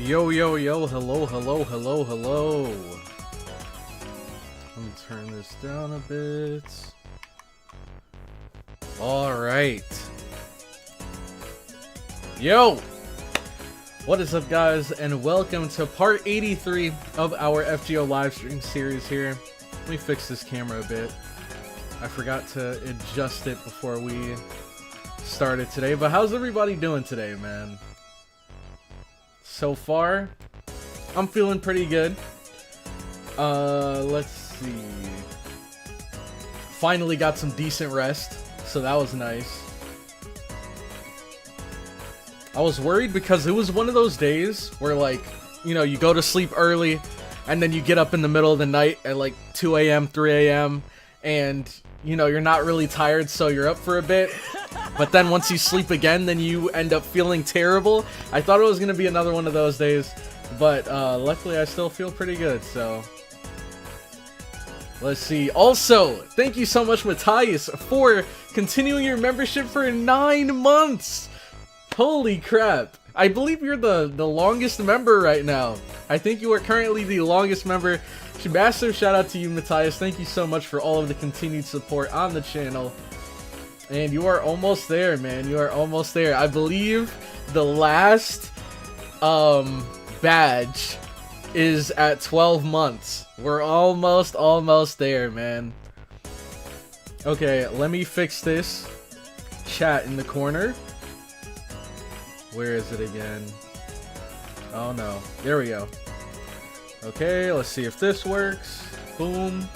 Yo, yo, yo, hello, hello, hello, hello. Let me turn this down a bit. Alright. Yo! What is up, guys, and welcome to part 83 of our FGO live stream series here. Let me fix this camera a bit. I forgot to adjust it before we started today, but how's everybody doing today, man? So far, I'm feeling pretty good. Let's see. Finally got some decent rest, so that was nice. I was worried because it was one of those days where, like, you know, you go to sleep early and then you get up in the middle of the night at like 2 a.m., 3 a.m. and, you know, you're not really tired, so you're up for a bit. But then once you sleep again, then you end up feeling terrible. I thought it was going to be another one of those days, but luckily I still feel pretty good, so let's see. Also, thank you so much, Matthias, for continuing your membership for 9 months. Holy crap. I believe you're the longest member right now. I think you are currently the longest member. Massive shout out to you, Matthias. Thank you so much for all of the continued support on the channel. And you are almost there, man. You are almost there. I believe the last badge is at 12 months. We're almost there, man. Okay, let me fix this chat in the corner. Where is it again? Oh no. There we go. Okay, let's see if this works. Boom.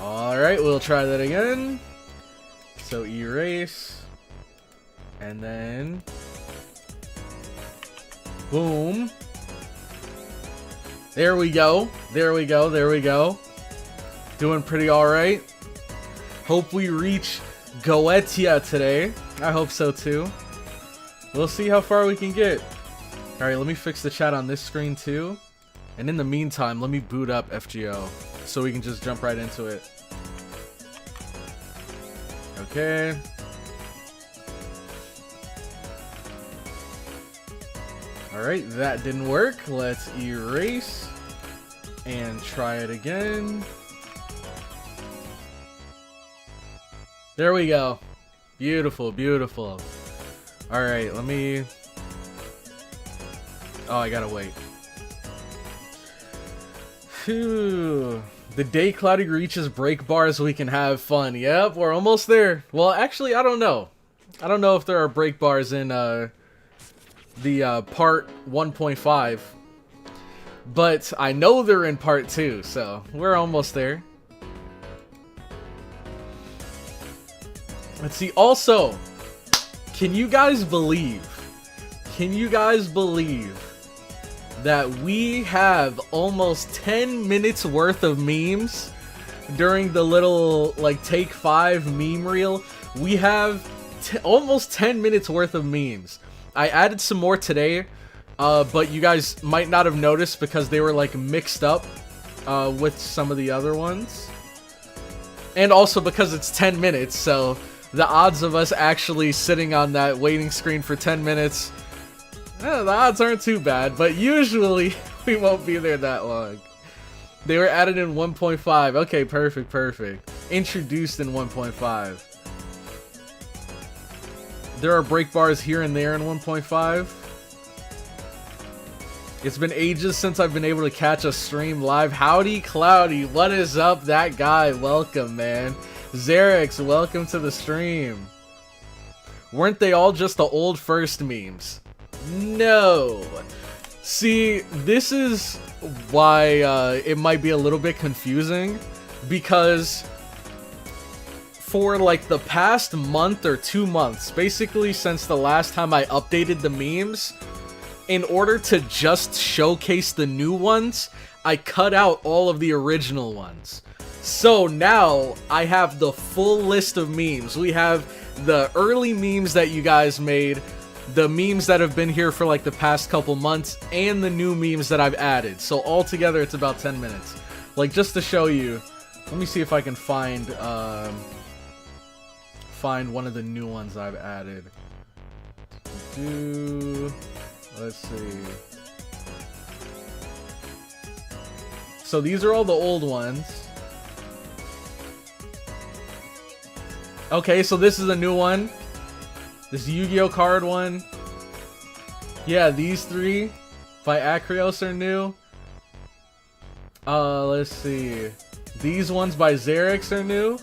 Alright, we'll try that again. So erase. And then boom. There we go. There we go. There we go. Doing pretty alright. Hope we reach Goetia today. I hope so too. We'll see how far we can get. Alright, let me fix the chat on this screen too. And in the meantime, let me boot up FGO so we can just jump right into it. Okay. Alright, that didn't work. Let's erase and try it again. There we go. Beautiful, beautiful. Alright, let me... Oh, I gotta wait. Phew. The day Cloudy reaches break bars, we can have fun. Yep, we're almost there. Well, actually, I don't know. I don't know if there are break bars in the part 1.5. But I know they're in part 2, so we're almost there. Let's see. Also, can you guys believe that we have almost 10 minutes worth of memes during the little, like, take 5 meme reel? We have almost 10 minutes worth of memes. I added some more today, but you guys might not have noticed because they were, like, mixed up with some of the other ones. And also because it's 10 minutes, so the odds of us actually sitting on that waiting screen for 10 minutes, the odds aren't too bad, but usually we won't be there that long. They were added in 1.5. Okay, perfect, perfect. Introduced in 1.5. There are break bars here and there in 1.5. It's been ages since I've been able to catch a stream live. Howdy, Cloudy. What is up, that guy? Welcome, man. Xerix, welcome to the stream. Weren't they all just the old first memes? No. See, this is why it might be a little bit confusing, because for like the past month or 2 months, basically since the last time I updated the memes, in order to just showcase the new ones, I cut out all of the original ones. So now I have the full list of memes. We have the early memes that you guys made, the memes that have been here for like the past couple months, and the new memes that I've added. So altogether it's about 10 minutes. Like, just to show you, let me see if I can find one of the new ones I've added. Let's see. So these are all the old ones. Okay, so this is a new one. This Yu-Gi-Oh card one. Yeah, these three by Acreos are new. Let's see. These ones by Xerix are new.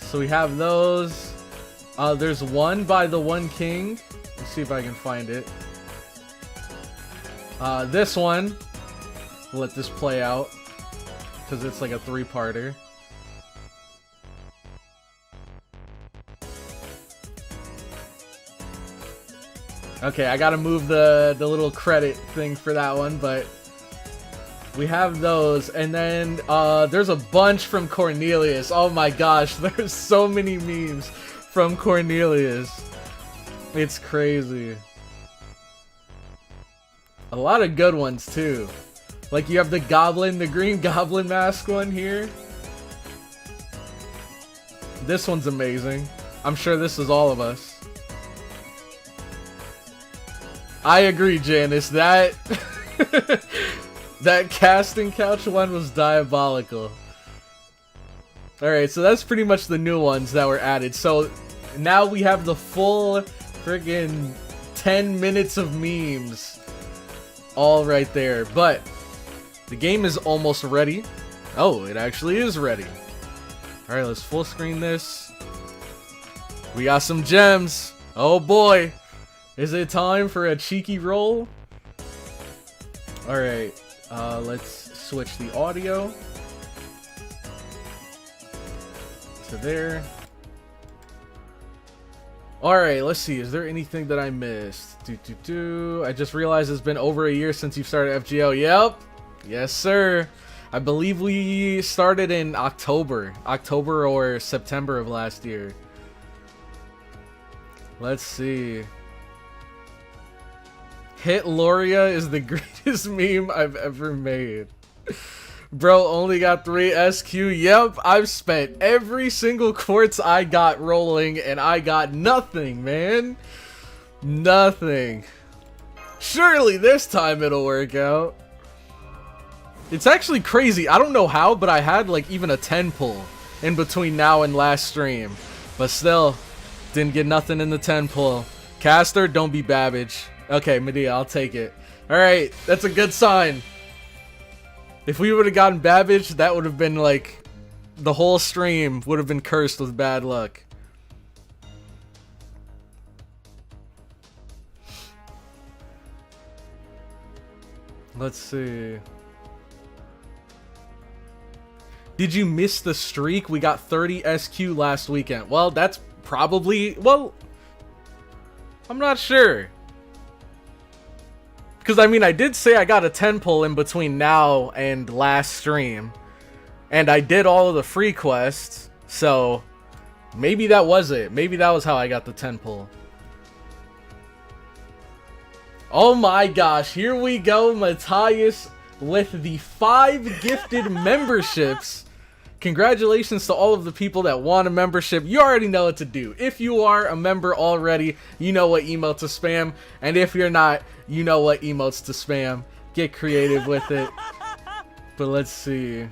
So we have those. There's one by the One King. Let's see if I can find it. This one. We'll let this play out because it's like a three-parter. Okay, I gotta move the little credit thing for that one, but we have those. And then there's a bunch from Cornelius. Oh my gosh, there's so many memes from Cornelius. It's crazy. A lot of good ones too. Like you have the Goblin, the Green Goblin mask one here. This one's amazing. I'm sure this is all of us. I agree, Janice. That that casting couch one was diabolical. Alright, so that's pretty much the new ones that were added. So now we have the full friggin' 10 minutes of memes all right there. But the game is almost ready. Oh, it actually is ready. Alright, let's full screen this. We got some gems. Oh boy. Is it time for a cheeky roll? Alright, let's switch the audio to there. Alright, let's see. Is there anything that I missed? I just realized it's been over a year since you started FGO. Yep. Yes, sir. I believe we started in October or September of last year. Let's see. Hit Loria is the greatest meme I've ever made. Bro only got 3 SQ. Yep, I've spent every single quartz I got rolling and I got nothing, man. Nothing. Surely this time it'll work out. It's actually crazy. I don't know how, but I had like even a 10 pull in between now and last stream. But still, didn't get nothing in the 10 pull. Caster, don't be Babbage. Okay, Medea, I'll take it. Alright, that's a good sign. If we would have gotten Babbage, that would have been like... the whole stream would have been cursed with bad luck. Let's see. Did you miss the streak? We got 30 SQ last weekend. Well, that's probably... well... I'm not sure. Because, I mean, I did say I got a 10 pull in between now and last stream. And I did all of the free quests. So, maybe that was it. Maybe that was how I got the 10 pull. Oh my gosh, here we go, Matthias with the 5 gifted memberships. Congratulations to all of the people that want a membership. You already know what to do. If you are a member already, you know what emote to spam. And if you're not, you know what emotes to spam. Get creative with it. But let's see.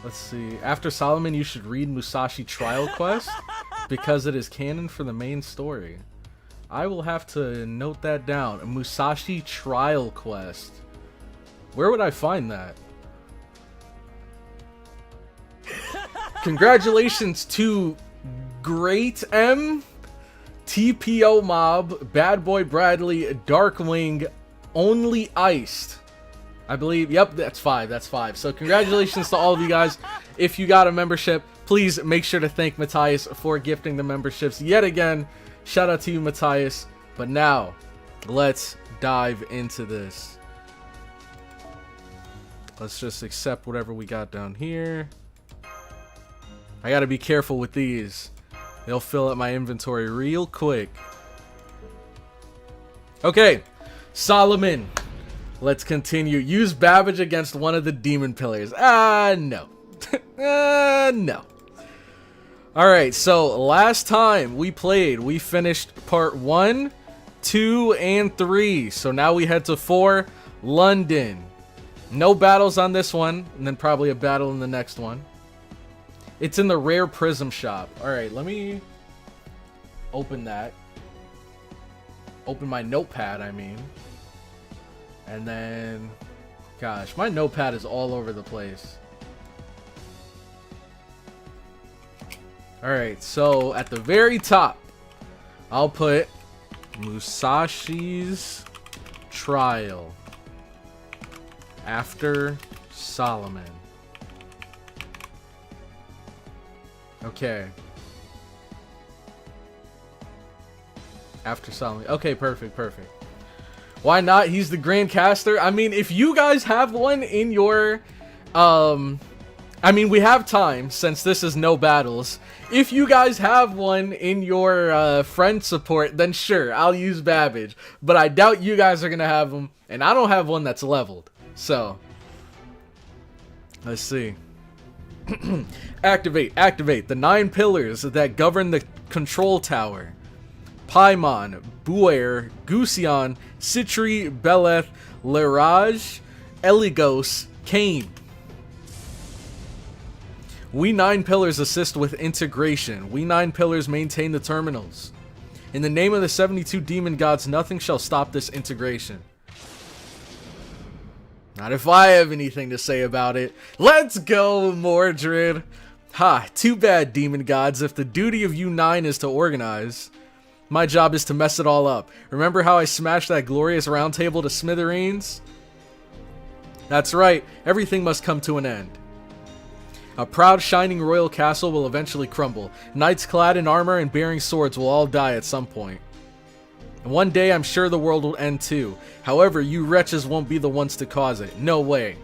Let's see. After Solomon, you should read Musashi Trial Quest because it is canon for the main story. I will have to note that down. A Musashi Trial Quest. Where would I find that? Congratulations to Great M, TPO Mob, Bad Boy Bradley, Darkwing, Only Iced. I believe, yep, that's 5, that's 5. So congratulations to all of you guys. If you got a membership, please make sure to thank Matthias for gifting the memberships yet again. Shout out to you, Matthias. But now, let's dive into this. Let's just accept whatever we got down here. I gotta be careful with these. They'll fill up my inventory real quick. Okay, Solomon. Let's continue. Use Babbage against one of the demon pillars. No. No. Alright, so last time we played, we finished part 1, 2, and 3. So now we head to 4, London. No battles on this one, and then probably a battle in the next one. It's in the rare prism shop. Alright, let me open that. Open my notepad, I mean. And then... Gosh, my notepad is all over the place. Alright, so at the very top, I'll put Musashi's trial after Solomon. Okay. After Solomon. Okay, perfect, perfect. Why not? He's the Grand Caster. I mean, if you guys have one in your... I mean, we have time, since this is no battles. If you guys have one in your friend support, then sure, I'll use Babbage. But I doubt you guys are going to have them, and I don't have one that's leveled. So, let's see. Activate the 9 pillars that govern the control tower. Paimon, Buer, Gusion, Citri, Beleth, Leraj, Eligos, Cain. We 9 pillars assist with integration. We 9 pillars maintain the terminals. In the name of the 72 demon gods, nothing shall stop this integration. Not if I have anything to say about it. Let's go, Mordred. Ha, too bad, demon gods, if the duty of you 9 is to organize. My job is to mess it all up. Remember how I smashed that glorious round table to smithereens? That's right, everything must come to an end. A proud, shining royal castle will eventually crumble. Knights clad in armor and bearing swords will all die at some point. And one day, I'm sure the world will end too. However, you wretches won't be the ones to cause it. No way.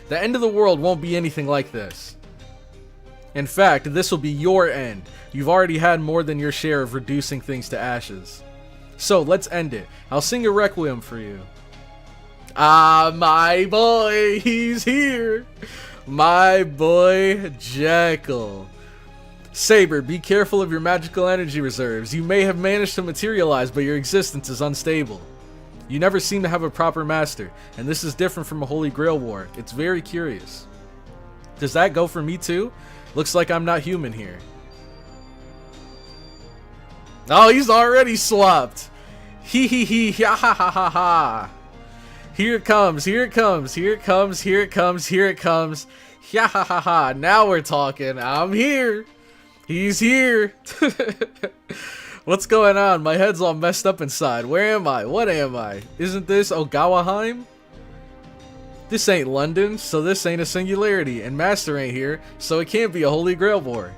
The end of the world won't be anything like this. In fact, this will be your end. You've already had more than your share of reducing things to ashes. So, let's end it. I'll sing a requiem for you. Ah, my boy, he's here. My boy, Jekyll. Saber, be careful of your magical energy reserves. You may have managed to materialize, but your existence is unstable. You never seem to have a proper master, and this is different from a Holy Grail war. It's very curious. Does that go for me too? Looks like I'm not human here. Oh, he's already swapped. Hee hee hee, ha ha ha ha ha. Here it comes, here it comes, here it comes, here it comes, here it comes. Ha ha ha ha. Now we're talking. I'm here. He's here. What's going on? My head's all messed up inside. Where am I? What am I? Isn't this Ogawaheim? This ain't London, so this ain't a singularity. And Master ain't here, so it can't be a Holy Grail war.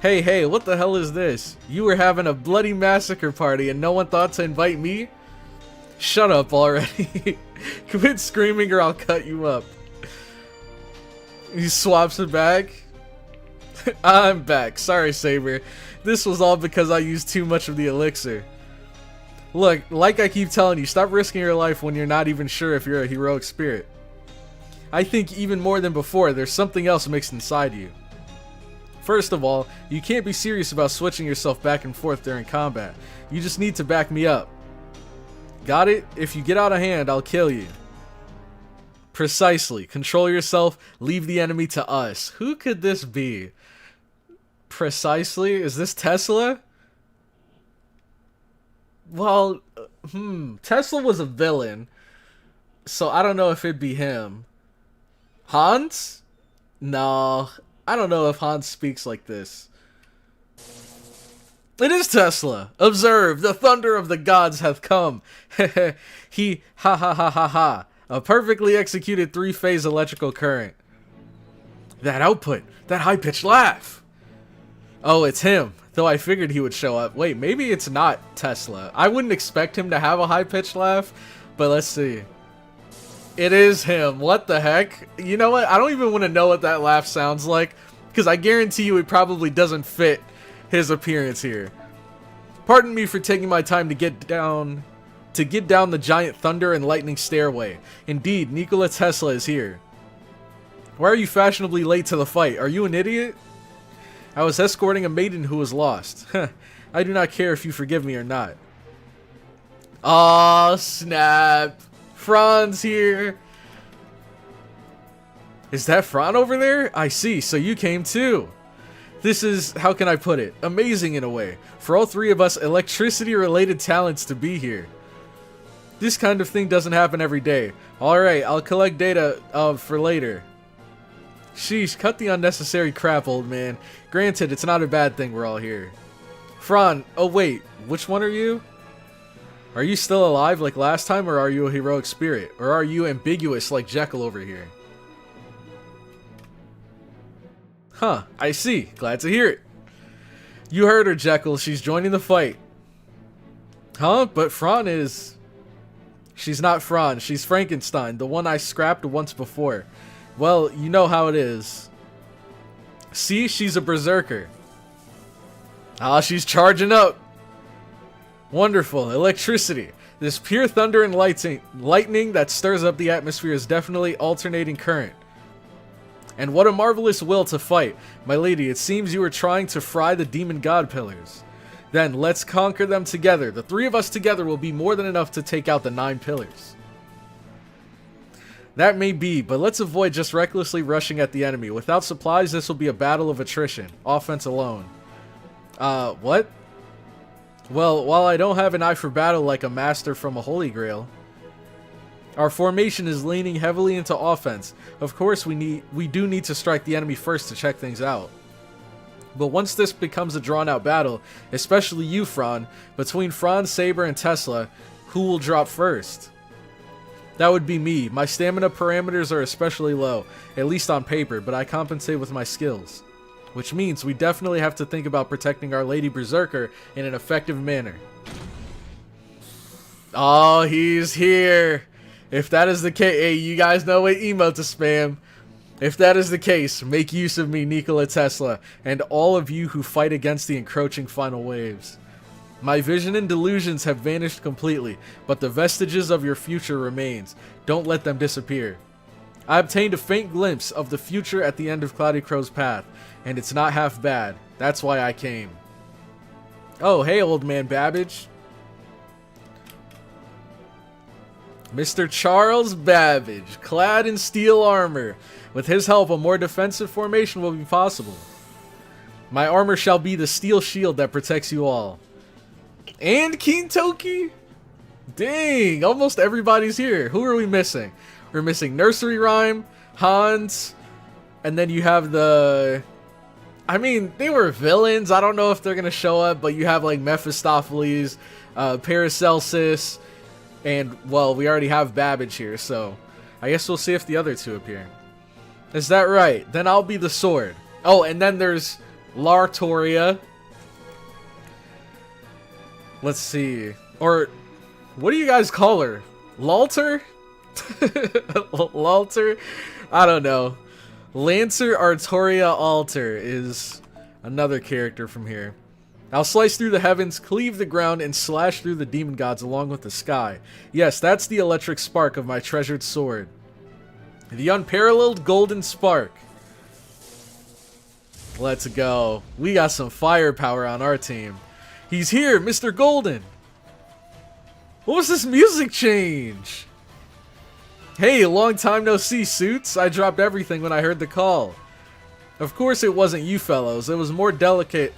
Hey, hey, what the hell is this? You were having a bloody massacre party and no one thought to invite me? Shut up already. Quit screaming or I'll cut you up. He swaps it back. I'm back. Sorry, Saber. This was all because I used too much of the elixir. Look, like I keep telling you, stop risking your life when you're not even sure if you're a heroic spirit. I think even more than before, there's something else mixed inside you. First of all, you can't be serious about switching yourself back and forth during combat. You just need to back me up. Got it? If you get out of hand, I'll kill you. Precisely. Control yourself. Leave the enemy to us. Who could this be? Precisely? Is this Tesla? Well, Tesla was a villain. So I don't know if it'd be him. Hans? No. I don't know if Hans speaks like this. It is Tesla. Observe, the thunder of the gods hath come. He, ha ha ha ha ha. A perfectly executed 3-phase electrical current. That output, that high-pitched laugh. Oh, it's him. Though I figured he would show up. Wait, maybe it's not Tesla. I wouldn't expect him to have a high-pitched laugh, but let's see. It is him. What the heck? You know what? I don't even want to know what that laugh sounds like, because I guarantee you it probably doesn't fit his appearance here. Pardon me for taking my time to get down the giant thunder and lightning stairway. Indeed, Nikola Tesla is here. Why are you fashionably late to the fight? Are you an idiot? I was escorting a maiden who was lost. I do not care if you forgive me or not. Aw, snap. Fran's here. Is that Fran over there? I see, so you came too. This is, how can I put it, amazing in a way. For all three of us electricity-related talents to be here. This kind of thing doesn't happen every day. Alright, I'll collect data for later. Sheesh, cut the unnecessary crap, old man. Granted, it's not a bad thing we're all here. Fran, oh wait, which one are you? Are you still alive like last time, or are you a heroic spirit? Or are you ambiguous like Jekyll over here? Huh, I see. Glad to hear it. You heard her, Jekyll. She's joining the fight. Huh? But Fran is... She's not Fran. She's Frankenstein, the one I scrapped once before. Well, you know how it is. See? She's a berserker. Ah, she's charging up. Wonderful. Electricity. This pure thunder and lightning that stirs up the atmosphere is definitely alternating current. And what a marvelous will to fight. My lady, it seems you are trying to fry the demon god pillars. Then, let's conquer them together. The three of us together will be more than enough to take out the 9 pillars. That may be, but let's avoid just recklessly rushing at the enemy. Without supplies, this will be a battle of attrition. Offense alone. What? Well, while I don't have an eye for battle like a master from a Holy Grail, our formation is leaning heavily into offense. Of course, we do need to strike the enemy first to check things out. But once this becomes a drawn-out battle, especially you, Fran, between Fran, Saber, and Tesla, who will drop first? That would be me. My stamina parameters are especially low, at least on paper, but I compensate with my skills. Which means we definitely have to think about protecting our Lady Berserker in an effective manner. Oh, he's here! If that is the case, hey, you guys know what emote to spam. If that is the case, make use of me, Nikola Tesla, and all of you who fight against the encroaching final waves. My vision and delusions have vanished completely, but the vestiges of your future remains. Don't let them disappear. I obtained a faint glimpse of the future at the end of CloudyCrow's path, and it's not half bad. That's why I came. Oh, hey, old man Babbage. Mr. Charles Babbage, clad in steel armor. With his help, a more defensive formation will be possible. My armor shall be the steel shield that protects you all. And Kintoki? Dang, almost everybody's here. Who are we missing? We're missing Nursery Rhyme, Hans, and then you have the... I mean, they were villains. I don't know if they're going to show up, but you have like Mephistopheles, Paracelsus, and, well, we already have Babbage here, so I guess we'll see if the other two appear. Is that right? Then I'll be the sword. Oh, and then there's Lartoria. Let's see. Or, what do you guys call her? Lalter? Lalter? I don't know. Lancer Artoria Alter is another character from here. I'll slice through the heavens, cleave the ground, and slash through the demon gods along with the sky. Yes, that's the electric spark of my treasured sword. The unparalleled golden spark. Let's go. We got some firepower on our team. He's here, Mr. Golden. What was this music change? Hey, long time no see, Suits. I dropped everything when I heard the call. Of course it wasn't you fellows. It was more delicate.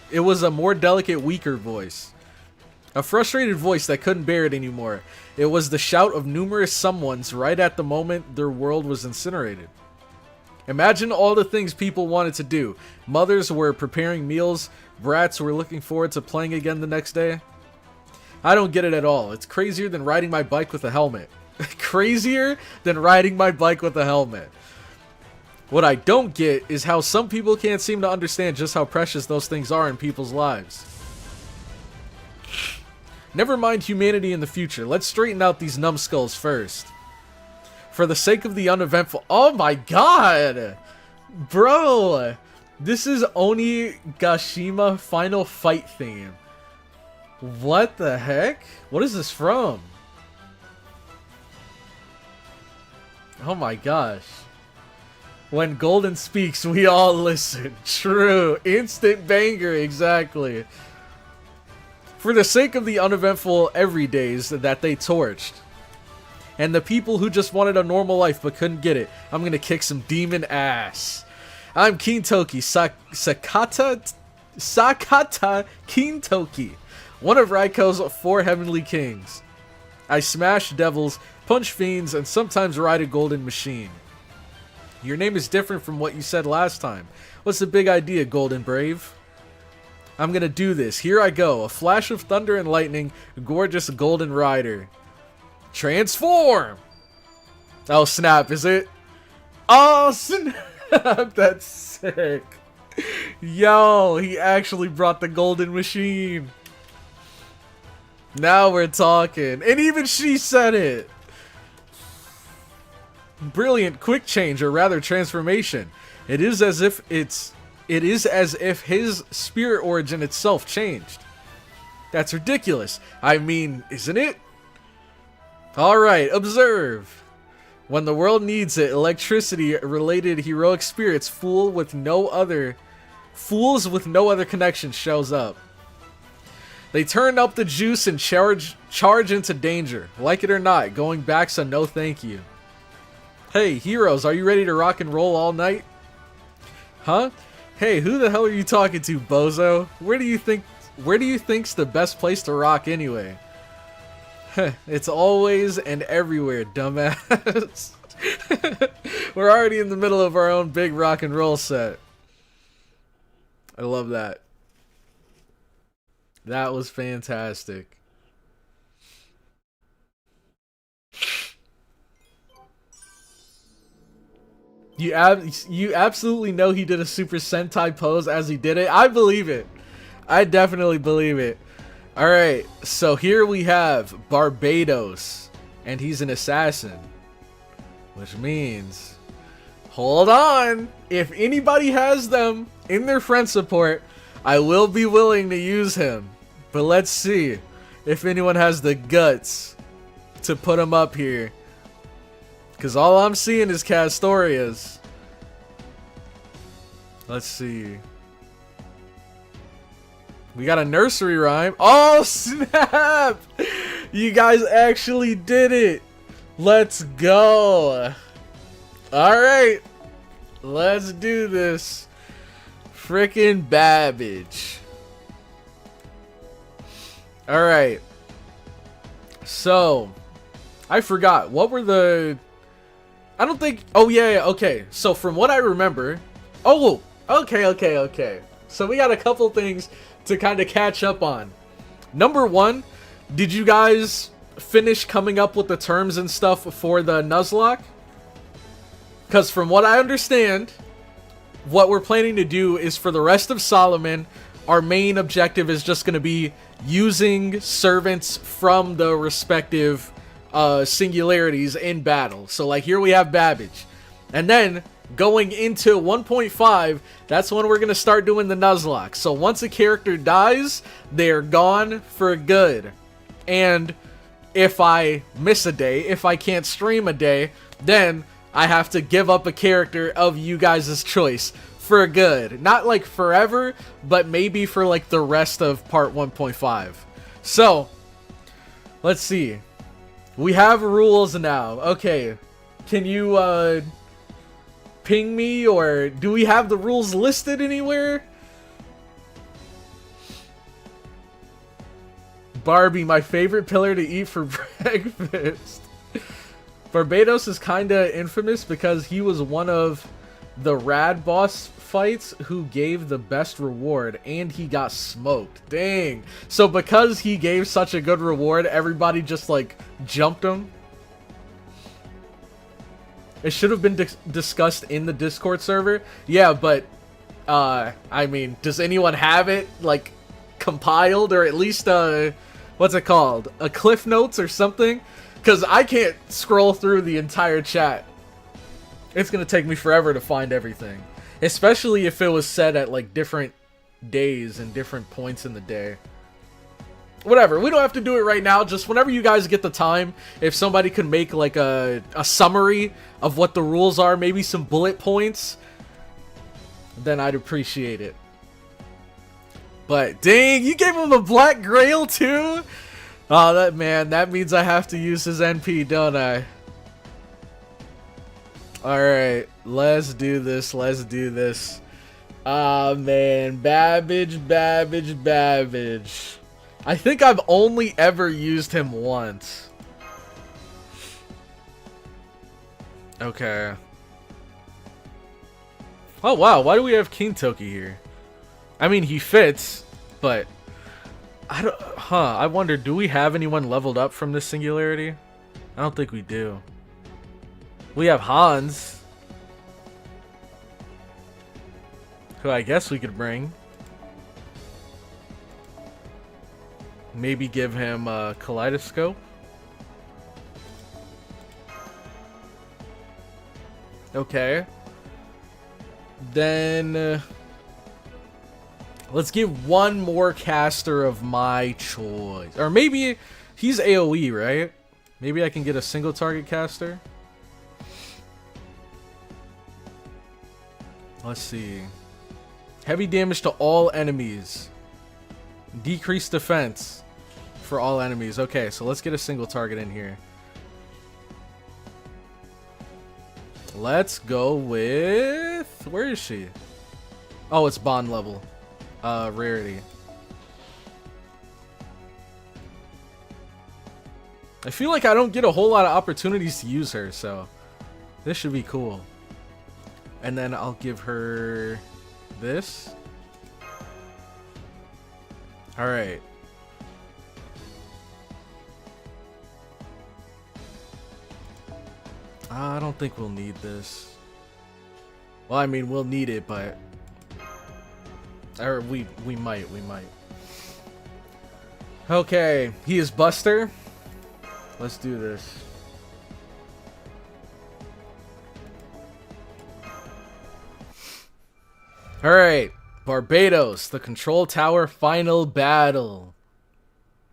It was a more delicate, weaker voice. A frustrated voice that couldn't bear it anymore. It was the shout of numerous someones right at the moment their world was incinerated. Imagine all the things people wanted to do. Mothers were preparing meals. Brats were looking forward to playing again the next day. I don't get it at all. It's crazier than riding my bike with a helmet. Crazier than riding my bike with a helmet. What I don't get is how some people can't seem to understand just how precious those things are in people's lives. Never mind humanity in the future. Let's straighten out these numbskulls first. For the sake of the uneventful... Oh my god! Bro! This is Onigashima Final Fight theme. What the heck? What is this from? Oh my gosh. When Golden speaks, we all listen. True. Instant banger, exactly. For the sake of the uneventful everydays that they torched, and the people who just wanted a normal life but couldn't get it, I'm gonna kick some demon ass. I'm Kintoki Sakata Kintoki, one of Raiko's 4 heavenly kings. I smash devils, punch fiends, and sometimes ride a golden machine. Your name is different from what you said last time. What's the big idea, Golden Brave? I'm gonna do this. Here I go. A flash of thunder and lightning, gorgeous golden rider. Transform! Oh snap, is it? Oh snap! That's sick. Yo, he actually brought the golden machine. Now we're talking. And even she said it. Brilliant quick change, or rather transformation. It is as if his spirit origin itself changed. That's ridiculous. I mean, isn't it? Alright, observe. When the world needs it, electricity-related heroic spirits fools with no other connection shows up. They turn up the juice and charge into danger. Like it or not, going back's a no thank you. Hey, heroes, are you ready to rock and roll all night? Huh? Hey, who the hell are you talking to, bozo? Where do you think's the best place to rock anyway? It's always and everywhere, dumbass. We're already in the middle of our own big rock and roll set. I love that. That was fantastic. You absolutely know he did a Super Sentai pose as he did it? I believe it. I definitely believe it. Alright, so here we have Barbados, and he's an assassin. Which means, hold on, if anybody has them in their friend support, I will be willing to use him. But let's see if anyone has the guts to put him up here. Because all I'm seeing is Castorias. Let's see. We got a nursery rhyme. Oh, snap! You guys actually did it. Let's go. Alright. Let's do this. Frickin' Babbage. Alright. So, I forgot. What were the... I don't think... Oh, yeah, okay. So, from what I remember... Oh, okay. So, we got a couple things to kind of catch up on. Number one, did you guys finish coming up with the terms and stuff for the Nuzlocke? Because from what I understand, what we're planning to do is for the rest of Solomon, our main objective is just going to be using servants from the respective singularities in battle. So like here we have Babbage. And then going into 1.5, that's when we're going to start doing the Nuzlocke. So once a character dies, they're gone for good. And if I miss a day, if I can't stream a day, then I have to give up a character of you guys' choice for good. Not like forever, but maybe for like the rest of part 1.5. So, let's see. We have rules now. Okay, can you ping me, or do we have the rules listed anywhere? Barbie, my favorite pillar to eat for breakfast. Barbados is kinda infamous because he was one of the rad boss fights who gave the best reward, and he got smoked. Dang. So because he gave such a good reward, everybody just like jumped him. It should have been discussed in the Discord server. Yeah, but I mean, does anyone have it like compiled, or at least what's it called? A Cliff Notes or something? Because I can't scroll through the entire chat. It's going to take me forever to find everything. Especially if it was set at like different days and different points in the day. Whatever, we don't have to do it right now. Just whenever you guys get the time, if somebody could make like a summary of what the rules are, maybe some bullet points, then I'd appreciate it. But dang, you gave him a Black Grail too? Oh, that means I have to use his NP, don't I? Alright, let's do this, let's do this. Ah, man, Babbage. I think I've only ever used him once. Okay. Oh, wow, why do we have King Toki here? I mean, he fits, but... I wonder, do we have anyone leveled up from this singularity? I don't think we do. We have Hans, who I guess we could bring. Maybe give him a kaleidoscope. Okay. Then let's give one more caster of my choice. Or maybe he's AoE, right? Maybe I can get a single target caster. Let's see. Heavy damage to all enemies. Decreased defense for all enemies. Okay, so let's get a single target in here. Let's go with... Where is she? Oh, it's bond level. Rarity. I feel like I don't get a whole lot of opportunities to use her, so this should be cool. And then I'll give her this. Alright. I don't think we'll need this. Well, I mean, we'll need it, but... Or we might. Okay, he is Buster. Let's do this. Alright, Barbados, the Control Tower final battle.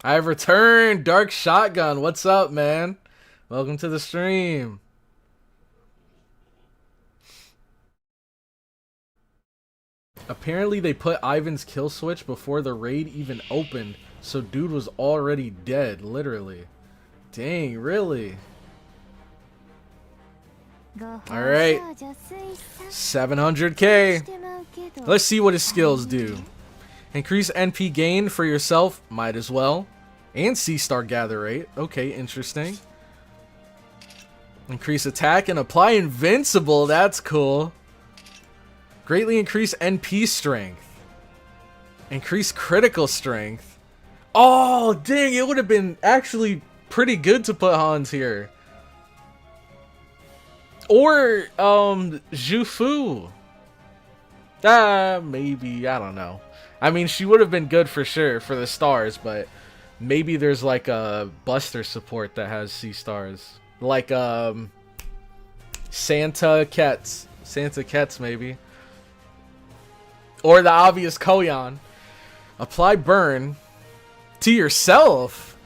I've returned, Dark Shotgun. What's up, man? Welcome to the stream. Apparently they put Ivan's kill switch before the raid even opened, so dude was already dead, literally. Dang, really? Alright. 700k. Let's see what his skills do. Increase NP gain for yourself, might as well. And C-Star gather rate. Okay, interesting. Increase attack and apply invincible. That's cool. Greatly increase NP strength. Increase critical strength. Oh, dang, it would have been actually pretty good to put Hans here. Or, Zhufu. Maybe, I don't know. I mean, she would have been good for sure for the stars, but maybe there's like a Buster support that has C-Stars. Like, Santa Kets. Santa Kets, maybe. Or the obvious Koyan. Apply burn to yourself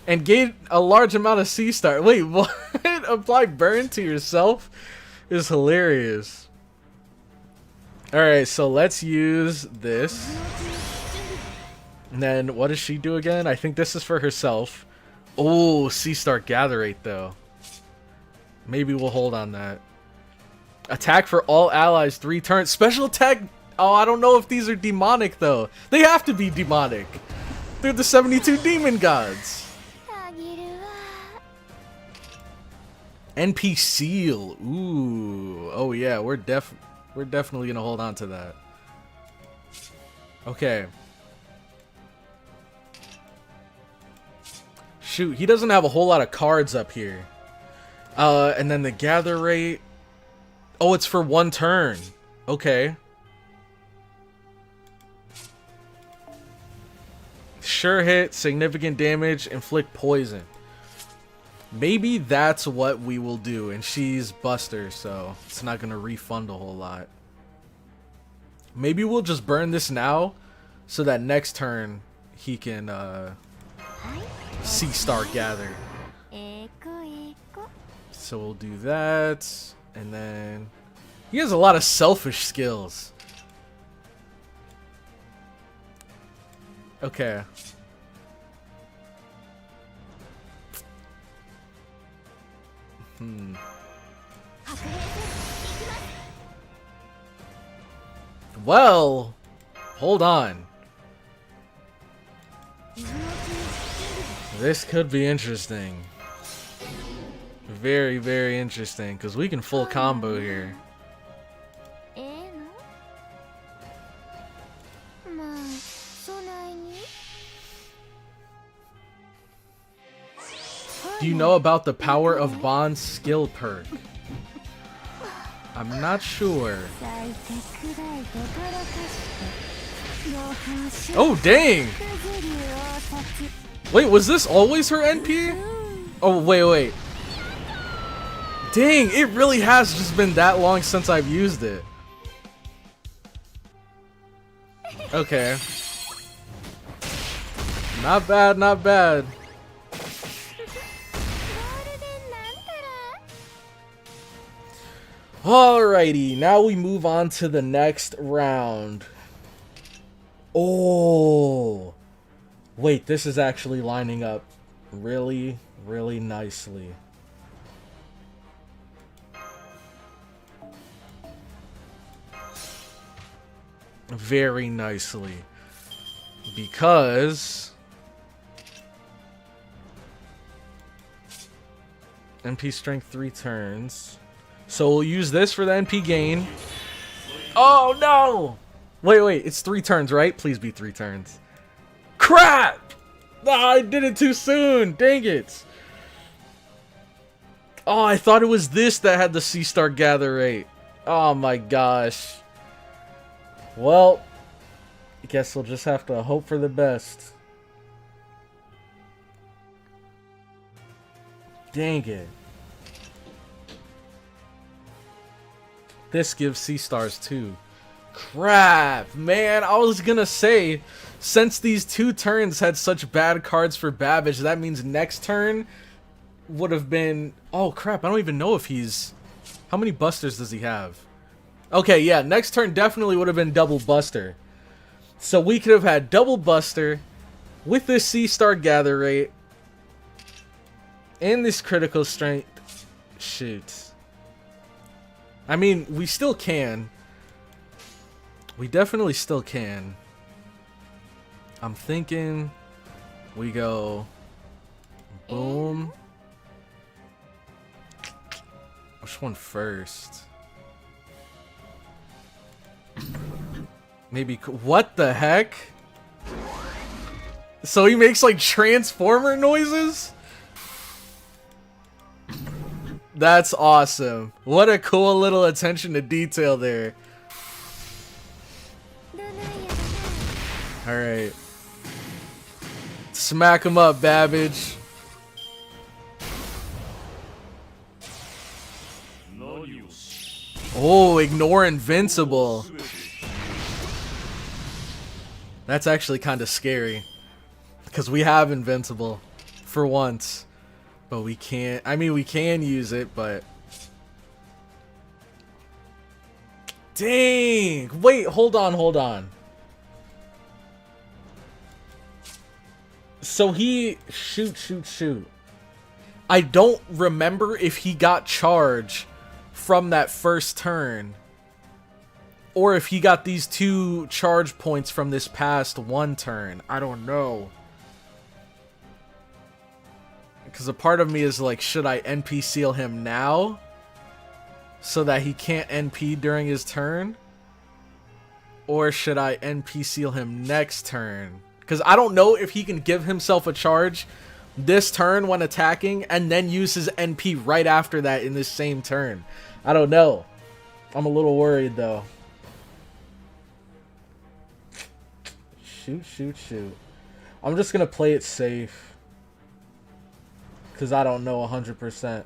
and gain a large amount of C-Star. Wait, what? Apply burn to yourself is hilarious. Alright, so let's use this. And then what does she do again? I think this is for herself. Oh, C-Star gather rate though. Maybe we'll hold on that. Attack for all allies 3 turns. Special attack. Oh, I don't know if these are demonic though. They have to be demonic. They're the 72 demon gods. NP seal. Ooh. Oh yeah, we're definitely gonna hold on to that. Okay. Shoot, he doesn't have a whole lot of cards up here. And then the gather rate. Oh, it's for 1 turn. Okay. Sure hit, significant damage, inflict poison. Maybe that's what we will do. And she's Buster, so it's not going to refund a whole lot. Maybe we'll just burn this now so that next turn he can Sea Star Gather. So we'll do that, and then he has a lot of selfish skills. Okay. Well, hold on. This could be interesting. Very, very interesting, because we can full combo here. Do you know about the Power of Bond skill perk? I'm not sure. Oh, dang! Wait, was this always her NP? Oh, wait. Dang, it really has just been that long since I've used it. Okay. Not bad, not bad. Alrighty, now we move on to the next round. Oh, wait, this is actually lining up really, really nicely. Very nicely. Because NP strength 3 turns. So we'll use this for the NP gain. Oh no! Wait, it's 3 turns, right? Please be 3 turns. Crap! Ah, I did it too soon! Dang it! Oh, I thought it was this that had the Sea Star Gather rate. Oh my gosh. Well, I guess we'll just have to hope for the best. Dang it. This gives Sea Stars too. Crap, man. I was gonna say, since these 2 turns had such bad cards for Babbage, that means next turn would have been... Oh, crap. I don't even know if he's... How many busters does he have? Okay, yeah. Next turn definitely would have been double buster. So we could have had double buster with this Sea Star Gather rate and this critical strength. Shoot. I mean, we still can. We definitely still can. I'm thinking we go boom. Which one first? Maybe. What the heck? So he makes like transformer noises? That's awesome. What a cool little attention to detail there. Alright. Smack him up, Babbage. Oh, ignore invincible. That's actually kind of scary. Because we have invincible. For once. But we can't. I mean, we can use it, but... Dang! Wait, hold on. So he... Shoot. I don't remember if he got charge from that first turn. Or if he got these 2 charge points from this past 1 turn. I don't know. Because a part of me is like, should I NP seal him now? So that he can't NP during his turn? Or should I NP seal him next turn? Because I don't know if he can give himself a charge this turn when attacking and then use his NP right after that in this same turn. I don't know. I'm a little worried though. Shoot. I'm just going to play it safe. Because I don't know 100%.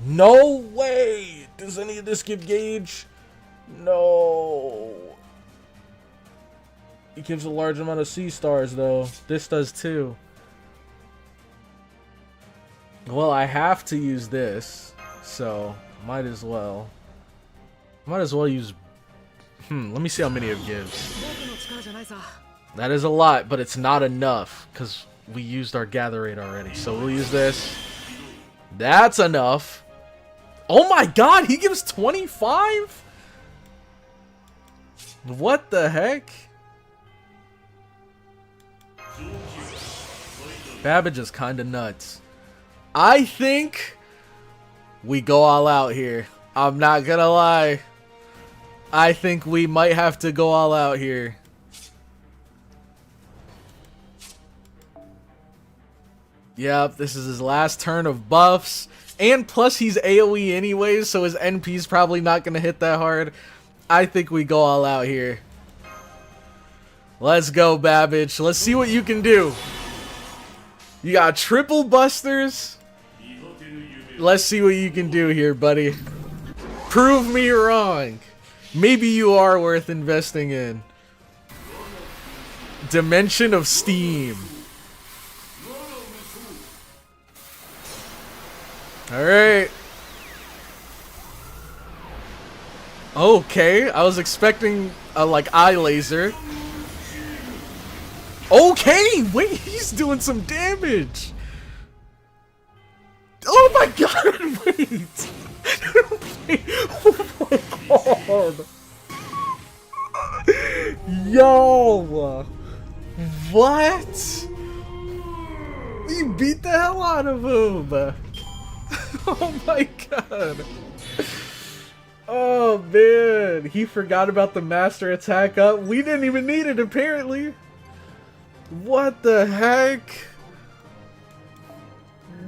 No way! Does any of this give gauge? No. It gives a large amount of C stars, though. This does too. Well, I have to use this, so might as well. Might as well use... let me see how many it gives. That is a lot, but it's not enough, because we used our gather rate already. So we'll use this. That's enough. Oh my god, he gives 25? What the heck? Babbage is kinda nuts. I think we go all out here. I'm not gonna lie. I think we might have to go all out here. Yep, this is his last turn of buffs. And plus he's AoE anyways, so his NP's probably not gonna hit that hard. I think we go all out here. Let's go, Babbage. Let's see what you can do. You got triple busters. Let's see what you can do here, buddy. Prove me wrong. Maybe you are worth investing in. Dimension of Steam. Alright. Okay, I was expecting a, like, eye laser. Okay, wait, he's doing some damage. Oh my god, wait. Oh my god. Yo. What? You beat the hell out of him. Oh my god. Oh man, he forgot about the master attack up. We didn't even need it apparently. What the heck?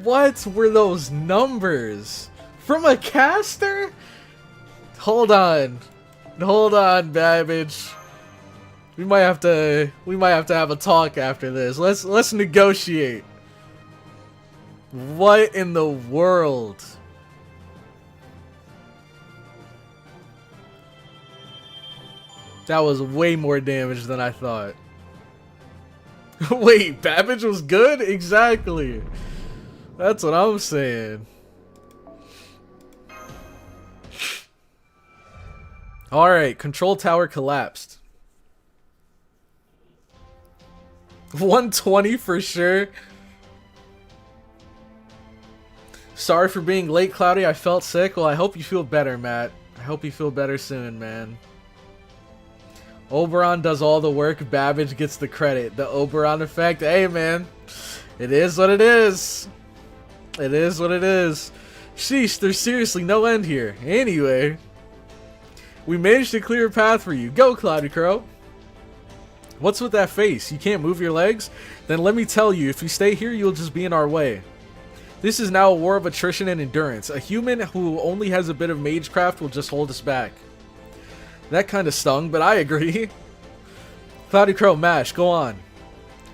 What were those numbers? From a caster? Hold on. Hold on, Babbage. We might have to have a talk after this. Let's negotiate. What in the world? That was way more damage than I thought. Wait, Babbage was good? Exactly. That's what I'm saying. Alright, control tower collapsed. 120 for sure. Sorry for being late, Cloudy. I felt sick. Well, I hope you feel better, Matt. I hope you feel better soon, man. Oberon does all the work. Babbage gets the credit. The Oberon effect. Hey, man. It is what it is. It is what it is. Sheesh, there's seriously no end here. Anyway. We managed to clear a path for you. Go, CloudyCrow. What's with that face? You can't move your legs? Then let me tell you, if you stay here, you'll just be in our way. This is now a war of attrition and endurance. A human who only has a bit of magecraft will just hold us back. That kind of stung, but I agree. CloudyCrow, Mash, go on.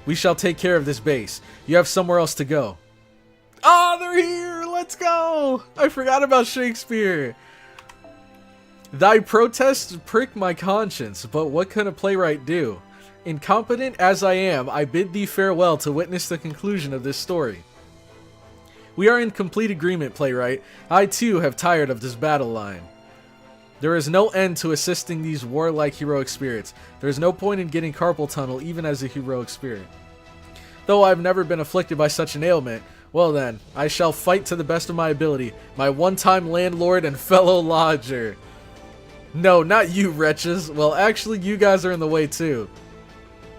We shall take care of this base. You have somewhere else to go. Oh, they're here! Let's go! I forgot about Shakespeare. Thy protests prick my conscience, but what can a playwright do? Incompetent as I am, I bid thee farewell to witness the conclusion of this story. We are in complete agreement, playwright. I too have tired of this battle line. There is no end to assisting these warlike heroic spirits. There is no point in getting carpal tunnel even as a heroic spirit. Though I have never been afflicted by such an ailment, well then, I shall fight to the best of my ability, my one-time landlord and fellow lodger. No, not you, wretches. Well, actually, you guys are in the way too.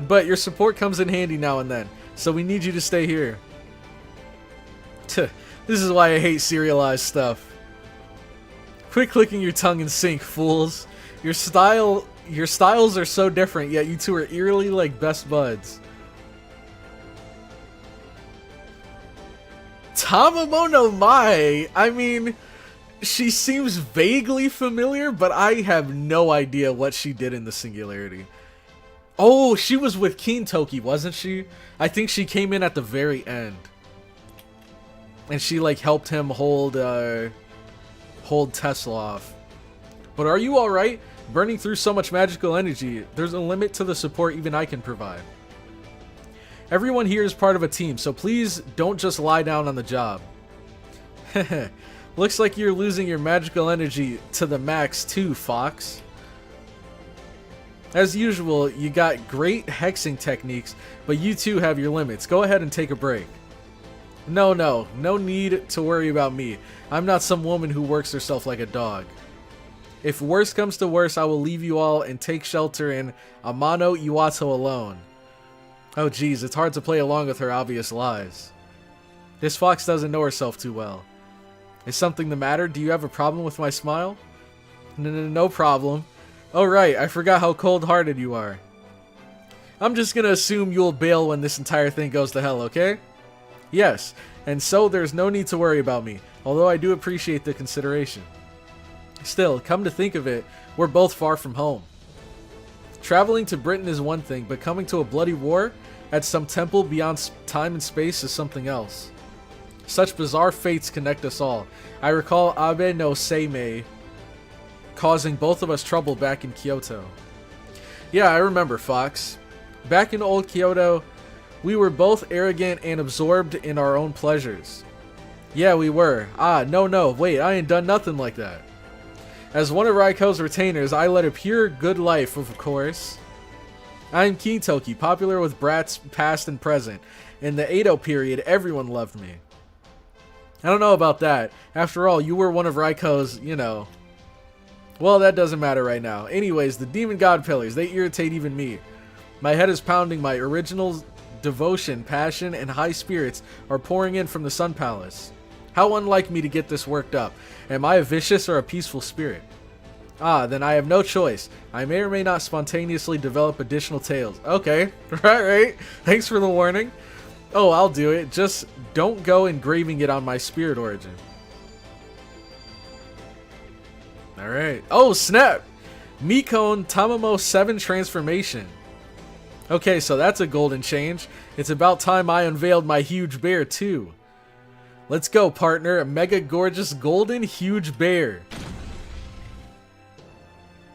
But your support comes in handy now and then, so we need you to stay here. This is why I hate serialized stuff. Quit clicking your tongue in sync, fools. Your styles are so different, yet you two are eerily like best buds. Tamamo no Mai? I mean, she seems vaguely familiar, but I have no idea what she did in the Singularity. Oh, she was with King Toki, wasn't she? I think she came in at the very end. And she like helped him hold Tesla off. But are you alright? Burning through so much magical energy, there's a limit to the support even I can provide. Everyone here is part of a team, so please don't just lie down on the job. Heh. Looks like you're losing your magical energy to the max too, Fox. As usual, you got great hexing techniques, but you too have your limits. Go ahead and take a break. No need to worry about me. I'm not some woman who works herself like a dog. If worse comes to worse, I will leave you all and take shelter in Amano Iwato alone. Oh geez, it's hard to play along with her obvious lies. This fox doesn't know herself too well. Is something the matter? Do you have a problem with my smile? No problem. Oh right, I forgot how cold-hearted you are. I'm just gonna assume you'll bail when this entire thing goes to hell, okay? Yes, and so there's no need to worry about me, although I do appreciate the consideration. Still, come to think of it, we're both far from home. Traveling to Britain is one thing, but coming to a bloody war at some temple beyond time and space is something else. Such bizarre fates connect us all. I recall Abe no Seimei causing both of us trouble back in Kyoto. Yeah, I remember, Fox. Back in old Kyoto, we were both arrogant and absorbed in our own pleasures. Yeah, we were. No, wait, I ain't done nothing like that. As one of Raiko's retainers, I led a pure good life, of course. I'm Kintoki, popular with brats past and present. In the Edo period, everyone loved me. I don't know about that. After all, you were one of Raiko's, you know. Well, that doesn't matter right now. Anyways, the demon god pillars, they irritate even me. My head is pounding. My original devotion, passion, and high spirits are pouring in from the Sun Palace. How unlike me to get this worked up. Am I a vicious or a peaceful spirit? Then I have no choice. I may or may not spontaneously develop additional tales. Okay, right. Thanks for the warning. Oh, I'll do it. Just don't go engraving it on my spirit origin. Alright. Oh, snap! Mikon Tamamo 7 transformation. Okay, so that's a golden change. It's about time I unveiled my huge bear, too. Let's go, partner. A mega gorgeous golden huge bear.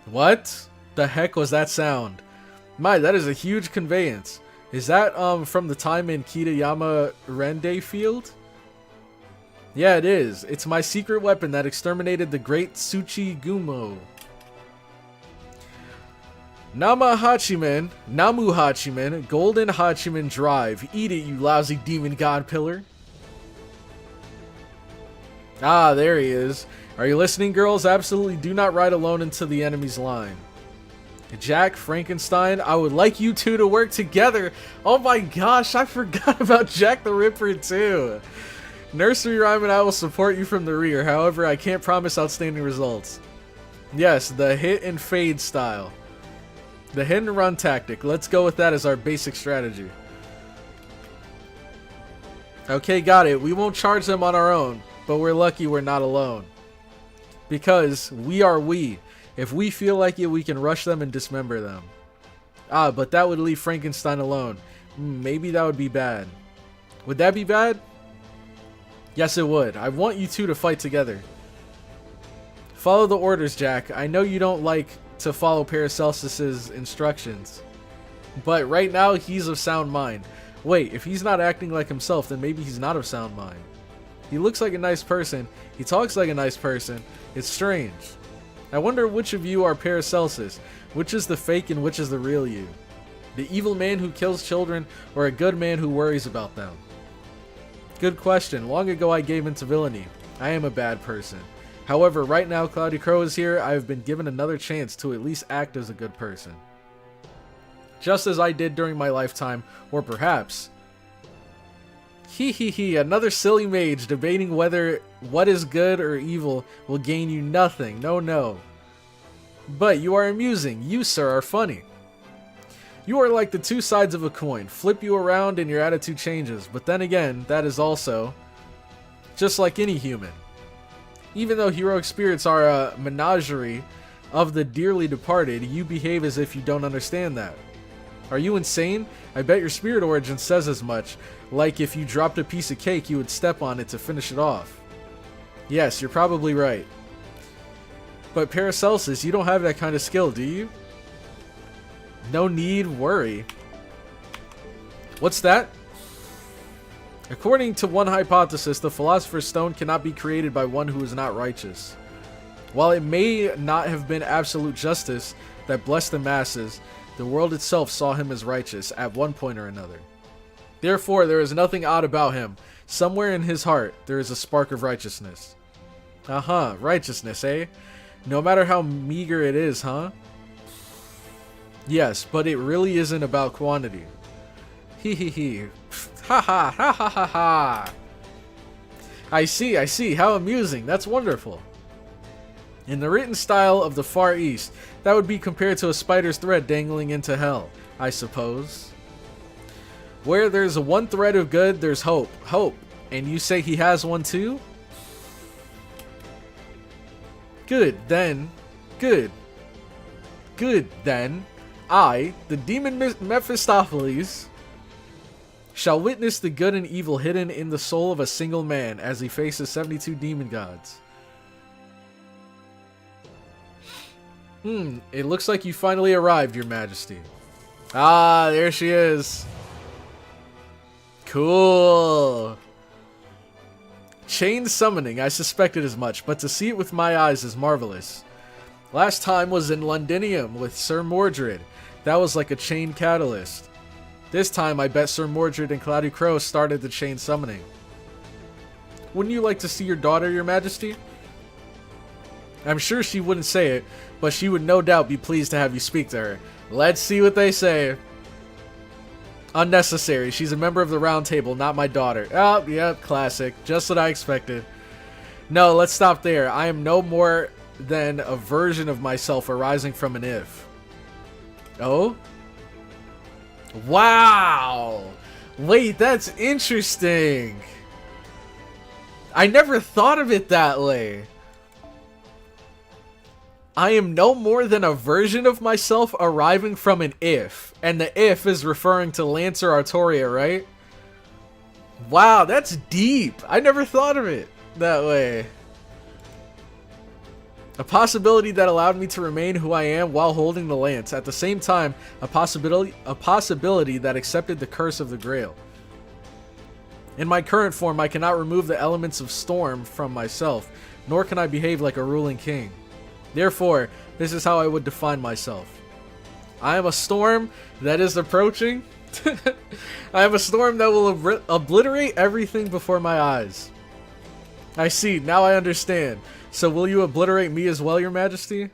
What the heck was that sound? My, that is a huge conveyance. Is that from the time in Kitayama Rende Field? Yeah, it is. It's my secret weapon that exterminated the great Tsuchi Gumo. Namu Hachiman, Golden Hachiman Drive. Eat it, you lousy demon god pillar. There he is. Are you listening, girls? Absolutely do not ride alone into the enemy's line. Jack, Frankenstein, I would like you two to work together. Oh my gosh, I forgot about Jack the Ripper too. Nursery Rhyme and I will support you from the rear. However, I can't promise outstanding results. Yes, the hit and fade style. The hit and run tactic. Let's go with that as our basic strategy. Okay, got it. We won't charge them on our own, but we're lucky we're not alone. Because we are we. If we feel like it, we can rush them and dismember them. But that would leave Frankenstein alone. Maybe that would be bad. Would that be bad? Yes, it would. I want you two to fight together. Follow the orders, Jack. I know you don't like to follow Paracelsus's instructions. But right now, he's of sound mind. Wait, if he's not acting like himself, then maybe he's not of sound mind. He looks like a nice person. He talks like a nice person. It's strange. I wonder which of you are Paracelsus. Which is the fake and which is the real you? The evil man who kills children or a good man who worries about them? Good question. Long ago I gave into villainy. I am a bad person. However, right now CloudyCrow is here, I have been given another chance to at least act as a good person. Just as I did during my lifetime, or perhaps... another silly mage debating whether what is good or evil will gain you nothing. No. But you are amusing. You, sir, are funny. You are like the two sides of a coin. Flip you around and your attitude changes. But then again, that is also just like any human. Even though heroic spirits are a menagerie of the dearly departed, you behave as if you don't understand that. Are you insane? I bet your spirit origin says as much. Like if you dropped a piece of cake, you would step on it to finish it off. Yes, you're probably right. But Paracelsus, you don't have that kind of skill, do you? No need worry. What's that? According to one hypothesis, the Philosopher's Stone cannot be created by one who is not righteous. While it may not have been absolute justice that blessed the masses, the world itself saw him as righteous at one point or another. Therefore, there is nothing odd about him. Somewhere in his heart, there is a spark of righteousness. Righteousness, eh? No matter how meager it is, huh? Yes, but it really isn't about quantity. Hee hee hee. Ha ha ha ha ha ha. I see. How amusing. That's wonderful. In the written style of the Far East, that would be compared to a spider's thread dangling into hell, I suppose. Where there's one thread of good, there's hope. Hope. And you say he has one too? Good, then. Good. Good, then. I, the demon Mephistopheles, shall witness the good and evil hidden in the soul of a single man as he faces 72 demon gods. It looks like you finally arrived, Your Majesty. Ah, there she is. Cool. Chain summoning, I suspected as much, but to see it with my eyes is marvelous. Last time was in Londinium with Sir Mordred. That was like a chain catalyst. This time I bet Sir Mordred and CloudyCrow started the chain summoning. Wouldn't you like to see your daughter, Your Majesty? I'm sure she wouldn't say it, but she would no doubt be pleased to have you speak to her. Let's see what they say. Unnecessary. She's a member of the Round Table, not my daughter. Oh, yep, classic. Just what I expected. No, let's stop there. I am no more than a version of myself arising from an if. Oh? Wow! Wait, that's interesting. I never thought of it that way. I am no more than a version of myself arriving from an if. And the if is referring to Lancer Artoria, right? Wow, that's deep. I never thought of it that way. A possibility that allowed me to remain who I am while holding the lance. At the same time, a possibility that accepted the curse of the Grail. In my current form, I cannot remove the elements of storm from myself, nor can I behave like a ruling king. Therefore, this is how I would define myself. I am a storm that is approaching. I am a storm that will obliterate everything before my eyes. I see, now I understand. So will you obliterate me as well, Your Majesty?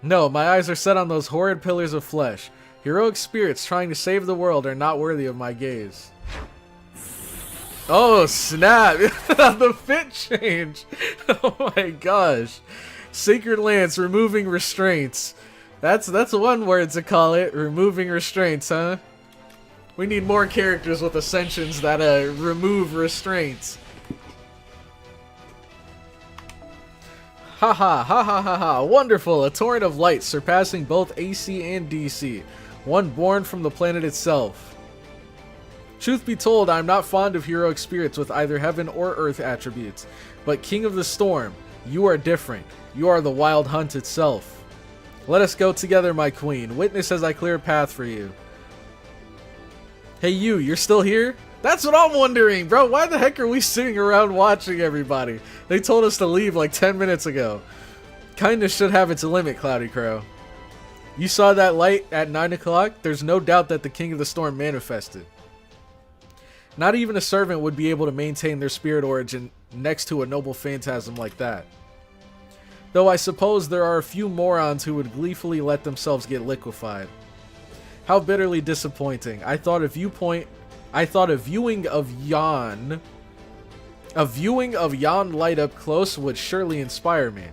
No, my eyes are set on those horrid pillars of flesh. Heroic spirits trying to save the world are not worthy of my gaze. Oh, snap! The fit change! Oh my gosh. Sacred Lance, removing restraints. That's one word to call it. Removing restraints, huh? We need more characters with ascensions that remove restraints. Ha ha ha ha ha ha. Wonderful. A torrent of light surpassing both AC and DC. One born from the planet itself. Truth be told, I am not fond of heroic spirits with either heaven or earth attributes. But King of the Storm, you are different. You are the wild hunt itself. Let us go together, my queen. Witness as I clear a path for you. Hey you're still here? That's what I'm wondering, bro. Why the heck are we sitting around watching everybody? They told us to leave like 10 minutes ago. Kindness should have its limit, CloudyCrow. You saw that light at 9 o'clock? There's no doubt that the King of the Storm manifested. Not even a servant would be able to maintain their spirit origin next to a noble phantasm like that. Though I suppose there are a few morons who would gleefully let themselves get liquefied. How bitterly disappointing. I thought a viewing of yon light up close would surely inspire me.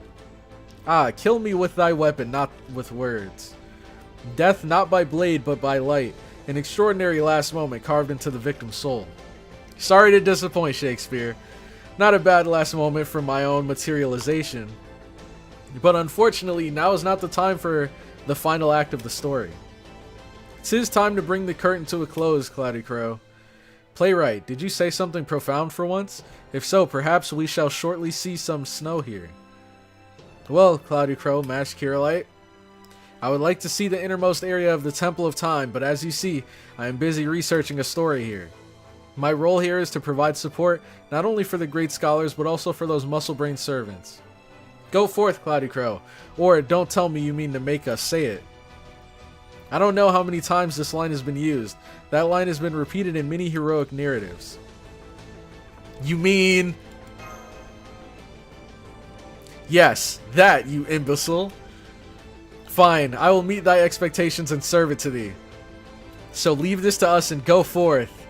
Ah, kill me with thy weapon, not with words. Death not by blade, but by light. An extraordinary last moment carved into the victim's soul. Sorry to disappoint, Shakespeare. Not a bad last moment for my own materialization. But unfortunately, now is not the time for the final act of the story. 'Tis time to bring the curtain to a close, CloudyCrow. Playwright, did you say something profound for once? If so, perhaps we shall shortly see some snow here. Well, CloudyCrow, Mash Kirillite, I would like to see the innermost area of the Temple of Time, but as you see, I am busy researching a story here. My role here is to provide support, not only for the great scholars, but also for those muscle-brained servants. Go forth, CloudyCrow, or don't tell me you mean to make us say it. I don't know how many times this line has been used. That line has been repeated in many heroic narratives. You mean... Yes, that, you imbecile. Fine, I will meet thy expectations and serve it to thee. So leave this to us and go forth.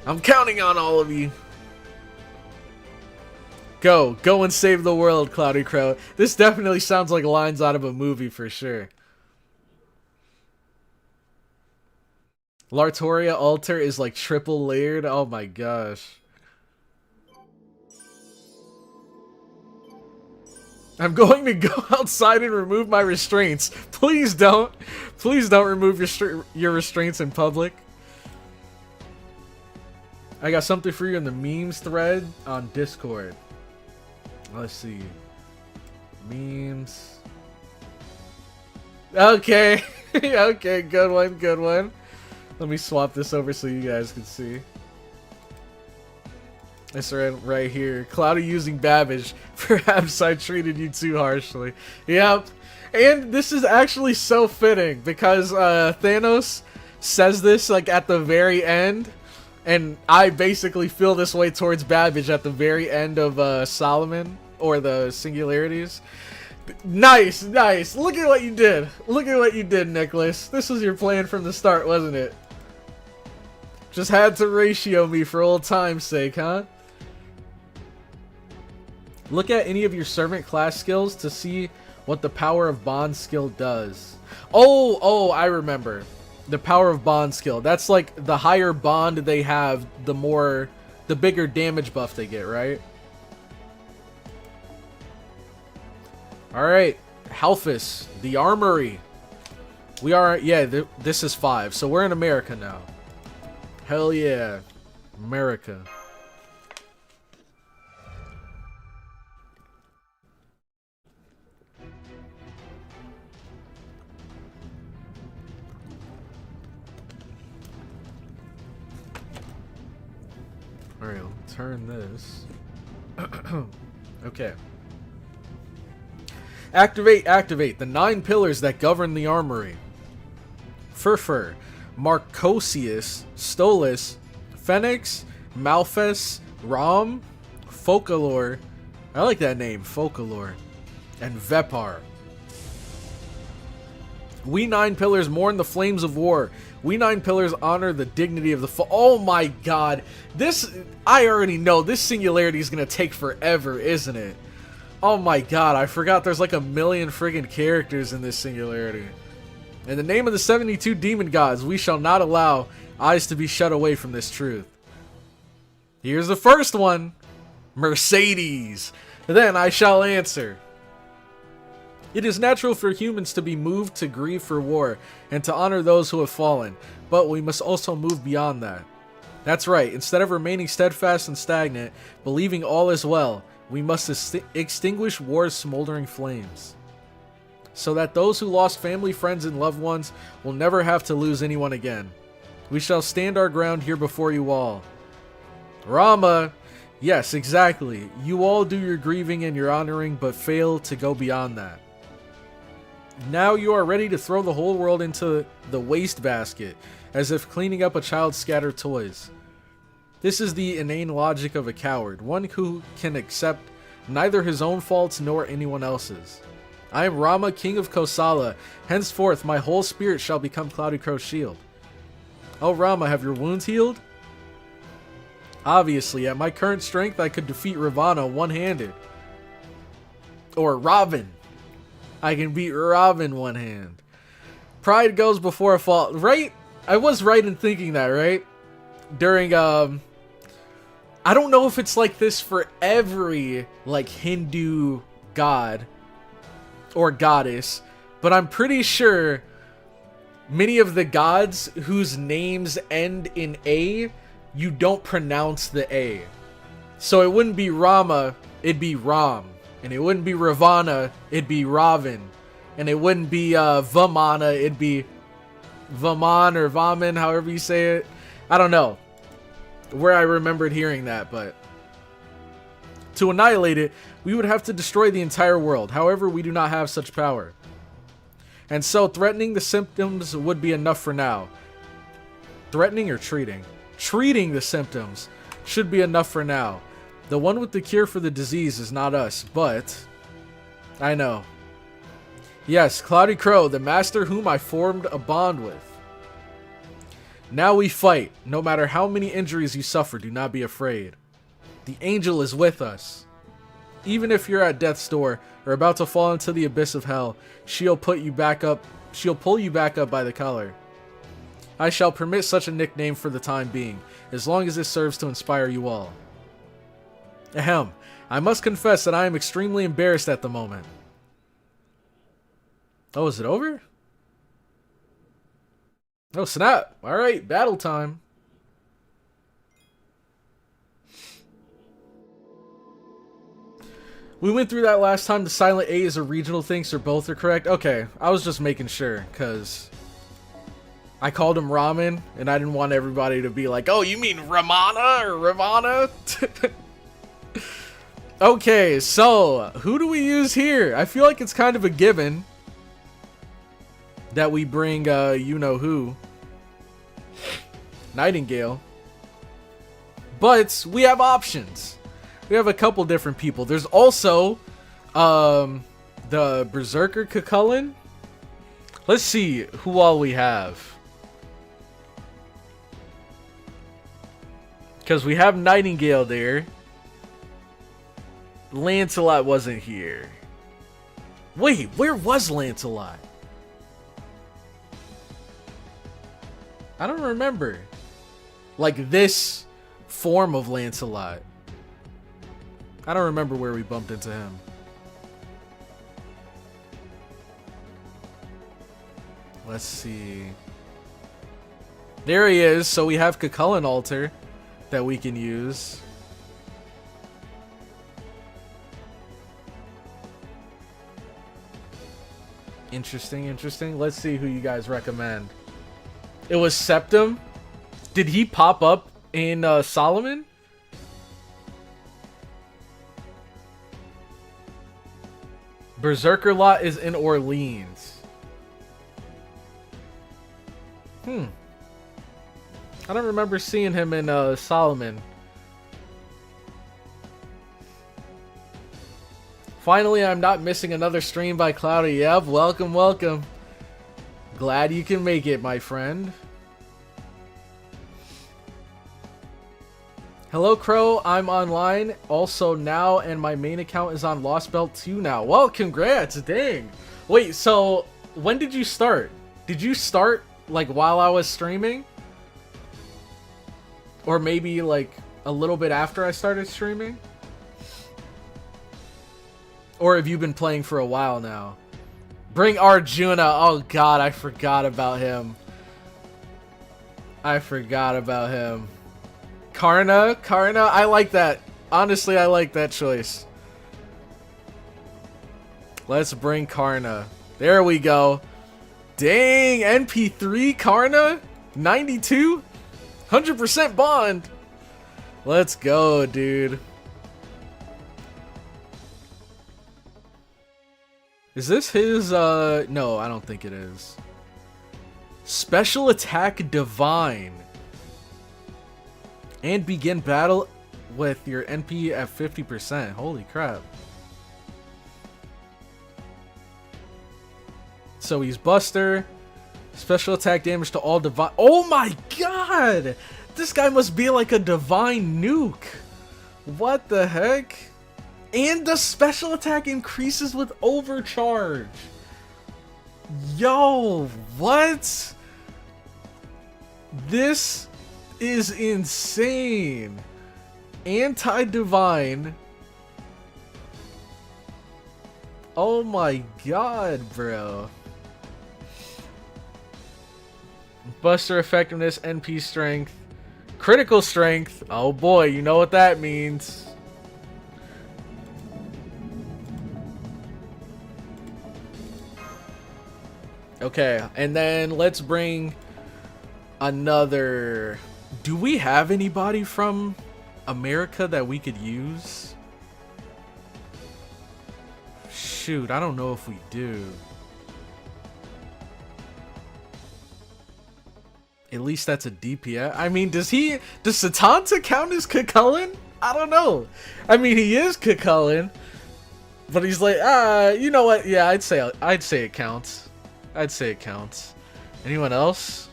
I'm counting on all of you. Go and save the world, CloudyCrow. This definitely sounds like lines out of a movie for sure. Lartoria altar is like triple layered. Oh my gosh. I'm going to go outside and remove my restraints. Please don't. Please don't remove your restraints in public. I got something for you in the memes thread on Discord. Let's see. Memes. Okay. Okay, good one, good one. Let me swap this over so you guys can see. This right here. Cloudy using Babbage. Perhaps I treated you too harshly. Yep. And this is actually so fitting because Thanos says this like at the very end. And I basically feel this way towards Babbage at the very end of Solomon or the Singularities. Nice, nice. Look at what you did. Look at what you did, Nicholas. This was your plan from the start, wasn't it? Just had to ratio me for old time's sake, huh? Look at any of your servant class skills to see what the power of bond skill does. Oh, I remember. The power of bond skill. That's like the higher bond they have, the bigger damage buff they get, right? Alright. Halphus, the armory. We are, yeah, this is 5. So we're in America now. Hell yeah. America. Alright, I'll turn this. Okay. Activate the 9 pillars that govern the armory. Furfur, Marcosius, Stolas, Phoenix, Malphus, Rom, Focalor, I like that name, Focalor, and Vepar. We 9 pillars mourn the flames of war. We 9 pillars honor the dignity of the Oh my god. This, I already know, this singularity is gonna take forever, isn't it? Oh my god, I forgot there's like a million friggin' characters in this singularity. In the name of the 72 demon gods, we shall not allow eyes to be shut away from this truth. Here's the first one. Mercedes. Then I shall answer. It is natural for humans to be moved to grieve for war and to honor those who have fallen, but we must also move beyond that. That's right, instead of remaining steadfast and stagnant, believing all is well, we must extinguish war's smoldering flames, so that those who lost family, friends, and loved ones will never have to lose anyone again. We shall stand our ground here before you all. Rama! Yes, exactly. You all do your grieving and your honoring, but fail to go beyond that. Now you are ready to throw the whole world into the wastebasket, as if cleaning up a child's scattered toys. This is the inane logic of a coward, one who can accept neither his own faults nor anyone else's. I am Rama, king of Kosala. Henceforth, my whole spirit shall become CloudyCrow's shield. Oh, Rama, have your wounds healed? Obviously, at my current strength, I could defeat Ravana one-handed. Or Robin. I can beat Robin one hand. Pride goes before a fall. Right? I was right in thinking that, right? During, I don't know if it's like this for every, like, Hindu god or goddess, but I'm pretty sure many of the gods whose names end in A, you don't pronounce the A. So it wouldn't be Rama, it'd be Ram. And it wouldn't be Ravana, it'd be Raven. And it wouldn't be Vamana, it'd be Vaman or Vaman, however you say it. I don't know where I remembered hearing that, but to annihilate it, we would have to destroy the entire world. However, we do not have such power. And so threatening the symptoms would be enough for now. Threatening or treating? Treating the symptoms should be enough for now. The one with the cure for the disease is not us, but I know. Yes, CloudyCrow, the master whom I formed a bond with. Now we fight. No matter how many injuries you suffer, do not be afraid. The angel is with us. Even if you're at death's door or about to fall into the abyss of hell, she'll pull you back up by the collar. I shall permit such a nickname for the time being, as long as it serves to inspire you all. Ahem. I must confess that I am extremely embarrassed at the moment. Oh, is it over? Oh, snap. Alright, battle time. We went through that last time. The silent A is a regional thing, so both are correct. Okay, I was just making sure, because I called him Ramen, and I didn't want everybody to be like, oh, you mean Ramana or Ravana? Okay, so who do we use here? I feel like it's kind of a given that we bring you-know-who. Nightingale. But we have options. We have a couple different people. There's also the Berserker Cucullin. Let's see who all we have. Because we have Nightingale there. Lancelot wasn't here. Wait, where was Lancelot? I don't remember. Like this form of Lancelot. I don't remember where we bumped into him. Let's see. There he is. So we have Cucullin Altar that we can use. Interesting, interesting. Let's see who you guys recommend. It was Septim. Did he pop up in Solomon? Berserker Lot is in Orleans. I don't remember seeing him in Solomon. Finally, I'm not missing another stream by Cloudy. Yep, welcome, welcome. Glad you can make it, my friend. Hello, Crow. I'm online also now, and my main account is on Lost Belt 2 now. Well, congrats. Dang. Wait, so when did you start? Did you start, like, while I was streaming? Or maybe, like, a little bit after I started streaming? Or have you been playing for a while now? Bring Arjuna. Oh, God, I forgot about him. I forgot about him. Karna? Karna? I like that. Honestly, I like that choice. Let's bring Karna. There we go. Dang, NP3 Karna? 92? 100% bond. Let's go, dude. Is this his, no, I don't think it is. Special Attack Divine. And begin battle with your NP at 50%. Holy crap. So he's Buster. Special attack damage to all divine. Oh my god! This guy must be like a divine nuke. What the heck? And the special attack increases with overcharge. Yo, what? This is insane. Anti-divine. Oh my god, bro. Buster effectiveness, NP strength, critical strength. Oh boy, you know what that means. Okay, and then let's bring another. Do we have anybody from America that we could use? Shoot, I don't know if we do. At least that's a DPS. I mean, does Satanta count as Cucullin? I don't know. I mean, he is Cucullin, but he's like, you know what? Yeah, I'd say it counts. I'd say it counts. Anyone else?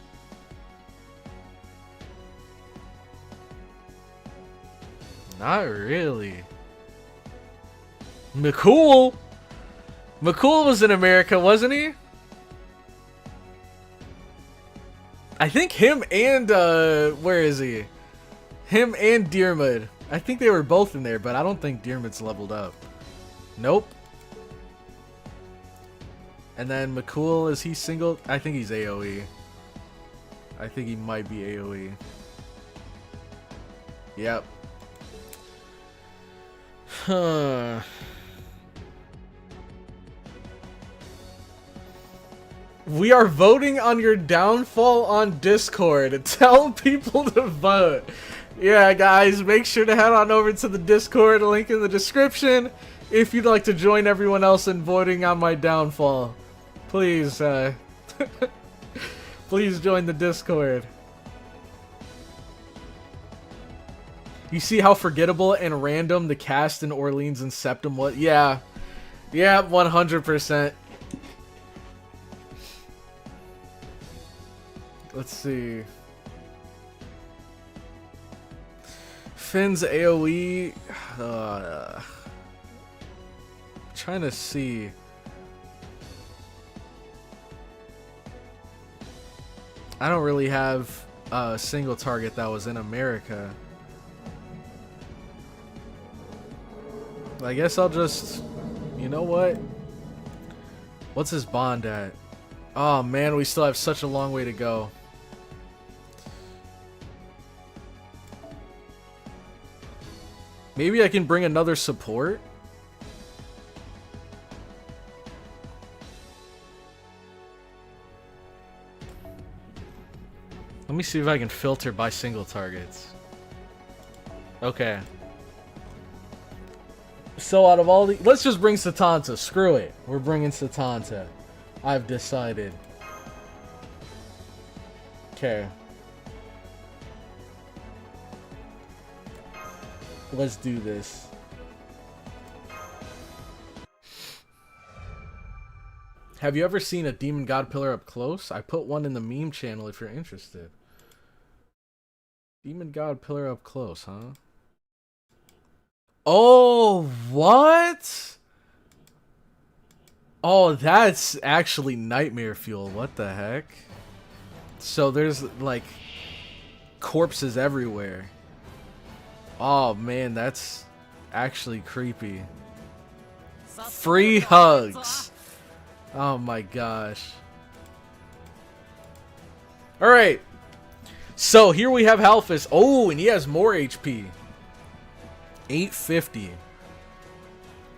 Not really. McCool was in America, wasn't he? I think him and, where is he? Him and Deermid. I think they were both in there, but I don't think Deermid's leveled up. Nope. And then McCool, is he single? I think he's AoE. I think he might be AoE. Yep. Huh. We are voting on your downfall on Discord. Tell people to vote. Yeah, guys, make sure to head on over to the Discord, link in the description, if you'd like to join everyone else in voting on my downfall. Please, please join the Discord. You see how forgettable and random the cast in Orleans and Septum was? Yeah. Yeah, 100%. Let's see. Finn's AoE. Trying to see. I don't really have a single target that was in America. I guess I'll just. You know what? What's his bond at? Oh man, we still have such a long way to go. Maybe I can bring another support? Let me see if I can filter by single targets. Okay. So out of all the... Let's just bring Satanta. Screw it. We're bringing Satanta. I've decided. Okay. Let's do this. Have you ever seen a demon god pillar up close? I put one in the meme channel if you're interested. Demon god pillar up close, huh? Oh, what? Oh, that's actually nightmare fuel. What the heck? So there's like corpses everywhere. Oh man, that's actually creepy. Free hugs. Oh my gosh. Alright. So here we have Halphus. Oh, and he has more HP. 850.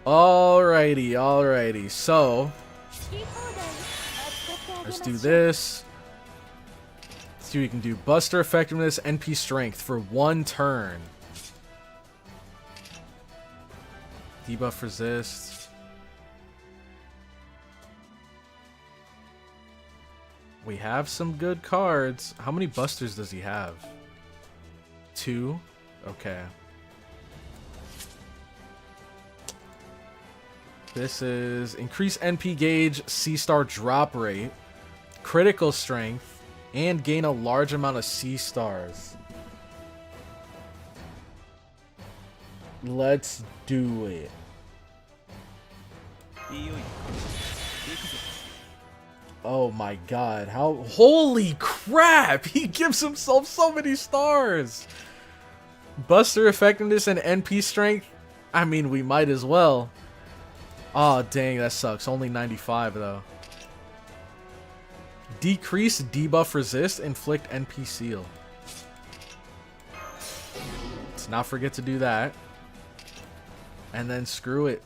Alrighty, alrighty. So let's do this. Let's see what we can do. Buster effectiveness, NP strength for 1 turn. Debuff resist. We have some good cards. How many busters does he have? 2? Okay. This is increase NP gauge, C-star drop rate, critical strength, and gain a large amount of C-stars. Let's do it. Oh my god, how... Holy crap! He gives himself so many stars! Buster effectiveness and NP strength? I mean, we might as well. Oh, dang, that sucks. Only 95, though. Decrease debuff resist, inflict NP seal. Let's not forget to do that. And then screw it.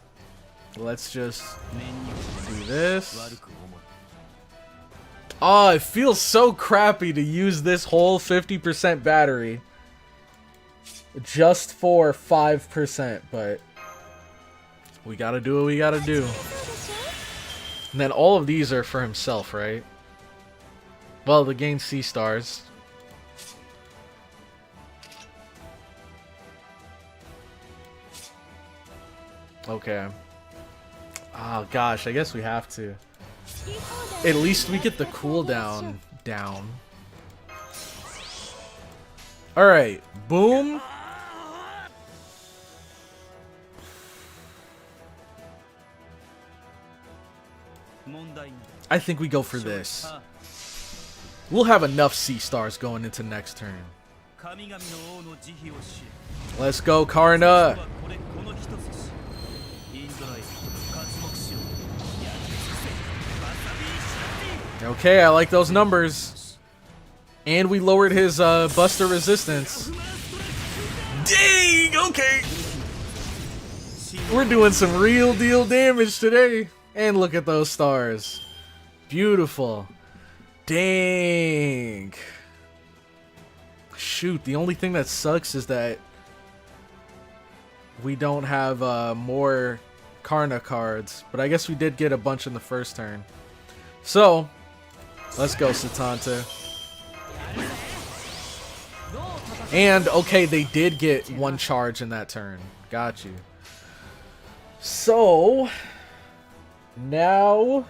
Let's just do this. Oh, it feels so crappy to use this whole 50% battery just for 5%, but we gotta do what we gotta do. And then all of these are for himself, right? Well, to gain C stars. Okay. Oh gosh, I guess we have to. At least we get the cooldown down. Alright, boom. I think we go for this. We'll have enough C stars going into next turn. Let's go, Karna. Okay, I like those numbers. And we lowered his buster resistance. Dang, okay. We're doing some real deal damage today. And look at those stars. Beautiful. Dang. Shoot, the only thing that sucks is that we don't have more Karna cards. But I guess we did get a bunch in the first turn. So, let's go, Satanta. And, okay, they did get one charge in that turn. Got you. So, now,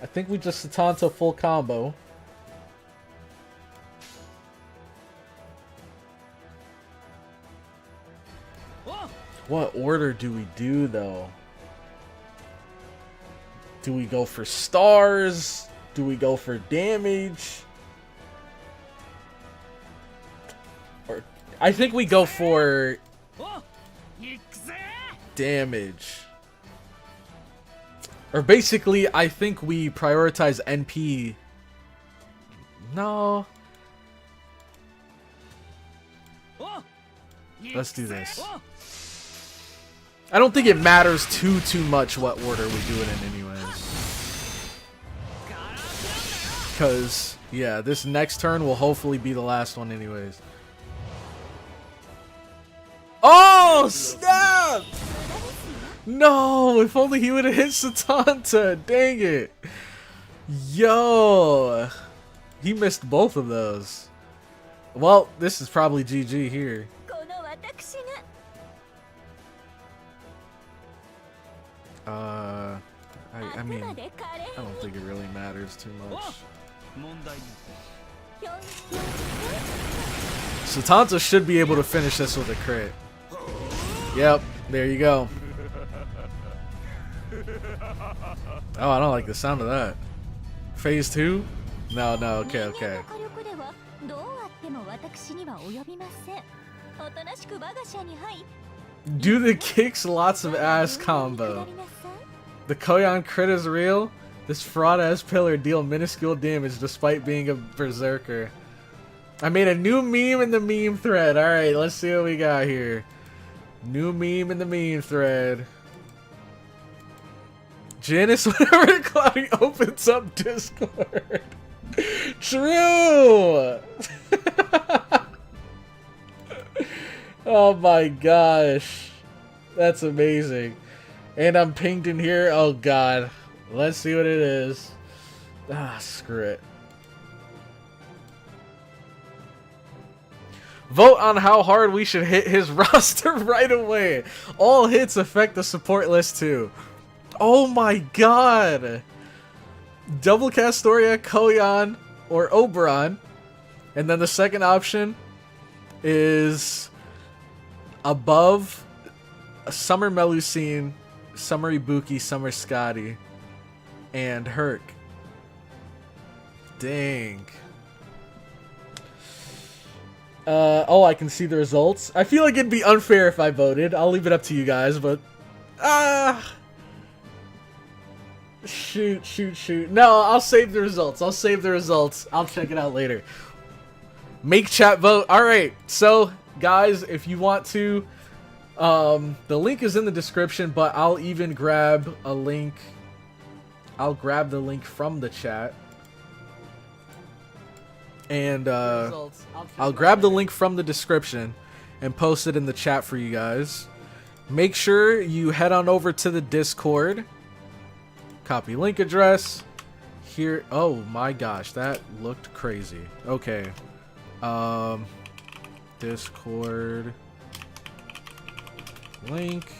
I think we just Satanta full combo. What order do we do, though? Do we go for stars? Do we go for damage? Or I think we go for damage. Or basically, I think we prioritize NP. No. Let's do this. I don't think it matters too much what order we do it in anyways. Because, yeah, this next turn will hopefully be the last one anyways. Oh, snap! No, if only he would have hit Satanta. Dang it. Yo. He missed both of those. Well, this is probably GG here. I mean, I don't think it really matters too much. Satanta should be able to finish this with a crit. Yep, there you go. Oh, I don't like the sound of that. Phase 2? No, okay, okay. Do the kicks lots of ass combo. The Koyan crit is real. This fraud ass pillar deal minuscule damage despite being a berserker. I made a new meme in the meme thread. Alright, let's see what we got here. New meme in the meme thread. Janice, whenever Cloudy opens up Discord. True! Oh my gosh. That's amazing. And I'm pinged in here. Oh god. Let's see what it is. Ah, screw it. Vote on how hard we should hit his roster right away. All hits affect the support list too. Oh my god. Double Castoria, Koyan, or Oberon. And then the second option is above Summer Melusine, Summer Ibuki, Summer Scotty, and Herc. Dang. Oh, I can see the results. I feel like it'd be unfair if I voted. I'll leave it up to you guys, but shoot. No, I'll save the results. I'll check it out later. Make chat vote. Alright, so guys, if you want to, the link is in the description, but I'll even grab a link. I'll grab the link from the chat. And I'll grab the link from the description and post it in the chat for you guys. Make sure you head on over to the Discord. Copy link address. Here. Oh my gosh, that looked crazy. Okay. Discord link.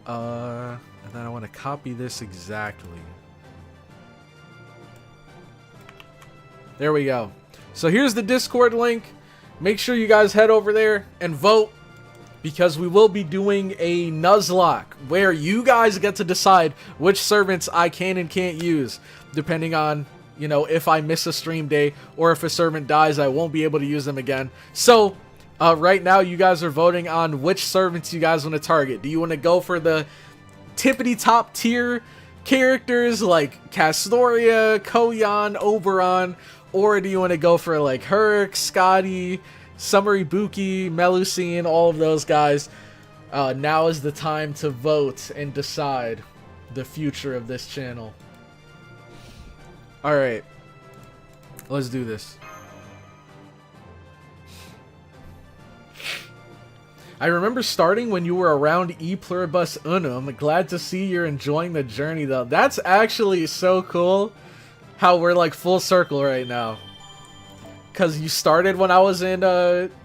And then I want to copy this exactly. There we go. So here's the Discord link. Make sure you guys head over there and vote, because we will be doing a Nuzlocke where you guys get to decide which servants I can and can't use, depending on, you know, if I miss a stream day or if a servant dies, I won't be able to use them again. So right now you guys are voting on which servants you guys want to target. Do you want to go for the tippity top tier characters like Castoria, Koyan, Oberon, or do you want to go for like Herc, Scotty, Summer Ibuki, Melusine, all of those guys? Now is the time to vote and decide the future of this channel. Alright, let's do this. I remember starting when you were around E Pluribus Unum. Glad to see you're enjoying the journey though. That's actually so cool how we're like full circle right now. Because you started when I was in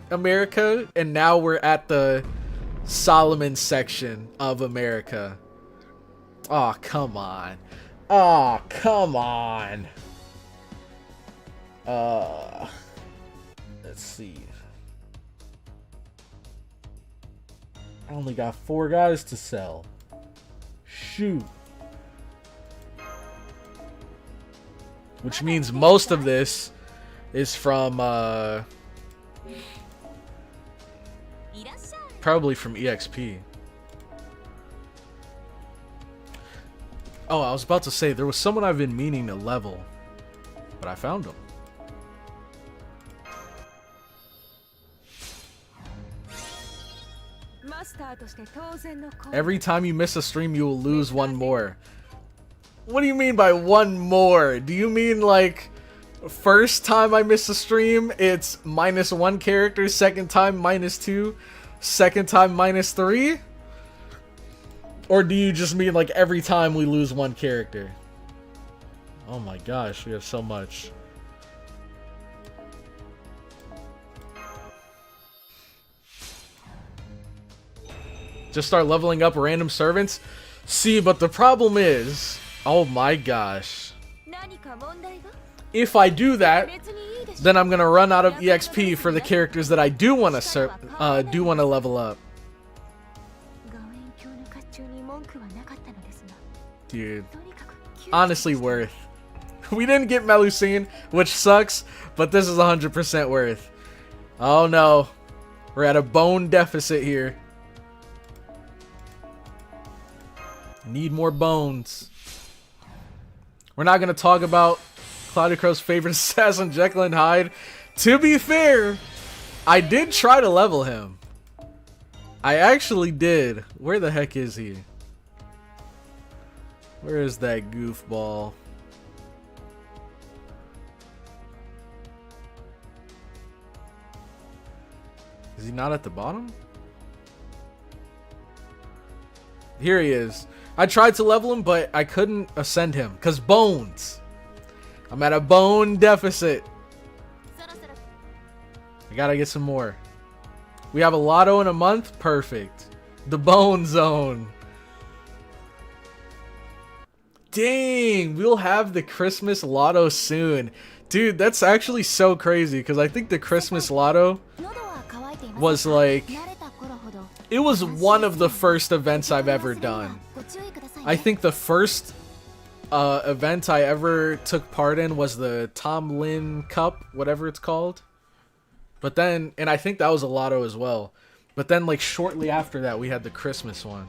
America, and now we're at the Solomon section of America. Oh, come on. Oh, come on. Let's see. I only got 4 guys to sell. Shoot. Which means most of this is from probably from EXP. Oh, I was about to say there was someone I've been meaning to level, but I found him. Every time you miss a stream, you will lose 1 more. What do you mean by 1 more? Do you mean like first time I miss a stream, it's -1 character, second time -2, second time -3? Or do you just mean like every time we lose 1 character? Oh my gosh, we have so much. Just start leveling up random servants? See, but the problem is, oh my gosh. If I do that, then I'm gonna run out of EXP for the characters that I do want to level up. Dude, honestly worth. We didn't get Melusine, which sucks, but this is 100% worth. Oh no, we're at a bone deficit here. Need more bones. We're not gonna talk about CloudyCrow's favorite assassin, Jekyll and Hyde. To be fair, I did try to level him. I actually did. Where the heck is he? Where is that goofball? Is he not at the bottom? Here he is. I tried to level him, but I couldn't ascend him because bones. I'm at a bone deficit. I gotta get some more. We have a lotto in a month. Perfect. The bone zone. Dang, we'll have the Christmas lotto soon. Dude, that's actually so crazy because I think the Christmas lotto was like, it was one of the first events I've ever done. I think the first event I ever took part in was the Tom Lynn Cup, whatever it's called. But then, and I think that was a lotto as well. But then like shortly after that, we had the Christmas one.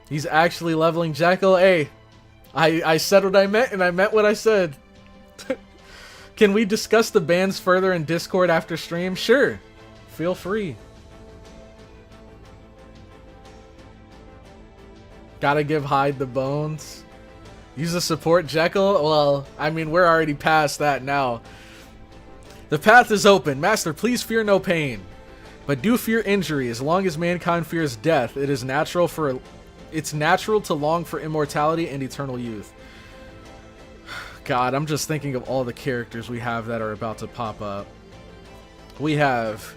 He's actually leveling Jekyll. Hey, I said what I meant and I meant what I said. Can we discuss the bans further in Discord after stream? Sure. Feel free. Gotta give Hyde the bones. Use a support Jekyll? Well, I mean, we're already past that now. The path is open. Master, please fear no pain. But do fear injury. As long as mankind fears death, it's natural to long for immortality and eternal youth. God, I'm just thinking of all the characters we have that are about to pop up. We have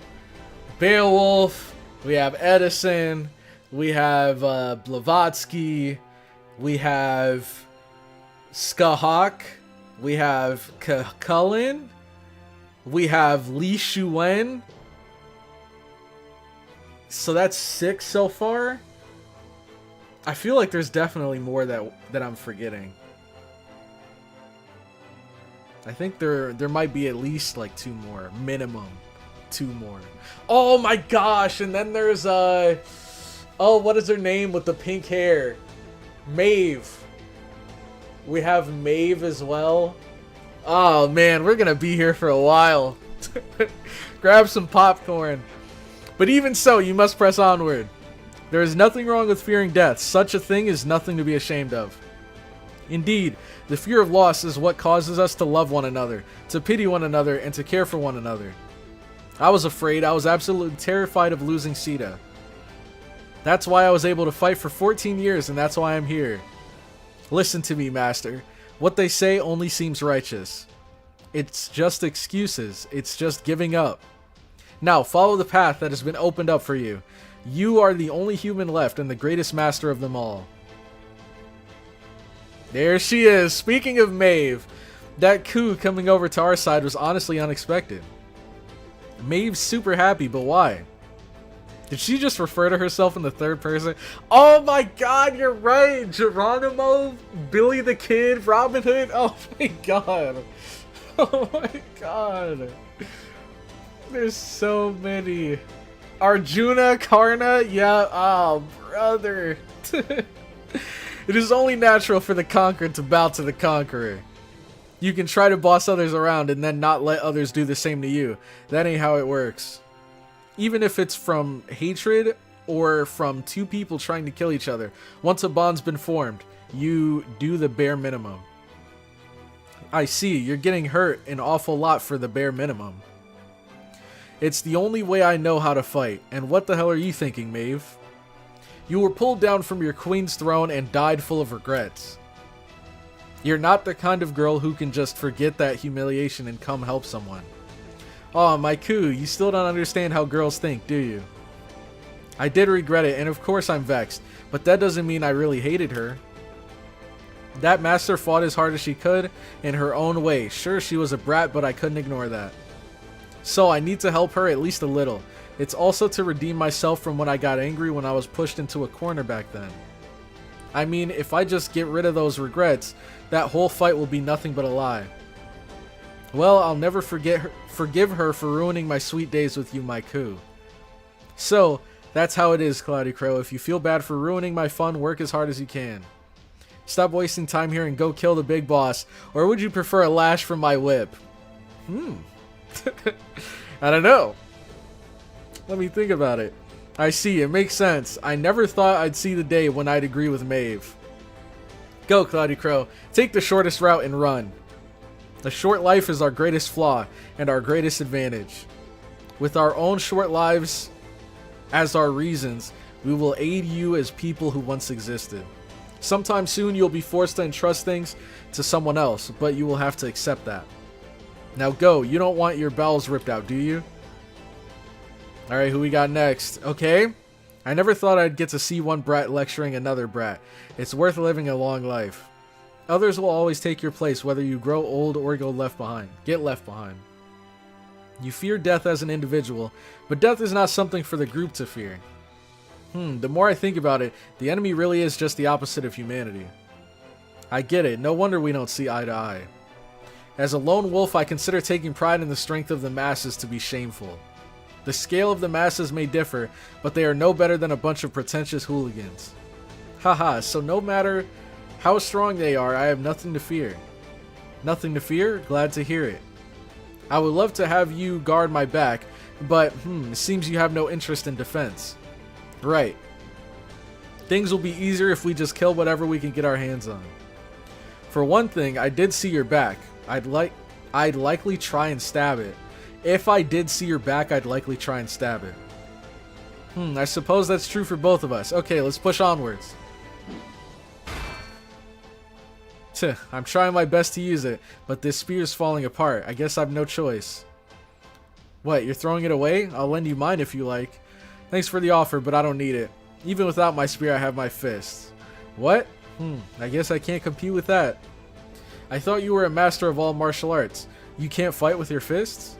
Beowulf, we have Edison, we have Blavatsky, we have Skahawk, we have Cullen, we have Li Shuwen. So that's 6 so far. I feel like there's definitely more that I'm forgetting. I think there might be at least like 2 more, minimum 2 more. Oh my gosh! And then there's oh, what is her name with the pink hair? Maeve. We have Maeve as well. Oh man, we're gonna be here for a while. Grab some popcorn. But even so, you must press onward. There is nothing wrong with fearing death. Such a thing is nothing to be ashamed of. Indeed, the fear of loss is what causes us to love one another, to pity one another, and to care for one another. I was afraid. I was absolutely terrified of losing Sita. That's why I was able to fight for 14 years, and that's why I'm here. Listen to me, Master. What they say only seems righteous. It's just excuses. It's just giving up. Now, follow the path that has been opened up for you. You are the only human left and the greatest master of them all. There she is. Speaking of Maeve, that coup coming over to our side was honestly unexpected. Maeve's super happy, but why? Did she just refer to herself in the third person? Oh my god, you're right! Geronimo, Billy the Kid, Robin Hood. Oh my god. Oh my god. There's so many. Arjuna, Karna, yeah, oh brother. It is only natural for the conquered to bow to the conqueror. You can try to boss others around and then not let others do the same to you. That ain't how it works. Even if it's from hatred or from 2 people trying to kill each other, once a bond's been formed, you do the bare minimum. I see, you're getting hurt an awful lot for the bare minimum. It's the only way I know how to fight. And what the hell are you thinking, Maeve? You were pulled down from your queen's throne and died full of regrets. You're not the kind of girl who can just forget that humiliation and come help someone. Aw, my coup, you still don't understand how girls think, do you? I did regret it, and of course I'm vexed, but that doesn't mean I really hated her. That master fought as hard as she could, in her own way. Sure, she was a brat, but I couldn't ignore that. So I need to help her at least a little. It's also to redeem myself from when I got angry when I was pushed into a corner back then. I mean, if I just get rid of those regrets, that whole fight will be nothing but a lie. Well, I'll never forgive her for ruining my sweet days with you, my coup. So, that's how it is, CloudyCrow. If you feel bad for ruining my fun, work as hard as you can. Stop wasting time here and go kill the big boss, or would you prefer a lash from my whip? I don't know. Let me think about it. I see, it makes sense. I never thought I'd see the day when I'd agree with Maeve. Go, CloudyCrow. Take the shortest route and run. The short life is our greatest flaw and our greatest advantage. With our own short lives as our reasons, we will aid you as people who once existed. Sometime soon you'll be forced to entrust things to someone else, but you will have to accept that. Now go, you don't want your bowels ripped out, do you? Alright, who we got next? Okay. I never thought I'd get to see one brat lecturing another brat. It's worth living a long life. Others will always take your place, whether you grow old or get left behind. You fear death as an individual, but death is not something for the group to fear. The more I think about it, the enemy really is just the opposite of humanity. I get it, no wonder we don't see eye to eye. As a lone wolf, I consider taking pride in the strength of the masses to be shameful. The scale of the masses may differ, but they are no better than a bunch of pretentious hooligans. Haha, so no matter how strong they are, I have nothing to fear. Nothing to fear? Glad to hear it. I would love to have you guard my back, but it seems you have no interest in defense. Right. Things will be easier if we just kill whatever we can get our hands on. For one thing, I did see your back. I'd likely try and stab it. If I did see your back, I'd likely try and stab it. I suppose that's true for both of us. Okay, let's push onwards. I'm trying my best to use it, but this spear's falling apart. I guess I've no choice. What, you're throwing it away? I'll lend you mine if you like. Thanks for the offer, but I don't need it. Even without my spear, I have my fists. What? I guess I can't compete with that. I thought you were a master of all martial arts. You can't fight with your fists?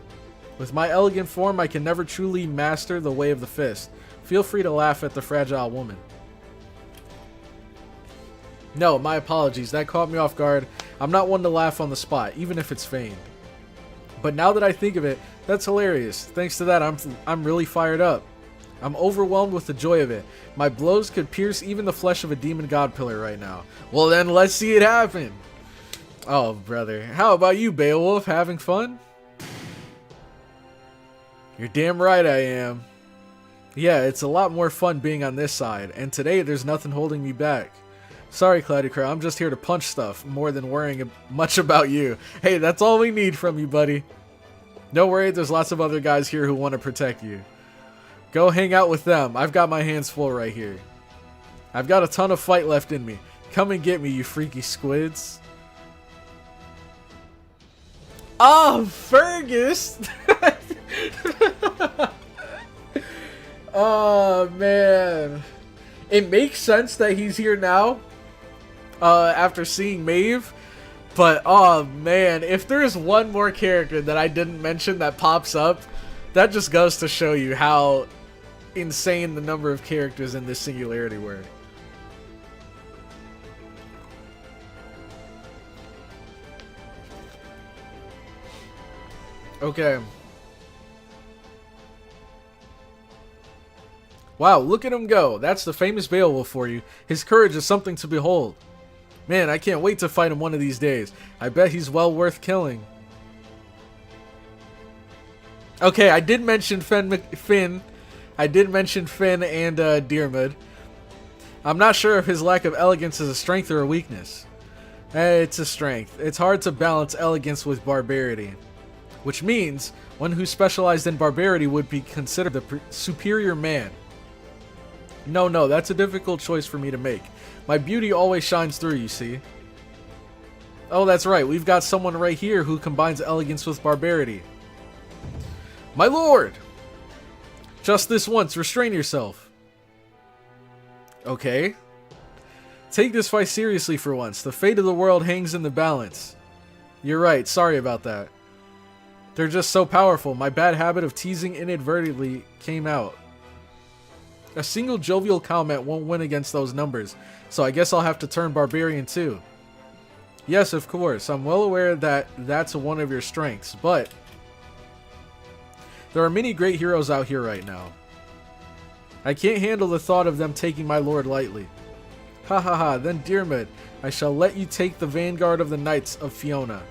With my elegant form, I can never truly master the way of the fist. Feel free to laugh at the fragile woman. No, my apologies. That caught me off guard. I'm not one to laugh on the spot, even if it's feigned. But now that I think of it, that's hilarious. Thanks to that, I'm really fired up. I'm overwhelmed with the joy of it. My blows could pierce even the flesh of a demon god pillar right now. Well then, let's see it happen. Oh, brother. How about you, Beowulf? Having fun? You're damn right I am. Yeah, it's a lot more fun being on this side, and today there's nothing holding me back. Sorry, CloudyCrow, I'm just here to punch stuff, more than worrying much about you. Hey, that's all we need from you, buddy. Don't worry, there's lots of other guys here who want to protect you. Go hang out with them. I've got my hands full right here. I've got a ton of fight left in me. Come and get me, you freaky squids. Oh, Fergus! Oh, man. It makes sense that he's here now. After seeing Maeve. But, oh, man. If there's one more character that I didn't mention that pops up, that just goes to show you how insane the number of characters in this singularity were. Okay. Wow, look at him go. That's the famous Beowulf for you. His courage is something to behold. Man, I can't wait to fight him one of these days. I bet he's well worth killing. Okay, I did mention Finn. I did mention Finn and Diarmid. I'm not sure if his lack of elegance is a strength or a weakness. It's a strength. It's hard to balance elegance with barbarity. Which means, one who specialized in barbarity would be considered the superior man. No, that's a difficult choice for me to make. My beauty always shines through, you see. Oh, that's right. We've got someone right here who combines elegance with barbarity. My lord! Just this once, restrain yourself. Okay. Take this fight seriously for once. The fate of the world hangs in the balance. You're right, sorry about that. They're just so powerful. My bad habit of teasing inadvertently came out. A single jovial comment won't win against those numbers, so I guess I'll have to turn barbarian too. Yes, of course. I'm well aware that that's one of your strengths, but there are many great heroes out here right now. I can't handle the thought of them taking my lord lightly. Ha ha ha, then Diarmid, I shall let you take the vanguard of the Knights of Fiona.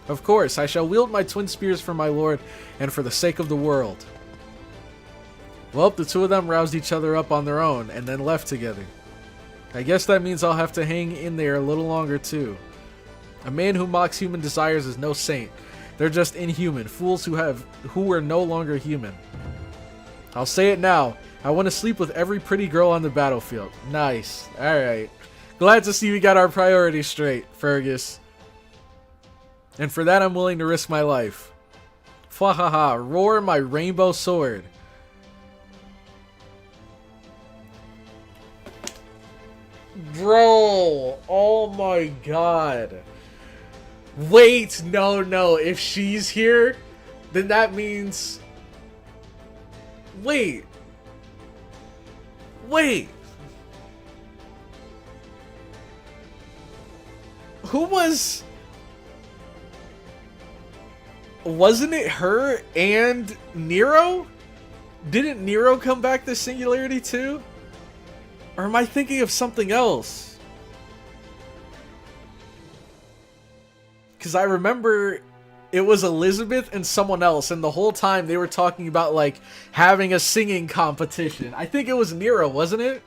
Of course, I shall wield my twin spears for my lord and for the sake of the world. Well, the two of them roused each other up on their own and then left together. I guess that means I'll have to hang in there a little longer too. A man who mocks human desires is no saint. They're just inhuman, fools who are no longer human. I'll say it now. I want to sleep with every pretty girl on the battlefield. Nice. Alright. Glad to see we got our priorities straight, Fergus. And for that I'm willing to risk my life. Fwahaha, roar my rainbow sword. Bro, oh my god. Wait, no, if she's here, then that means... Wait. Who was... Wasn't it her and Nero? Didn't Nero come back to Singularity too? Or am I thinking of something else? Because I remember it was Elizabeth and someone else, and the whole time they were talking about, like, having a singing competition. I think it was Nero, wasn't it?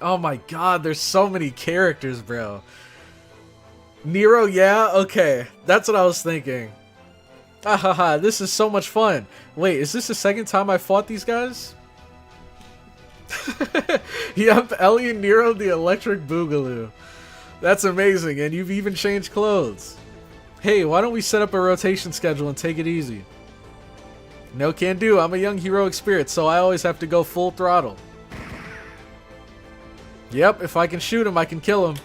Oh my god, there's so many characters, bro. Nero, yeah? Okay, that's what I was thinking. Ahaha, this is so much fun. Wait, is this the second time I fought these guys? Yep, Ellie and Nero the Electric Boogaloo. That's amazing, and you've even changed clothes. Hey, why don't we set up a rotation schedule and take it easy? No, can do. I'm a young heroic spirit, so I always have to go full throttle. Yep, if I can shoot him, I can kill him.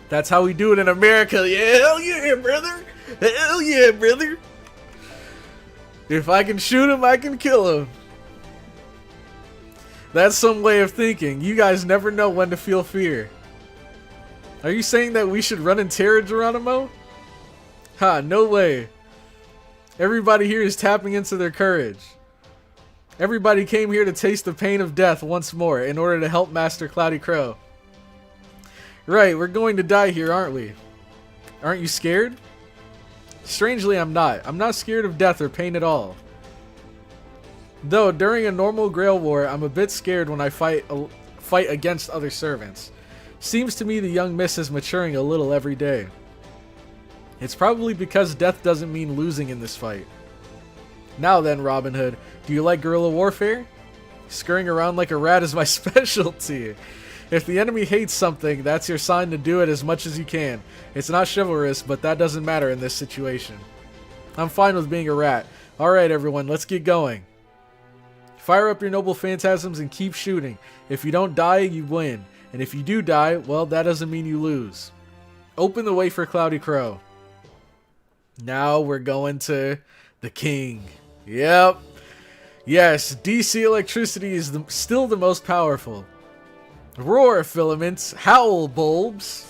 That's how we do it in America. Yeah, hell yeah, brother. Hell yeah, brother. If I can shoot him, I can kill him. That's some way of thinking. You guys never know when to feel fear. Are you saying that we should run in terror, Geronimo? Ha, no way. Everybody here is tapping into their courage. Everybody came here to taste the pain of death once more in order to help Master CloudyCrow. Right, we're going to die here, aren't we? Aren't you scared? Strangely, I'm not. I'm not scared of death or pain at all. Though, during a normal Grail War, I'm a bit scared when I fight against other servants. Seems to me the young miss is maturing a little every day. It's probably because death doesn't mean losing in this fight. Now then, Robin Hood, do you like guerrilla warfare? Scurrying around like a rat is my specialty. If the enemy hates something, that's your sign to do it as much as you can. It's not chivalrous, but that doesn't matter in this situation. I'm fine with being a rat. Alright everyone, let's get going. Fire up your noble phantasms and keep shooting. If you don't die, you win. And if you do die, well, that doesn't mean you lose. Open the way for CloudyCrow. Now we're going to the king. Yep. Yes, DC electricity is still the most powerful. Roar, filaments. Howl, bulbs.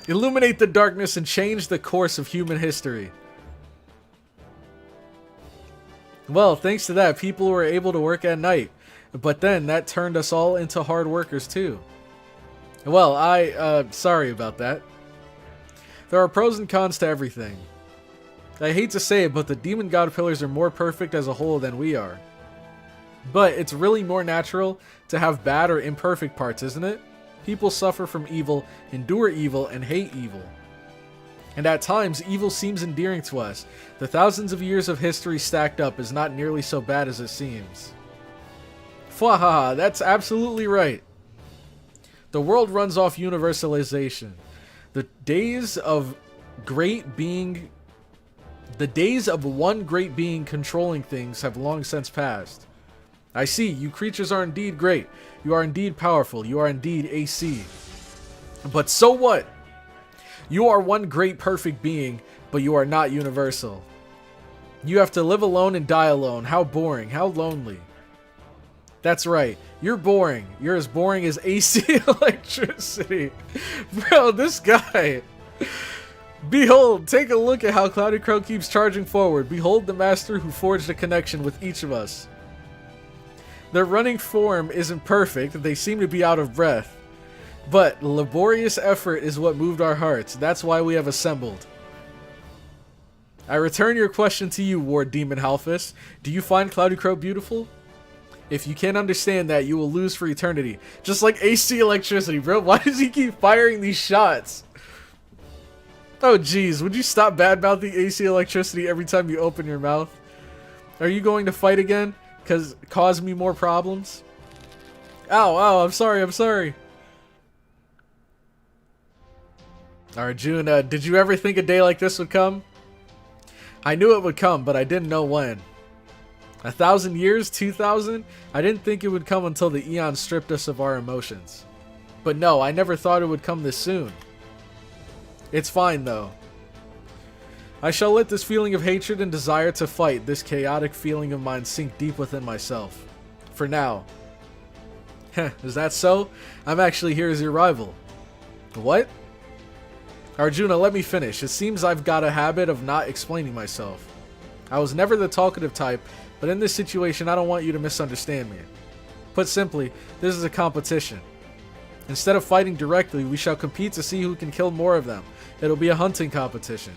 Illuminate the darkness and change the course of human history. Well, thanks to that, people were able to work at night. But then, that turned us all into hard workers, too. Well, sorry about that. There are pros and cons to everything. I hate to say it, but the Demon God Pillars are more perfect as a whole than we are. But it's really more natural to have bad or imperfect parts, isn't it? People suffer from evil, endure evil, and hate evil. And at times, evil seems endearing to us. The thousands of years of history stacked up is not nearly so bad as it seems. Fwahaha, that's absolutely right. The world runs off universalization. The days of one great being controlling things have long since passed. I see, you creatures are indeed great. You are indeed powerful. You are indeed AC. But so what? You are one great perfect being, but you are not universal. You have to live alone and die alone. How boring. How lonely. That's right. You're boring. You're as boring as AC electricity. Bro, this guy. Behold, take a look at how CloudyCrow keeps charging forward. Behold the master who forged a connection with each of us. Their running form isn't perfect. They seem to be out of breath. But laborious effort is what moved our hearts. That's why we have assembled. I return your question to you, War Demon Halfus. Do you find CloudyCrow beautiful? If you can't understand that, you will lose for eternity. Just like AC electricity, bro. Why does he keep firing these shots? Oh, jeez. Would you stop badmouthing AC electricity every time you open your mouth? Are you going to fight again? Cause me more problems? Ow, ow, I'm sorry, I'm sorry. Arjuna, did you ever think a day like this would come? I knew it would come, but I didn't know when. 1,000 years? 2,000? I didn't think it would come until the eon stripped us of our emotions. But no, I never thought it would come this soon. It's fine, though. I shall let this feeling of hatred and desire to fight, this chaotic feeling of mine, sink deep within myself. For now. Heh, is that so? I'm actually here as your rival. What? Arjuna, let me finish. It seems I've got a habit of not explaining myself. I was never the talkative type, but in this situation I don't want you to misunderstand me. Put simply, this is a competition. Instead of fighting directly, we shall compete to see who can kill more of them. It'll be a hunting competition.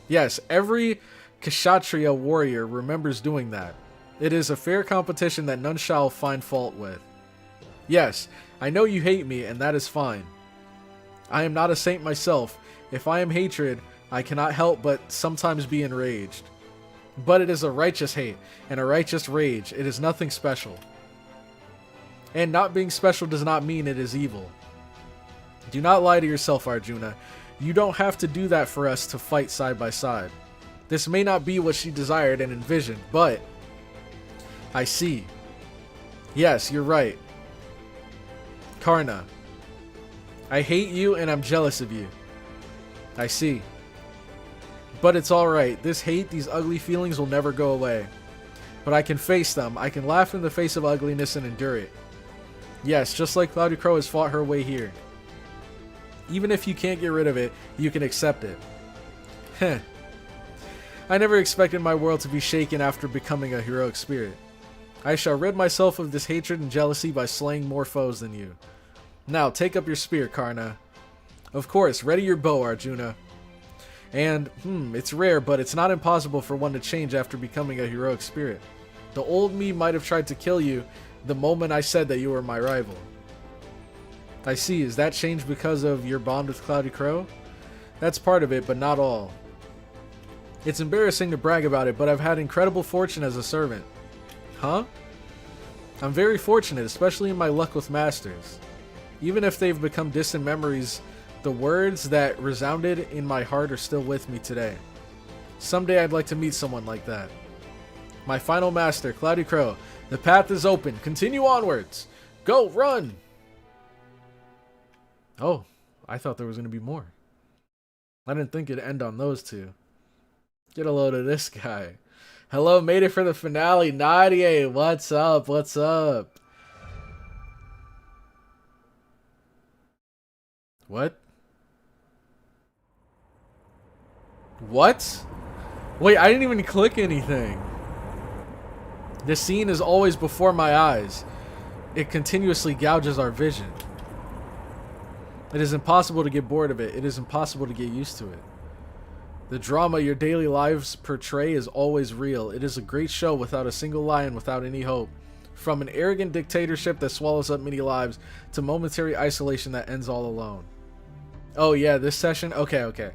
Yes, every Kshatriya warrior remembers doing that. It is a fair competition that none shall find fault with. Yes, I know you hate me, and that is fine. I am not a saint myself. If I am hatred, I cannot help but sometimes be enraged. But it is a righteous hate, and a righteous rage. It is nothing special. And not being special does not mean it is evil. Do not lie to yourself, Arjuna. You don't have to do that for us to fight side by side. This may not be what she desired and envisioned, but... I see. Yes, you're right. Karna. I hate you and I'm jealous of you. I see. But it's alright. This hate, these ugly feelings will never go away. But I can face them. I can laugh in the face of ugliness and endure it. Yes, just like CloudyCrow has fought her way here. Even if you can't get rid of it, you can accept it. Heh. I never expected my world to be shaken after becoming a heroic spirit. I shall rid myself of this hatred and jealousy by slaying more foes than you. Now, take up your spear, Karna. Of course, ready your bow, Arjuna. And, it's rare, but it's not impossible for one to change after becoming a heroic spirit. The old me might have tried to kill you the moment I said that you were my rival. I see, is that change because of your bond with CloudyCrow? That's part of it, but not all. It's embarrassing to brag about it, but I've had incredible fortune as a servant. Huh? I'm very fortunate, especially in my luck with masters. Even if they've become distant memories, the words that resounded in my heart are still with me today. Someday I'd like to meet someone like that. My final master, CloudyCrow. The path is open. Continue onwards. Go, run! Oh, I thought there was going to be more. I didn't think it'd end on those two. Get a load of this guy. Hello, made it for the finale. Nadia, what's up? What's up? What? What? Wait, I didn't even click anything. The scene is always before my eyes. It continuously gouges our vision. It is impossible to get bored of it. It is impossible to get used to it. The drama your daily lives portray is always real. It is a great show without a single lie and without any hope. From an arrogant dictatorship that swallows up many lives to momentary isolation that ends all alone. Oh yeah, this session? Okay.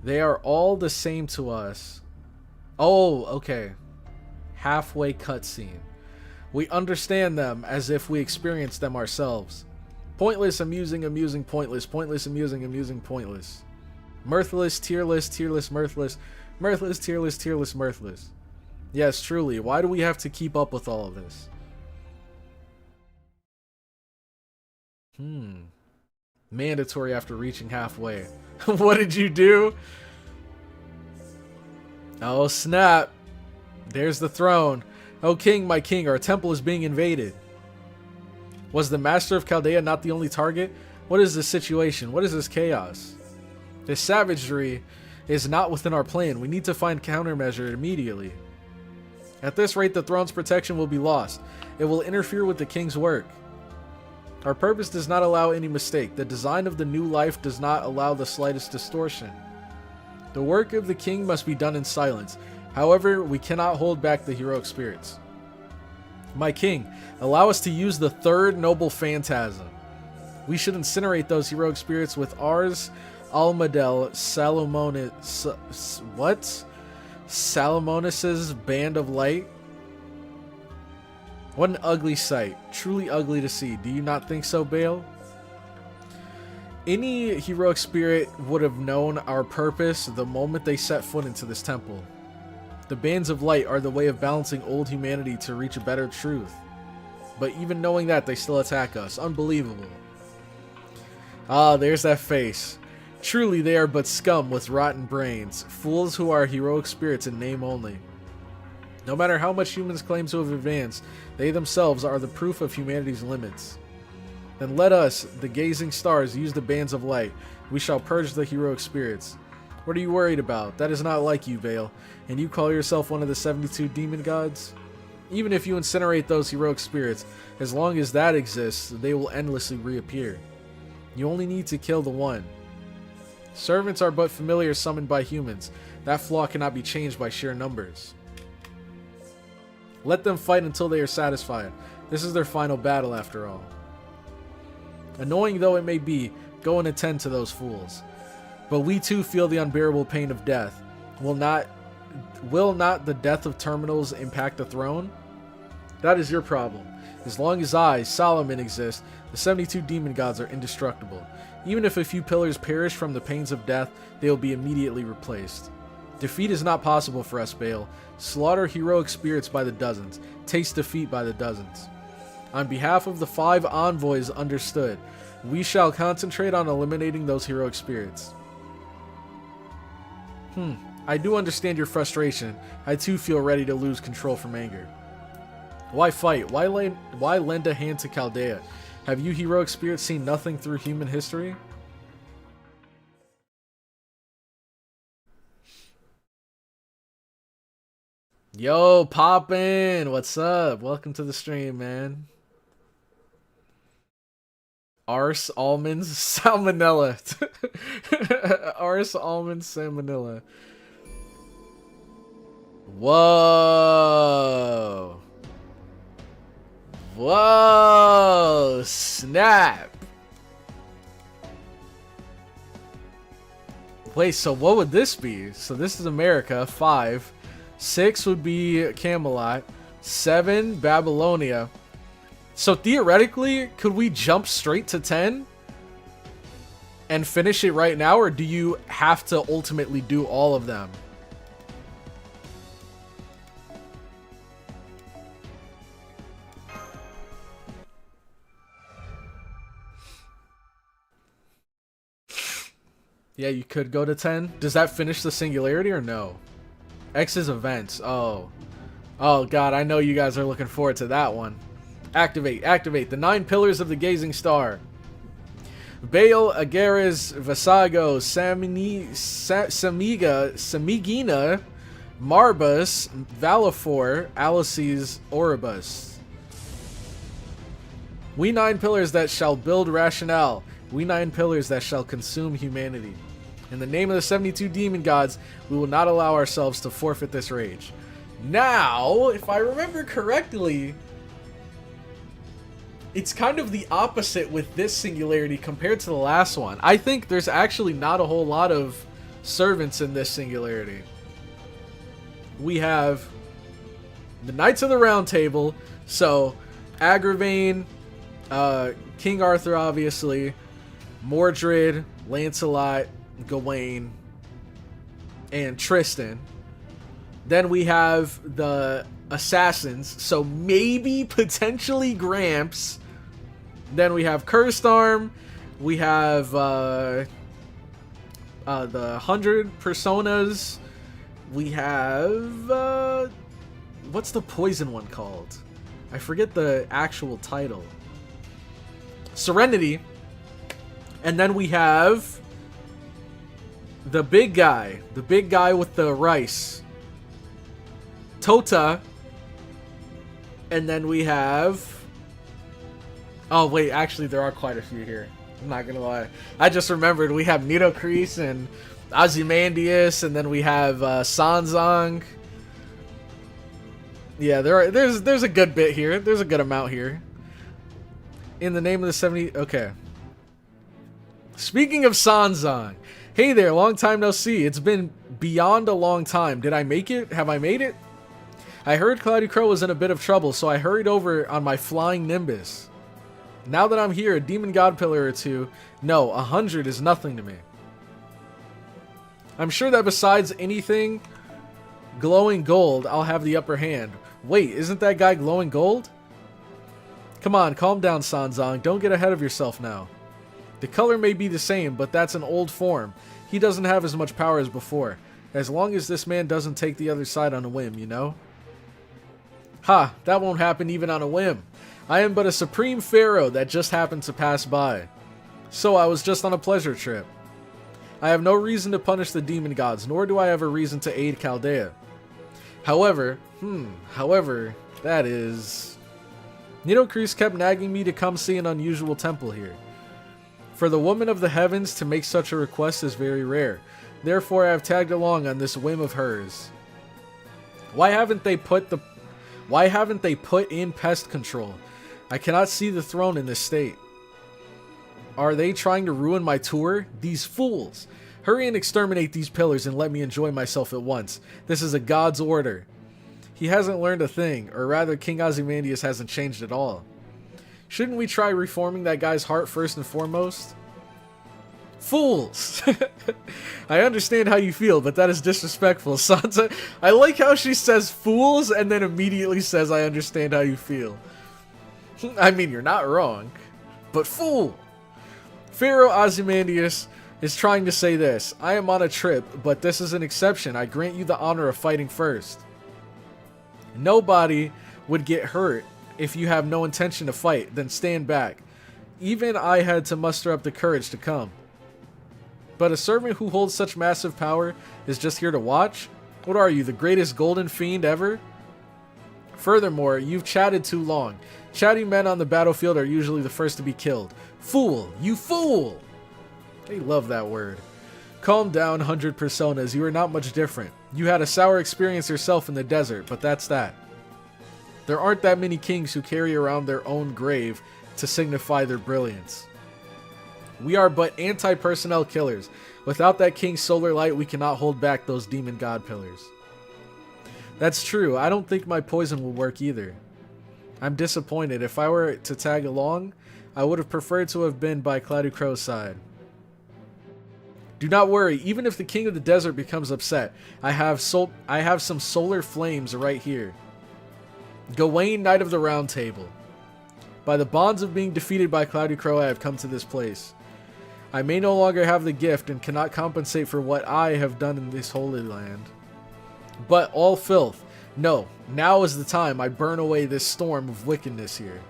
They are all the same to us. Oh, okay. Halfway cutscene. We understand them as if we experienced them ourselves. Pointless, amusing, amusing, pointless. Pointless, amusing, amusing, pointless. Mirthless, tearless, tearless, mirthless. Mirthless, tearless, tearless, mirthless. Yes, truly. Why do we have to keep up with all of this? Mandatory after reaching halfway. What did you do? Oh, snap. There's the throne. Oh, king, my king, our temple is being invaded. Was the master of Chaldea not the only target? What is this situation? What is this chaos? This savagery is not within our plan. We need to find countermeasure immediately. At this rate, the throne's protection will be lost. It will interfere with the king's work. Our purpose does not allow any mistake. The design of the new life does not allow the slightest distortion. The work of the king must be done in silence. However, we cannot hold back the heroic spirits. My king, allow us to use the third noble phantasm. We should incinerate those heroic spirits with Ars Almadel Salomonis's band of light. What an ugly sight. Truly ugly to see. Do you not think so, Bale? Any heroic spirit would have known our purpose the moment they set foot into this temple. The bands of light are the way of balancing old humanity to reach a better truth. But even knowing that, they still attack us. Unbelievable. Ah, there's that face. Truly they are but scum with rotten brains. Fools who are heroic spirits in name only. No matter how much humans claim to have advanced, they themselves are the proof of humanity's limits. Then let us, the gazing stars, use the bands of light. We shall purge the heroic spirits. What are you worried about? That is not like you, Vale. And you call yourself one of the 72 demon gods? Even if you incinerate those heroic spirits, as long as that exists, they will endlessly reappear. You only need to kill the one. Servants are but familiars summoned by humans. That flaw cannot be changed by sheer numbers. Let them fight until they are satisfied. This is their final battle after all. Annoying though it may be, go and attend to those fools. But we too feel the unbearable pain of death. Will not the death of terminals impact the throne? That is your problem. As long as I, Solomon, exist, the 72 demon gods are indestructible. Even if a few pillars perish from the pains of death, they will be immediately replaced. Defeat is not possible for us, Baal. Slaughter heroic spirits by the dozens. Taste defeat by the dozens. On behalf of the 5 envoys, understood. We shall concentrate on eliminating those heroic spirits. I do understand your frustration. I too feel ready to lose control from anger. Why fight? Why lend a hand to Chaldea? Have you heroic spirits seen nothing through human history? Yo, poppin'! What's up? Welcome to the stream, man. Arse, almonds, salmonella. Arse, almonds, salmonella. Whoa. Whoa. Snap. Wait, so what would this be? So this is America, 5. 6 would be Camelot. 7, Babylonia. So theoretically, could we jump straight to 10? And finish it right now? Or do you have to ultimately do all of them? Yeah, you could go to 10. Does that finish the singularity or no? X is events. Oh. Oh god, I know you guys are looking forward to that one. Activate. The 9 pillars of the gazing star. Baal, Agares, Vasago, Samigina, Marbus, Valafor, Alices, Oribus. We 9 pillars that shall build rationale. We 9 pillars that shall consume humanity. In the name of the 72 demon gods, we will not allow ourselves to forfeit this rage. Now, if I remember correctly, it's kind of the opposite with this singularity compared to the last one. I think there's actually not a whole lot of servants in this singularity. We have the Knights of the Round Table, so Agravain, King Arthur obviously, Mordred, Lancelot, Gawain, and Tristan. Then we have the assassins, so maybe potentially Gramps. Then we have Cursed Arm. We have the 100 Personas. We have what's the poison one called? I forget the actual title. Serenity. And then we have the big guy with the rice, Tota. And then we have, oh wait, actually there are quite a few here, I'm not gonna lie. I just remembered we have Nitocris and Ozymandias, and then we have Sanzang. Yeah, there's a good bit here. There's a good amount here. In the name of the 70, okay. Speaking of Sanzang, hey there, long time no see. It's been beyond a long time. Did I make it? Have I made it? I heard CloudyCrow was in a bit of trouble, so I hurried over on my flying Nimbus. Now that I'm here, a demon god pillar or two, no, 100 is nothing to me. I'm sure that besides anything glowing gold, I'll have the upper hand. Wait, isn't that guy glowing gold? Come on, calm down, Sanzang. Don't get ahead of yourself now. The color may be the same, but that's an old form. He doesn't have as much power as before. As long as this man doesn't take the other side on a whim, you know? Ha, that won't happen even on a whim. I am but a supreme pharaoh that just happened to pass by. So I was just on a pleasure trip. I have no reason to punish the demon gods, nor do I have a reason to aid Chaldea. However, that is... Nitocris kept nagging me to come see an unusual temple here. For the woman of the heavens to make such a request is very rare. Therefore I have tagged along on this whim of hers. Why haven't they put the Why haven't they put in pest control? I cannot see the throne in this state. Are they trying to ruin my tour? These fools! Hurry and exterminate these pillars and let me enjoy myself at once. This is a god's order. He hasn't learned a thing, or rather King Ozymandias hasn't changed at all. Shouldn't we try reforming that guy's heart first and foremost? Fools! I understand how you feel, but that is disrespectful, Sansa. I like how she says fools and then immediately says I understand how you feel. I mean, you're not wrong, but fool! Pharaoh Ozymandias is trying to say this. I am on a trip, but this is an exception. I grant you the honor of fighting first. Nobody would get hurt if you have no intention to fight, then stand back. Even I had to muster up the courage to come. But a servant who holds such massive power is just here to watch? What are you, the greatest golden fiend ever? Furthermore, you've chatted too long. Chatty men on the battlefield are usually the first to be killed. Fool! You fool! They love that word. Calm down, 100 personas. You are not much different. You had a sour experience yourself in the desert, but that's that. There aren't that many kings who carry around their own grave to signify their brilliance. We are but anti-personnel killers. Without that king's solar light, we cannot hold back those demon god pillars. That's true. I don't think my poison will work either. I'm disappointed. If I were to tag along, I would have preferred to have been by CloudyCrow's side. Do not worry, even if the king of the desert becomes upset, I have some solar flames right here. Gawain, Knight of the Round Table. By the bonds of being defeated by CloudyCrow, I have come to this place. I may no longer have the gift and cannot compensate for what I have done in this holy land. But all filth. No, now is the time I burn away this storm of wickedness here.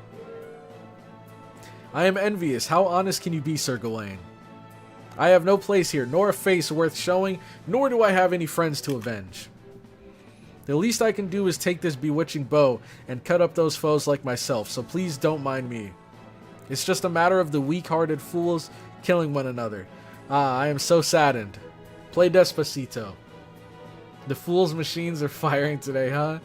I am envious. How honest can you be, Sir Gawain? I have no place here, nor a face worth showing, nor do I have any friends to avenge. The least I can do is take this bewitching bow and cut up those foes like myself, so please don't mind me. It's just a matter of the weak-hearted fools killing one another. Ah, I am so saddened. Play Despacito. The fools' machines are firing today, huh?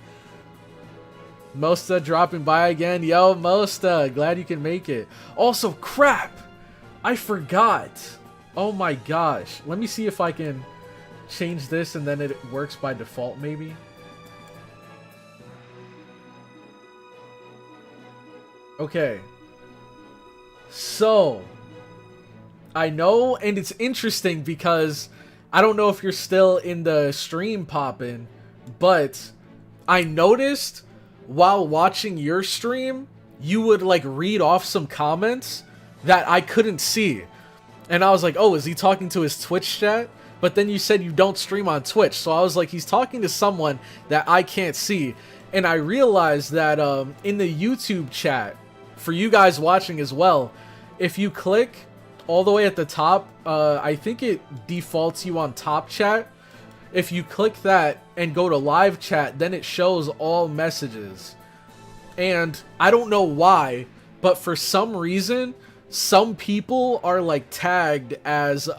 Mosta dropping by again. Yo, Mosta, glad you can make it. Also, crap! I forgot. Oh my gosh. Let me see if I can change this and then it works by default, maybe. Okay. So, I know, and it's interesting because I don't know if you're still in the stream popping, but I noticed while watching your stream, you would like read off some comments that I couldn't see. And I was like, oh, is he talking to his Twitch chat? But then you said you don't stream on Twitch. So I was like, he's talking to someone that I can't see. And I realized that in the YouTube chat, for you guys watching as well, if you click all the way at the top, I think it defaults you on top chat. If you click that and go to live chat, then it shows all messages. And I don't know why, but for some reason, some people are like tagged as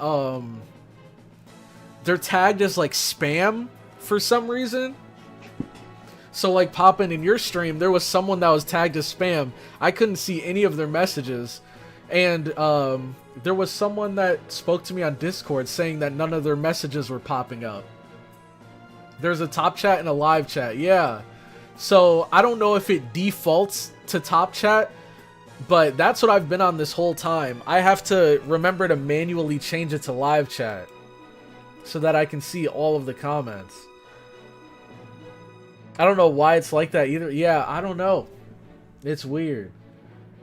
they're tagged as like spam for some reason. So like popping in your stream, there was someone that was tagged as spam. I couldn't see any of their messages. And there was someone that spoke to me on Discord saying that none of their messages were popping up. There's a top chat and a live chat, yeah. So I don't know if it defaults to top chat, but that's what I've been on this whole time. I have to remember to manually change it to live chat so that I can see all of the comments. I don't know why it's like that either. Yeah, I don't know. It's weird.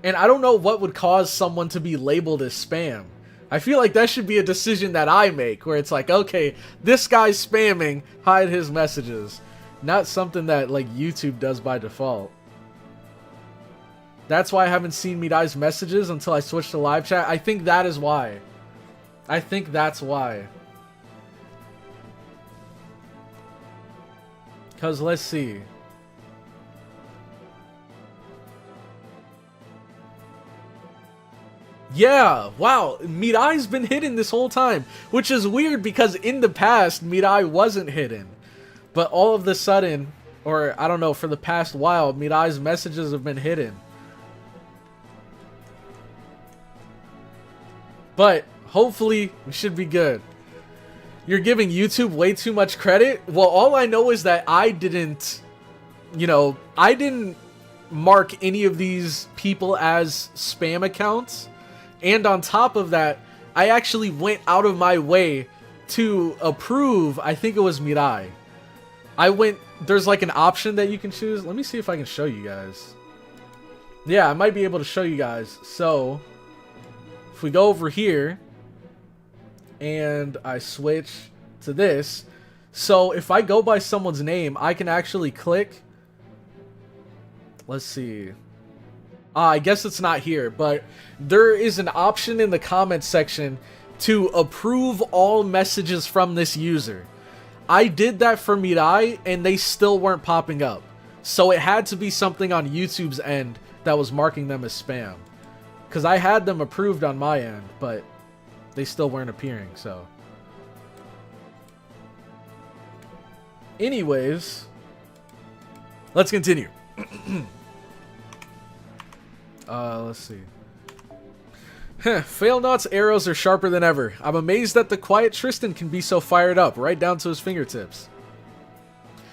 And I don't know what would cause someone to be labeled as spam. I feel like that should be a decision that I make, where it's like, okay, this guy's spamming, hide his messages. Not something that like YouTube does by default. That's why I haven't seen Midai's messages until I switched to live chat. I think that is why. I think that's why. Because let's see. Yeah, wow, Midai's been hidden this whole time, which is weird because in the past, Midai wasn't hidden. But all of a sudden, Or, I don't know, for the past while, Mirai's messages have been hidden. But, hopefully, we should be good. You're giving YouTube way too much credit? Well, all I know is that I didn't, you know, I didn't mark any of these people as spam accounts. And on top of that, I actually went out of my way to approve, I think it was Mirai. There's like an option that you can choose. Let me see if I can show you guys. Yeah, I might be able to show you guys. So, if we go over here, and I switch to this. So, if I go by someone's name, I can actually click. Let's see. I guess it's not here, but there is an option in the comments section to approve all messages from this user. I did that for Mirai, and they still weren't popping up. So it had to be something on YouTube's end that was marking them as spam. Because I had them approved on my end, but they still weren't appearing, so. Anyways, let's continue. Let's see. Failnaught's arrows are sharper than ever. I'm amazed that the quiet Tristan can be so fired up, right down to his fingertips.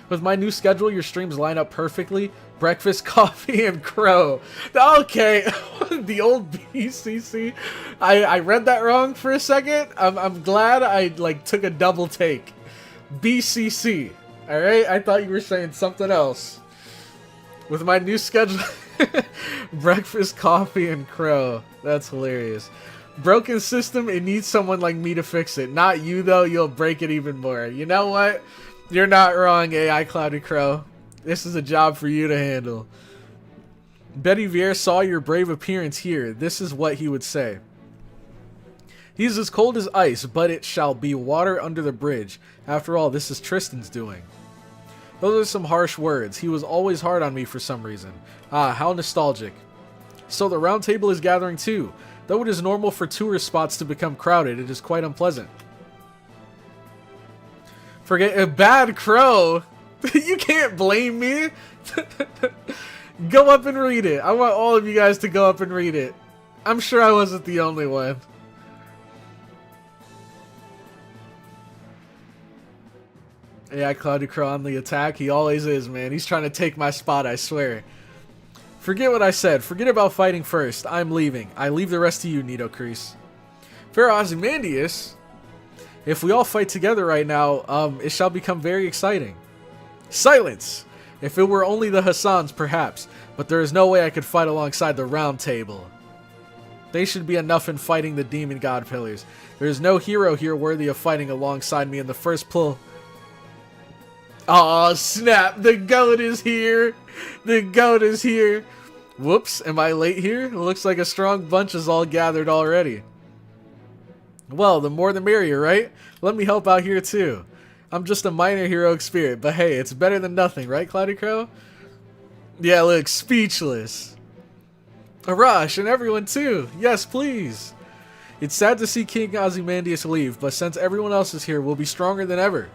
With my new schedule, your streams line up perfectly. Breakfast, coffee, and crow. Okay, the old BCC. I read that wrong for a second. I'm glad I took a double take. BCC. All right, I thought you were saying something else. With my new schedule, breakfast, coffee, and crow. That's hilarious. Broken system, it needs someone like me to fix it. Not you, though. You'll break it even more. You know what? You're not wrong, AI CloudyCrow. This is a job for you to handle. Betty Vier saw your brave appearance here. This is what he would say. He's as cold as ice, but it shall be water under the bridge. After all, this is Tristan's doing. Those are some harsh words. He was always hard on me for some reason. Ah, how nostalgic. So the round table is gathering too. Though it is normal for tourist spots to become crowded, it is quite unpleasant. Forget a bad crow. You can't blame me. Go up and read it. I want all of you guys to go up and read it. I'm sure I wasn't the only one. Yeah, CloudyCrow on the attack. He always is, man. He's trying to take my spot, I swear. Forget what I said. Forget about fighting first. I'm leaving. I leave the rest to you, Nitocrease. Fair Ozymandias, if we all fight together right now, it shall become very exciting. Silence! If it were only the Hassans, perhaps, but there is no way I could fight alongside the Round Table. They should be enough in fighting the Demon God Pillars. There is no hero here worthy of fighting alongside me in the first pull. Aw, snap! The goat is here! The goat is here! Whoops, am I late here? Looks like a strong bunch is all gathered already. Well, the more the merrier, right? Let me help out here too. I'm just a minor heroic spirit, but hey, it's better than nothing, right, CloudyCrow? Yeah, look, speechless. Arash, and everyone too. Yes, please. It's sad to see King Ozymandias leave, but since everyone else is here, we'll be stronger than ever.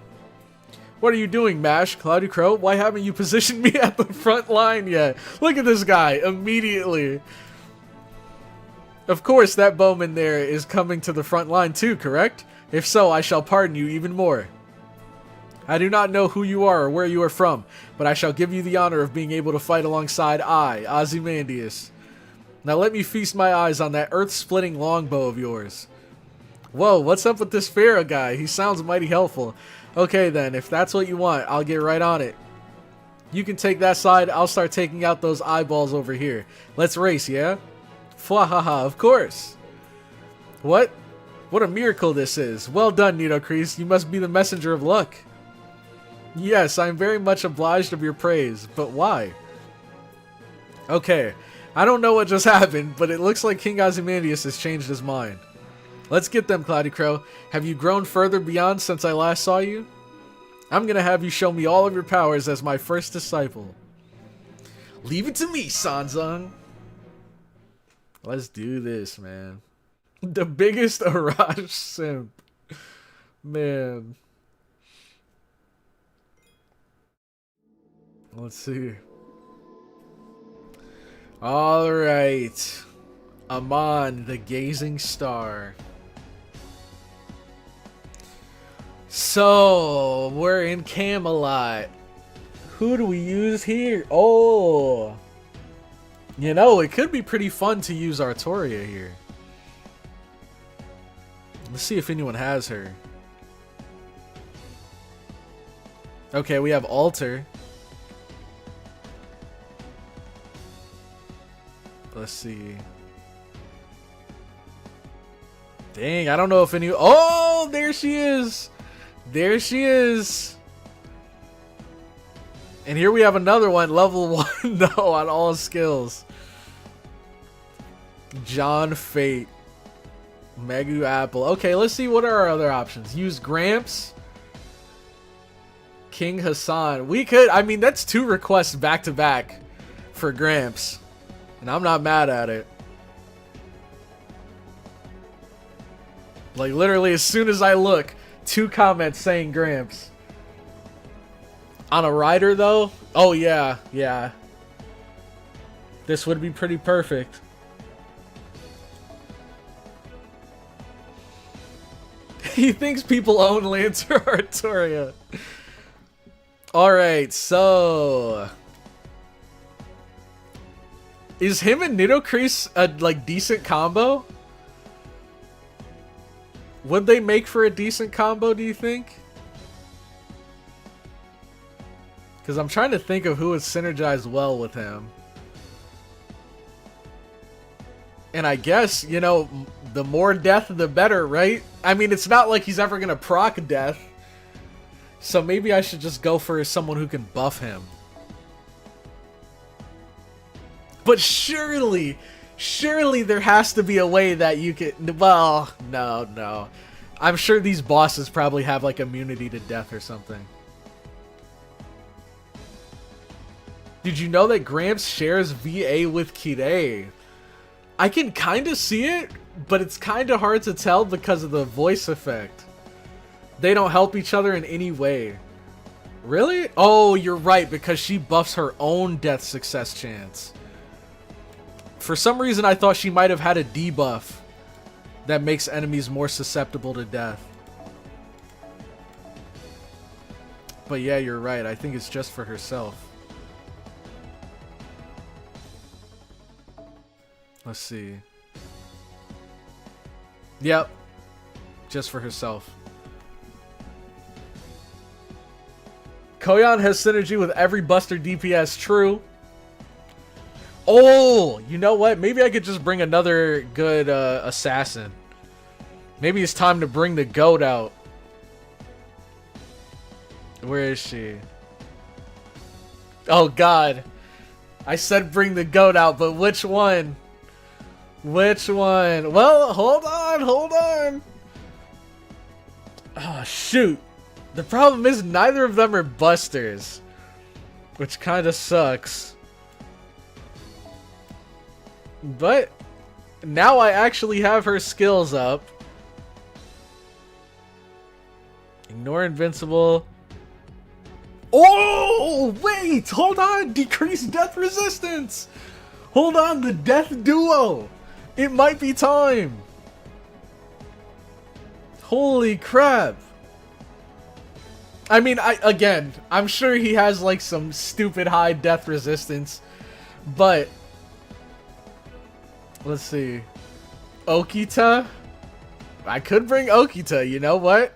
What are you doing, Mash? CloudyCrow? Why haven't you positioned me at the front line yet? Look at this guy, immediately. Of course, that bowman there is coming to the front line too, correct? If so, I shall pardon you even more. I do not know who you are or where you are from, but I shall give you the honor of being able to fight alongside I, Ozymandias. Now let me feast my eyes on that earth-splitting longbow of yours. Whoa, what's up with this Pharaoh guy? He sounds mighty helpful. Okay then, if that's what you want, I'll get right on it. You can take that side, I'll start taking out those eyeballs over here. Let's race, yeah? Fwahaha, of course. What? What a miracle this is. Well done, Nitocrease. You must be the messenger of luck. Yes, I am very much obliged of your praise, but why? Okay, I don't know what just happened, but it looks like King Ozymandias has changed his mind. Let's get them, CloudyCrow. Have you grown further beyond since I last saw you? I'm gonna have you show me all of your powers as my first disciple. Leave it to me, Sanzang. Let's do this, man. The biggest Arash simp. Man. Let's see. All right. Amon, the gazing star. So, we're in Camelot. Who do we use here? Oh. You know, it could be pretty fun to use Artoria here. Let's see if anyone has her. Okay, we have Alter. Let's see. Dang, I don't know if any... Oh, there she is. There she is. And here we have another one, level 1, though, on all skills. John Fate. Megu Apple. Okay, let's see what are our other options. Use Gramps. King Hassan. We could... I mean, that's 2 requests back to back for Gramps. And I'm not mad at it. Like, literally, as soon as I look, 2 comments saying Gramps. On a rider, though? Oh, yeah. Yeah. This would be pretty perfect. He thinks people own Lancer Artoria. Alright, so... Is him and Nidocrease a, like, decent combo? Would they make for a decent combo, do you think? Because I'm trying to think of who would synergize well with him. And I guess, you know, the more death, the better, right? I mean, it's not like he's ever going to proc death. So maybe I should just go for someone who can buff him. But surely there has to be a way that you can... Well, no. I'm sure these bosses probably have, like, immunity to death or something. Did you know that Gramps shares VA with Kirei? I can kind of see it, but it's kind of hard to tell because of the voice effect. They don't help each other in any way. Really? Oh, you're right, because she buffs her own death success chance. For some reason, I thought she might have had a debuff that makes enemies more susceptible to death. But yeah, you're right. I think it's just for herself. Let's see. Yep. Just for herself. Koyan has synergy with every Buster DPS. True. Oh, you know what? Maybe I could just bring another good assassin. Maybe it's time to bring the goat out. Where is she? Oh, God. I said bring the goat out, but which one? Which one? Well, hold on. Oh, shoot. The problem is neither of them are busters, which kind of sucks. But now I actually have her skills up. Ignore invincible. Oh, wait, hold on. Decrease death resistance. Hold on, the death duo. It might be time. Holy crap. I mean, again, I'm sure he has like some stupid high death resistance, but let's see. Okita? I could bring Okita, you know what?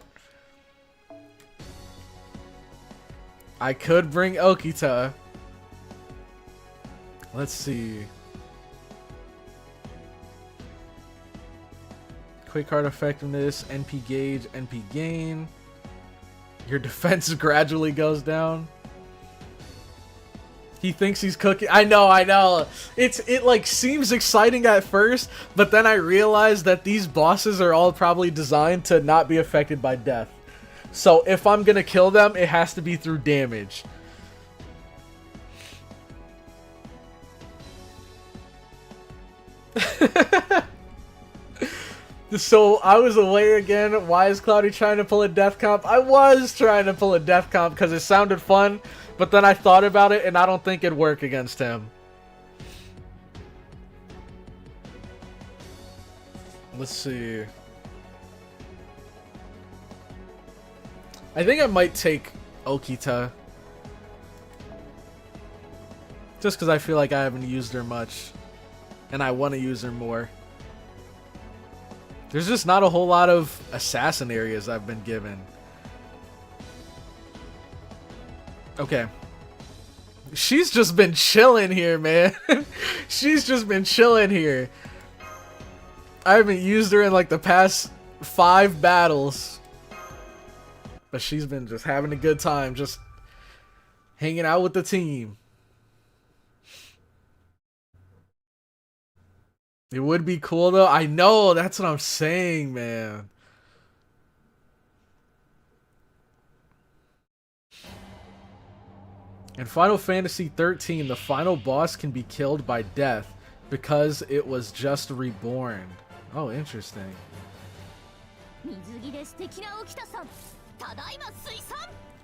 I could bring Okita. Let's see. Quick heart effectiveness, NP gauge, NP gain. Your defense gradually goes down. He thinks he's cooking. I know. It like seems exciting at first, but then I realize that these bosses are all probably designed to not be affected by death. So if I'm gonna kill them, it has to be through damage. So I was away again. Why is Cloudy trying to pull a death comp? I was trying to pull a death comp because it sounded fun, but then I thought about it and I don't think it'd work against him. Let's see. I think I might take Okita. Just because I feel like I haven't used her much. And I want to use her more. There's just not a whole lot of assassin areas I've been given. Okay. She's just been chilling here, man. She's just been chilling here. I haven't used her in like the past 5 battles. But she's been just having a good time. Just hanging out with the team. It would be cool though. I know, that's what I'm saying, man. In Final Fantasy 13, the final boss can be killed by death because it was just reborn. Oh, interesting.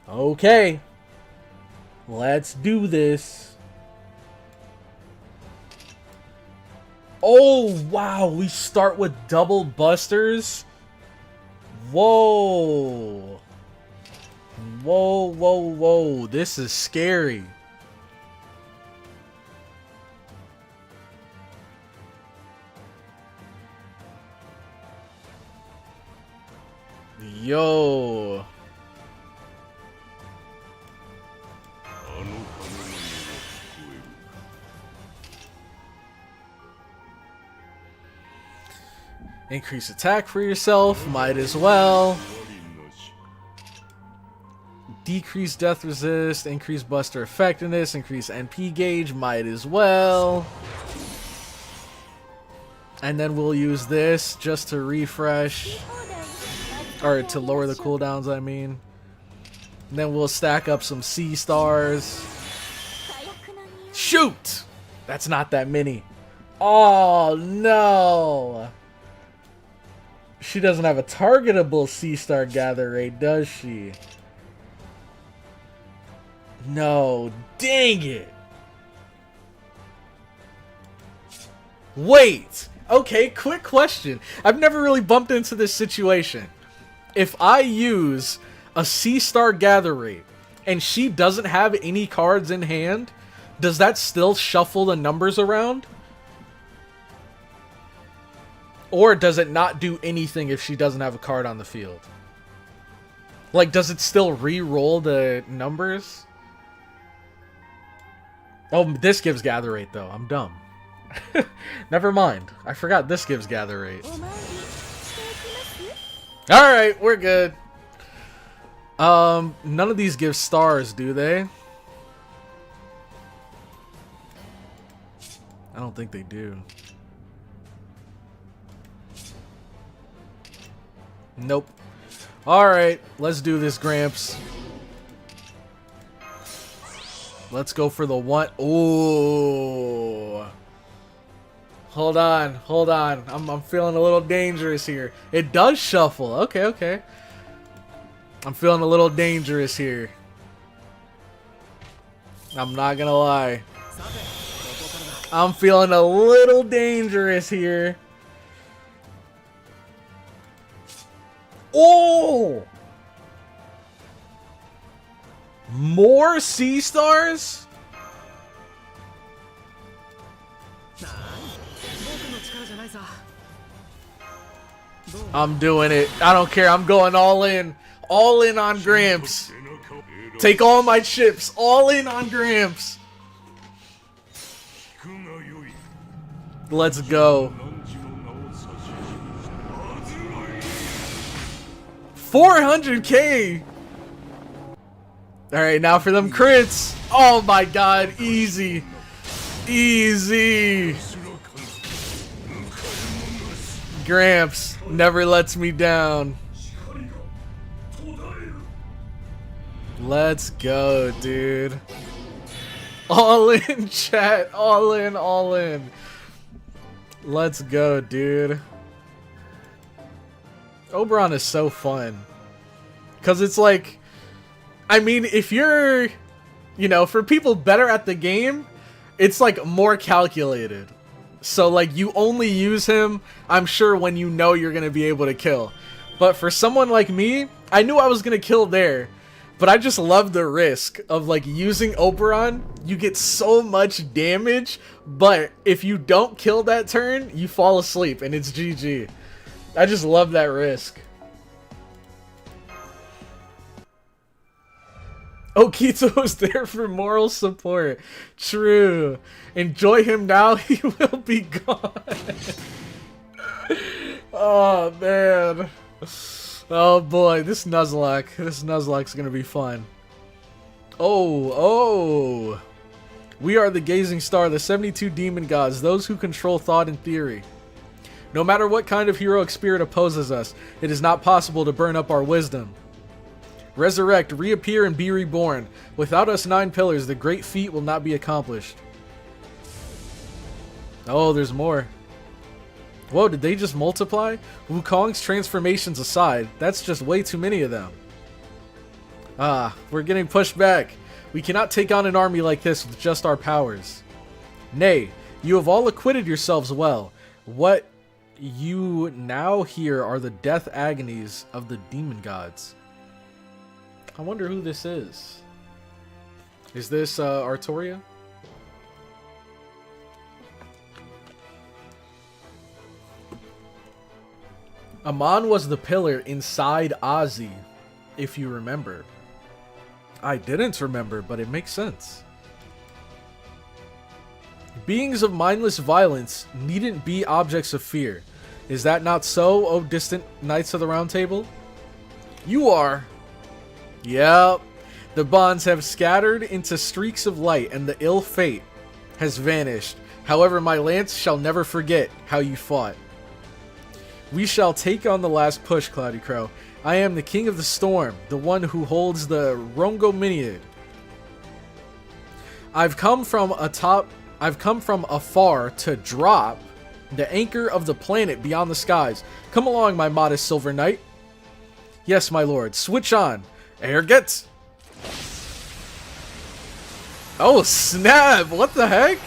Okay. Let's do this. Oh, wow. We start with double busters. Whoa. Whoa, whoa, whoa. This is scary. Yo. Increase attack for yourself, might as well. Decrease death resist, increase buster effectiveness, increase NP gauge, might as well. And then we'll use this just to refresh. Or to lower the cooldowns, I mean. And then we'll stack up some C stars. Shoot! That's not that many. Oh, no! She doesn't have a targetable C-star gather rate, does she? No, dang it. Wait. Okay, quick question. I've never really bumped into this situation. If I use a C-star gather rate and she doesn't have any cards in hand, does that still shuffle the numbers around? Or does it not do anything if she doesn't have a card on the field? Like, does it still re-roll the numbers? Oh, this gives gather rate, though. I'm dumb. Never mind. I forgot this gives gather rate. Alright, we're good. None of these give stars, do they? I don't think they do. Nope. Alright, let's do this, Gramps. Let's go for the one. Ooh. Hold on, hold on. I'm feeling a little dangerous here. It does shuffle. Okay, okay. I'm feeling a little dangerous here. I'm not gonna lie. I'm feeling a little dangerous here. Oh! More C stars? I'm doing it. I don't care. I'm going all in. All in on Gramps. Take all my chips. All in on Gramps. Let's go. 400k. Alright, now for them crits. Oh my god, easy. Easy. Gramps never lets me down. Let's go, dude. All in, chat. All in, all in. Let's go, dude. Oberon is so fun. Because it's like, I mean, if you're, you know, for people better at the game, it's like more calculated. So like you only use him, I'm sure, when you know you're going to be able to kill. But for someone like me, I knew I was going to kill there. But I just love the risk of like using Oberon. You get so much damage, but if you don't kill that turn, you fall asleep and it's GG. I just love that risk. Okito's there for moral support. True. Enjoy him now, he will be gone. Oh, man. Oh, boy. This Nuzlocke's gonna be fun. Oh. We are the Gazing Star, the 72 demon gods, those who control thought and theory. No matter what kind of heroic spirit opposes us, it is not possible to burn up our wisdom. Resurrect, reappear, and be reborn. Without us 9 pillars, the great feat will not be accomplished. Oh, there's more. Whoa, did they just multiply? Wukong's transformations aside, that's just way too many of them. Ah, we're getting pushed back. We cannot take on an army like this with just our powers. Nay, you have all acquitted yourselves well. What you now hear are the death agonies of the demon gods. I wonder who this is. Is this Artoria? Amon was the pillar inside Ozzy, if you remember. I didn't remember, but it makes sense. Beings of mindless violence needn't be objects of fear. Is that not so, O distant Knights of the Round Table? You are. Yep. The bonds have scattered into streaks of light, and the ill fate has vanished. However, my lance shall never forget how you fought. We shall take on the last push, CloudyCrow. I am the king of the storm, the one who holds the Rongominiad. I've come from afar to drop the anchor of the planet beyond the skies. Come along, my modest silver knight. Yes, my lord. Switch on. Air gets. Oh, snap. What the heck?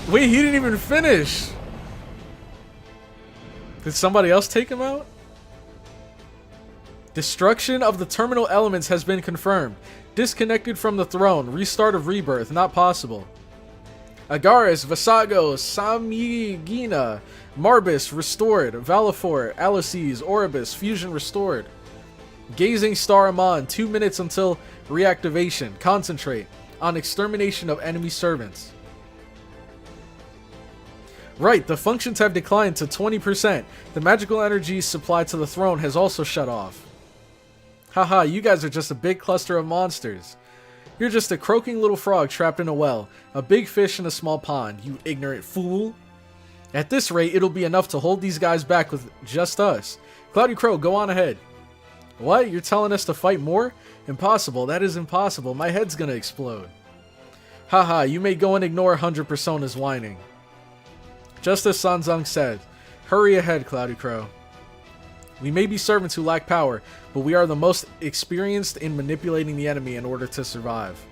Wait, he didn't even finish. Did somebody else take him out? Destruction of the terminal elements has been confirmed. Disconnected from the throne. Restart of rebirth. Not possible. Agaris, Vasago, Samigina, Marbus, restored. Valifor, Alices, Oribus, fusion restored. Gazing Star Amon, 2 minutes until reactivation. Concentrate on extermination of enemy servants. Right, the functions have declined to 20%. The magical energy supplied to the throne has also shut off. Haha, you guys are just a big cluster of monsters. You're just a croaking little frog trapped in a well. A big fish in a small pond, you ignorant fool. At this rate, it'll be enough to hold these guys back with just us. CloudyCrow, go on ahead. What? You're telling us to fight more? Impossible. That is impossible. My head's gonna explode. Haha, you may go and ignore 100 Personas whining. Just as Sanzang said, hurry ahead, CloudyCrow. We may be servants who lack power, but we are the most experienced in manipulating the enemy in order to survive.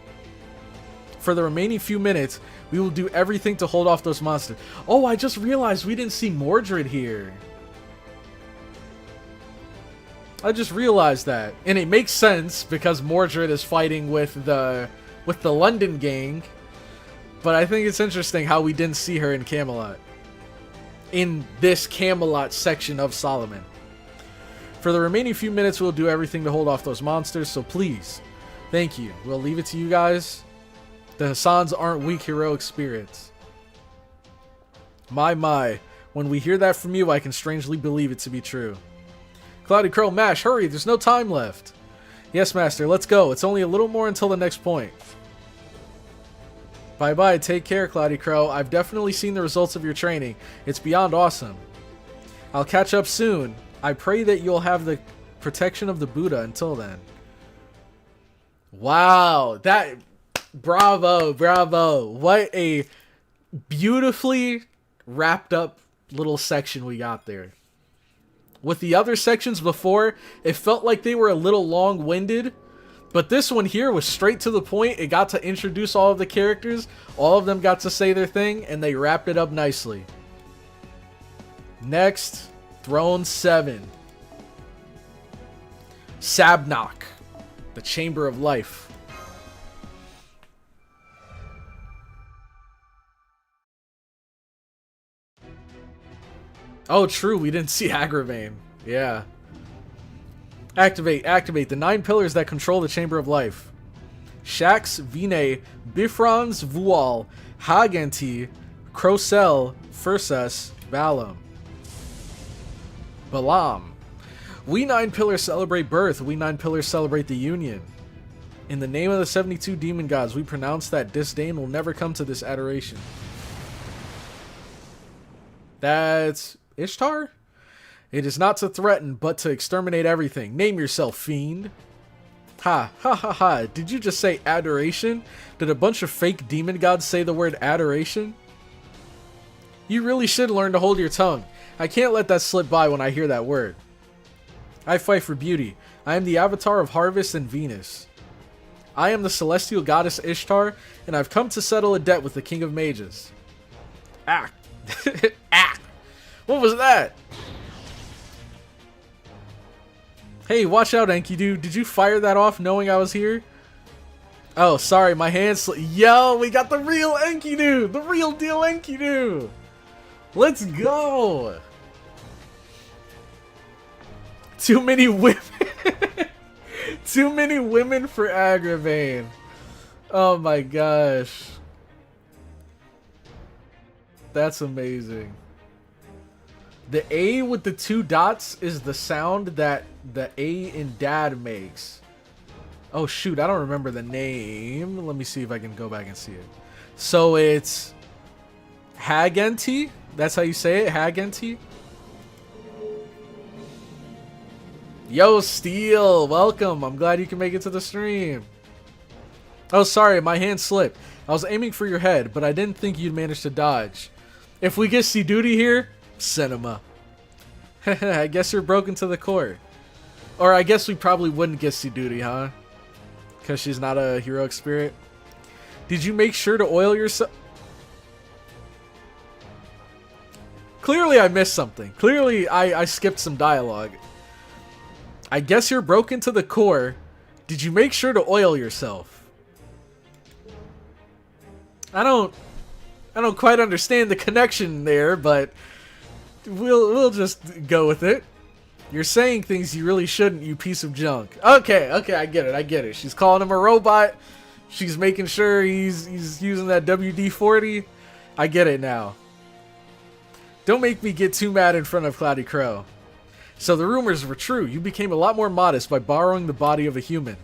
For the remaining few minutes, we will do everything to hold off those monsters. Oh, I just realized we didn't see Mordred here. I just realized that. And it makes sense because Mordred is fighting with the London gang. But I think it's interesting how we didn't see her in Camelot. In this Camelot section of Solomon. For the remaining few minutes, we'll do everything to hold off those monsters, so please, thank you. We'll leave it to you guys. The Hassans aren't weak heroic spirits. My, when we hear that from you, I can strangely believe it to be true. CloudyCrow, Mash, hurry, there's no time left. Yes, Master, let's go. It's only a little more until the next point. Bye-bye, take care, CloudyCrow. I've definitely seen the results of your training. It's beyond awesome. I'll catch up soon. I pray that you'll have the protection of the Buddha until then. Wow, that... Bravo, bravo. What a beautifully wrapped up little section we got there. With the other sections before, it felt like they were a little long-winded. But this one here was straight to the point. It got to introduce all of the characters. All of them got to say their thing, and they wrapped it up nicely. Next, Throne 7. Sabnok, the Chamber of Life. Oh, true. We didn't see Agravain. Yeah. Activate the 9 pillars that control the Chamber of Life. Shax, Vine, Bifrons, Vual, Haganti, Crocel, Furses, Balam. Balam. We 9 pillars celebrate birth. We 9 pillars celebrate the union. In the name of the 72 demon gods, we pronounce that disdain will never come to this adoration. That's Ishtar? It is not to threaten, but to exterminate everything. Name yourself, fiend. Ha, ha, ha, ha. Did you just say adoration? Did a bunch of fake demon gods say the word adoration? You really should learn to hold your tongue. I can't let that slip by when I hear that word. I fight for beauty. I am the avatar of Harvest and Venus. I am the celestial goddess Ishtar, and I've come to settle a debt with the King of Mages. Ah. Ah. What was that? Hey, watch out, Enkidu. Did you fire that off knowing I was here? Oh, sorry, my hands. Yo, we got the real Enkidu! The real deal Enkidu! Let's go! Too many women. Too many women for Agravain. Oh my gosh. That's amazing. The A with the 2 dots is the sound that the A in dad makes. Oh shoot, I don't remember the name. Let me see if I can go back and see it. So it's Hagenti? That's how you say it? Hagenti? Yo, Steel, welcome. I'm glad you can make it to the stream. Oh, sorry, my hand slipped. I was aiming for your head, but I didn't think you'd manage to dodge. If we get C Duty here, cinema. I guess you're broken to the core. Or I guess we probably wouldn't get C Duty, huh? Because she's not a heroic spirit. Did you make sure to oil yourself? Clearly I missed something. Clearly I skipped some dialogue. I guess you're broken to the core. Did you make sure to oil yourself? I don't quite understand the connection there, but we'll just go with it. You're saying things you really shouldn't, you piece of junk. Okay, I get it. She's calling him a robot. She's making sure he's using that WD-40. I get it now. Don't make me get too mad in front of CloudyCrow. So the rumors were true. You became a lot more modest by borrowing the body of a human.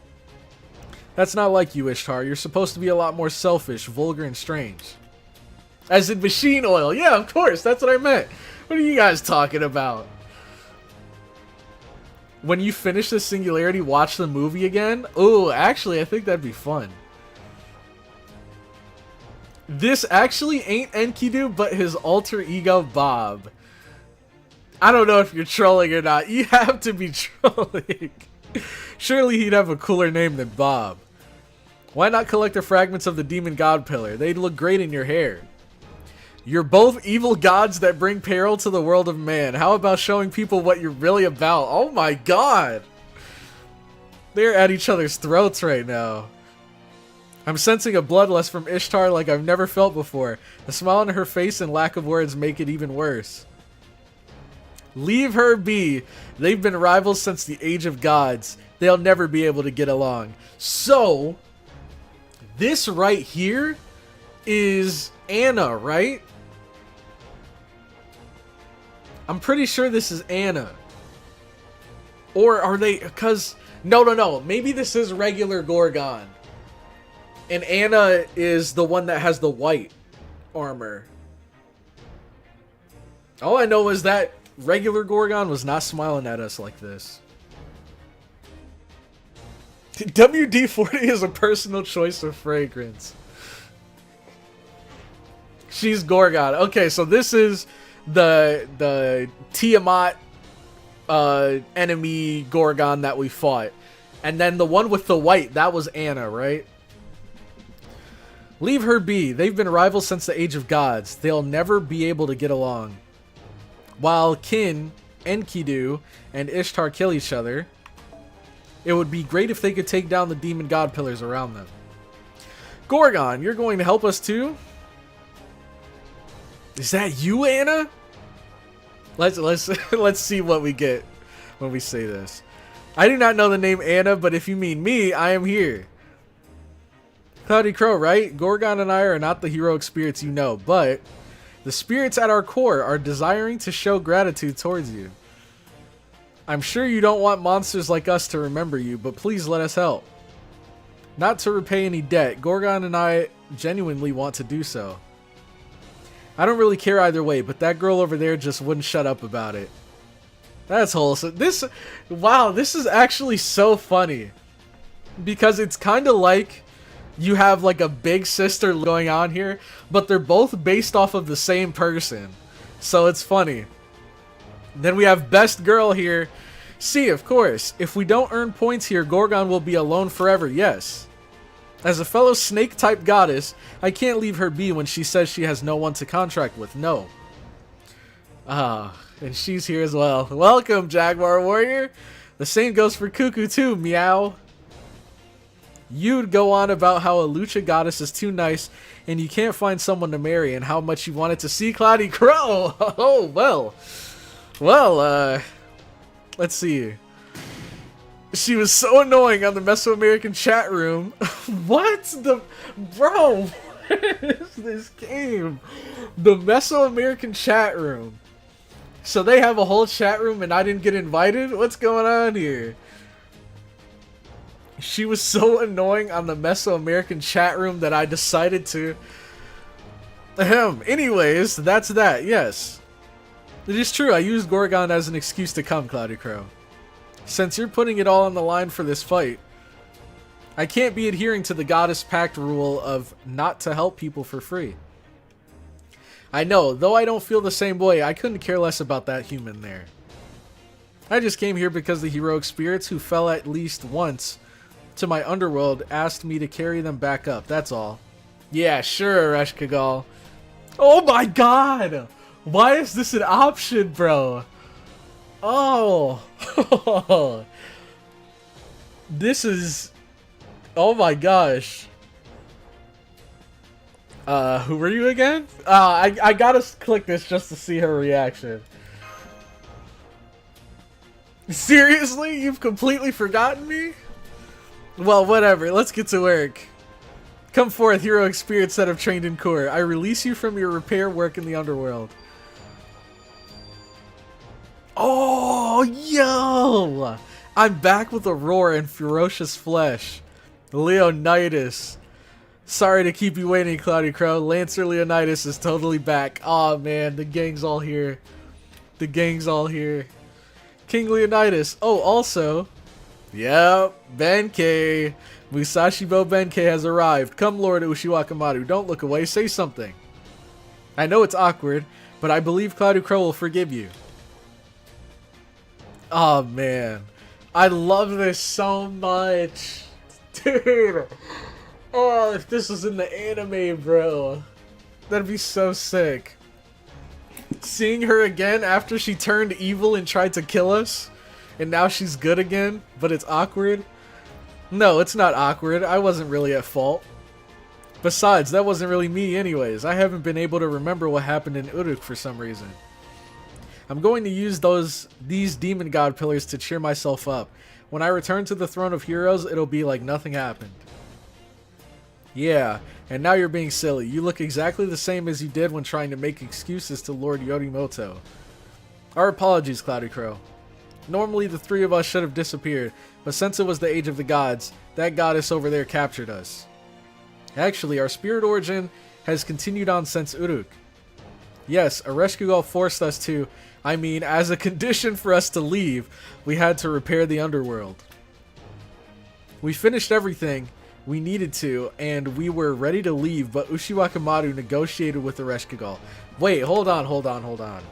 That's not like you, Ishtar. You're supposed to be a lot more selfish, vulgar, and strange. As in machine oil. Yeah, of course. That's what I meant. What are you guys talking about? When you finish the Singularity, watch the movie again? Oh, actually, I think that'd be fun. This actually ain't Enkidu, but his alter ego, Bob. I don't know if you're trolling or not. You have to be trolling. Surely he'd have a cooler name than Bob. Why not collect the fragments of the Demon God Pillar? They'd look great in your hair. You're both evil gods that bring peril to the world of man. How about showing people what you're really about? Oh my god! They're at each other's throats right now. I'm sensing a bloodlust from Ishtar like I've never felt before. The smile on her face and lack of words make it even worse. Leave her be. They've been rivals since the age of gods. They'll never be able to get along. So, this right here is Anna, right? I'm pretty sure this is Anna. Or are they... Because... No. Maybe this is regular Gorgon. And Anna is the one that has the white armor. All I know is that regular Gorgon was not smiling at us like this. WD-40 is a personal choice of fragrance. She's Gorgon. Okay, so this is the Tiamat enemy Gorgon that we fought. And then the one with the white, that was Anna, right? Leave her be. They've been rivals since the Age of Gods. They'll never be able to get along. While Kin, Enkidu, and Ishtar kill each other, it would be great if they could take down the demon god pillars around them. Gorgon, you're going to help us too? Is that you, Anna? Let's see what we get when we say this. I do not know the name Anna, but if you mean me, I am here. CloudyCrow, right? Gorgon and I are not the heroic spirits you know, but the spirits at our core are desiring to show gratitude towards you. I'm sure you don't want monsters like us to remember you, but please let us help. Not to repay any debt, Gorgon and I genuinely want to do so. I don't really care either way, but that girl over there just wouldn't shut up about it. That's wholesome. Wow, this is actually so funny. Because it's kind of like you have like a big sister going on here, but they're both based off of the same person. So it's funny. Then we have best girl here. See, of course, if we don't earn points here, Gorgon will be alone forever, yes. As a fellow snake-type goddess, I can't leave her be when she says she has no one to contract with, no. And she's here as well. Welcome, Jaguar Warrior. The same goes for Cuckoo too, meow. You'd go on about how a lucha goddess is too nice and you can't find someone to marry and how much you wanted to see CloudyCrow. Oh, well. Well, let's see. She was so annoying on the Mesoamerican chat room. What the... Bro, what is this game? The Mesoamerican chat room. So they have a whole chat room and I didn't get invited? What's going on here? She was so annoying on the Mesoamerican chat room that I decided to... Anyways, that's that, yes. It is true, I used Gorgon as an excuse to come, CloudyCrow. Since you're putting it all on the line for this fight, I can't be adhering to the Goddess Pact rule of not to help people for free. I know, though I don't feel the same way, I couldn't care less about that human there. I just came here because the heroic spirits who fell at least once to my underworld asked me to carry them back up, that's all. Yeah, sure, Reshkagal. Oh my god! Why is this an option, bro? Oh. This is... Oh my gosh. Who were you again? I gotta click this just to see her reaction. Seriously? You've completely forgotten me? Well, whatever. Let's get to work. Come forth, heroic spirits that have trained in core. I release you from your repair work in the underworld. Oh, yo! I'm back with a roar and ferocious flesh. Leonidas. Sorry to keep you waiting, CloudyCrow. Lancer Leonidas is totally back. Aw, oh, man, the gang's all here. The gang's all here. King Leonidas. Oh, also... Yep, Benkei. Musashibo Benkei has arrived. Come, Lord Ushiwakamaru. Don't look away. Say something. I know it's awkward, but I believe CloudyCrow will forgive you. Oh, man. I love this so much. Dude. Oh, if this was in the anime, bro. That'd be so sick. Seeing her again after she turned evil and tried to kill us. And now she's good again, but it's awkward. No, it's not awkward. I wasn't really at fault. Besides, that wasn't really me anyways. I haven't been able to remember what happened in Uruk for some reason. I'm going to use these demon god pillars to cheer myself up. When I return to the throne of heroes, it'll be like nothing happened. Yeah, and now you're being silly. You look exactly the same as you did when trying to make excuses to Lord Yorimoto. Our apologies, CloudyCrow. Normally the three of us should have disappeared, but since it was the Age of the Gods, that goddess over there captured us. Actually, our spirit origin has continued on since Uruk. Yes, Ereshkigal forced us to, as a condition for us to leave, we had to repair the underworld. We finished everything we needed to, and we were ready to leave, but Ushiwakamaru negotiated with Ereshkigal. Wait, hold on.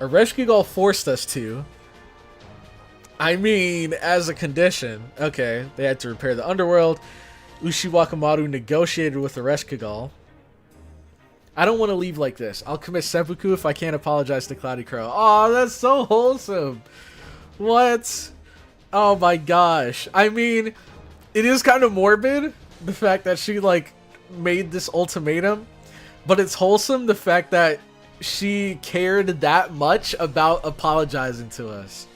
Ereshkigal forced us to. I mean, as a condition. Okay, they had to repair the underworld. Ushiwakamaru negotiated with Ereshkigal. I don't want to leave like this. I'll commit seppuku if I can't apologize to CloudyCrow. Oh, that's so wholesome. What? Oh my gosh. I mean, it is kind of morbid, the fact that she, like, made this ultimatum. But it's wholesome, the fact that she cared that much about apologizing to us.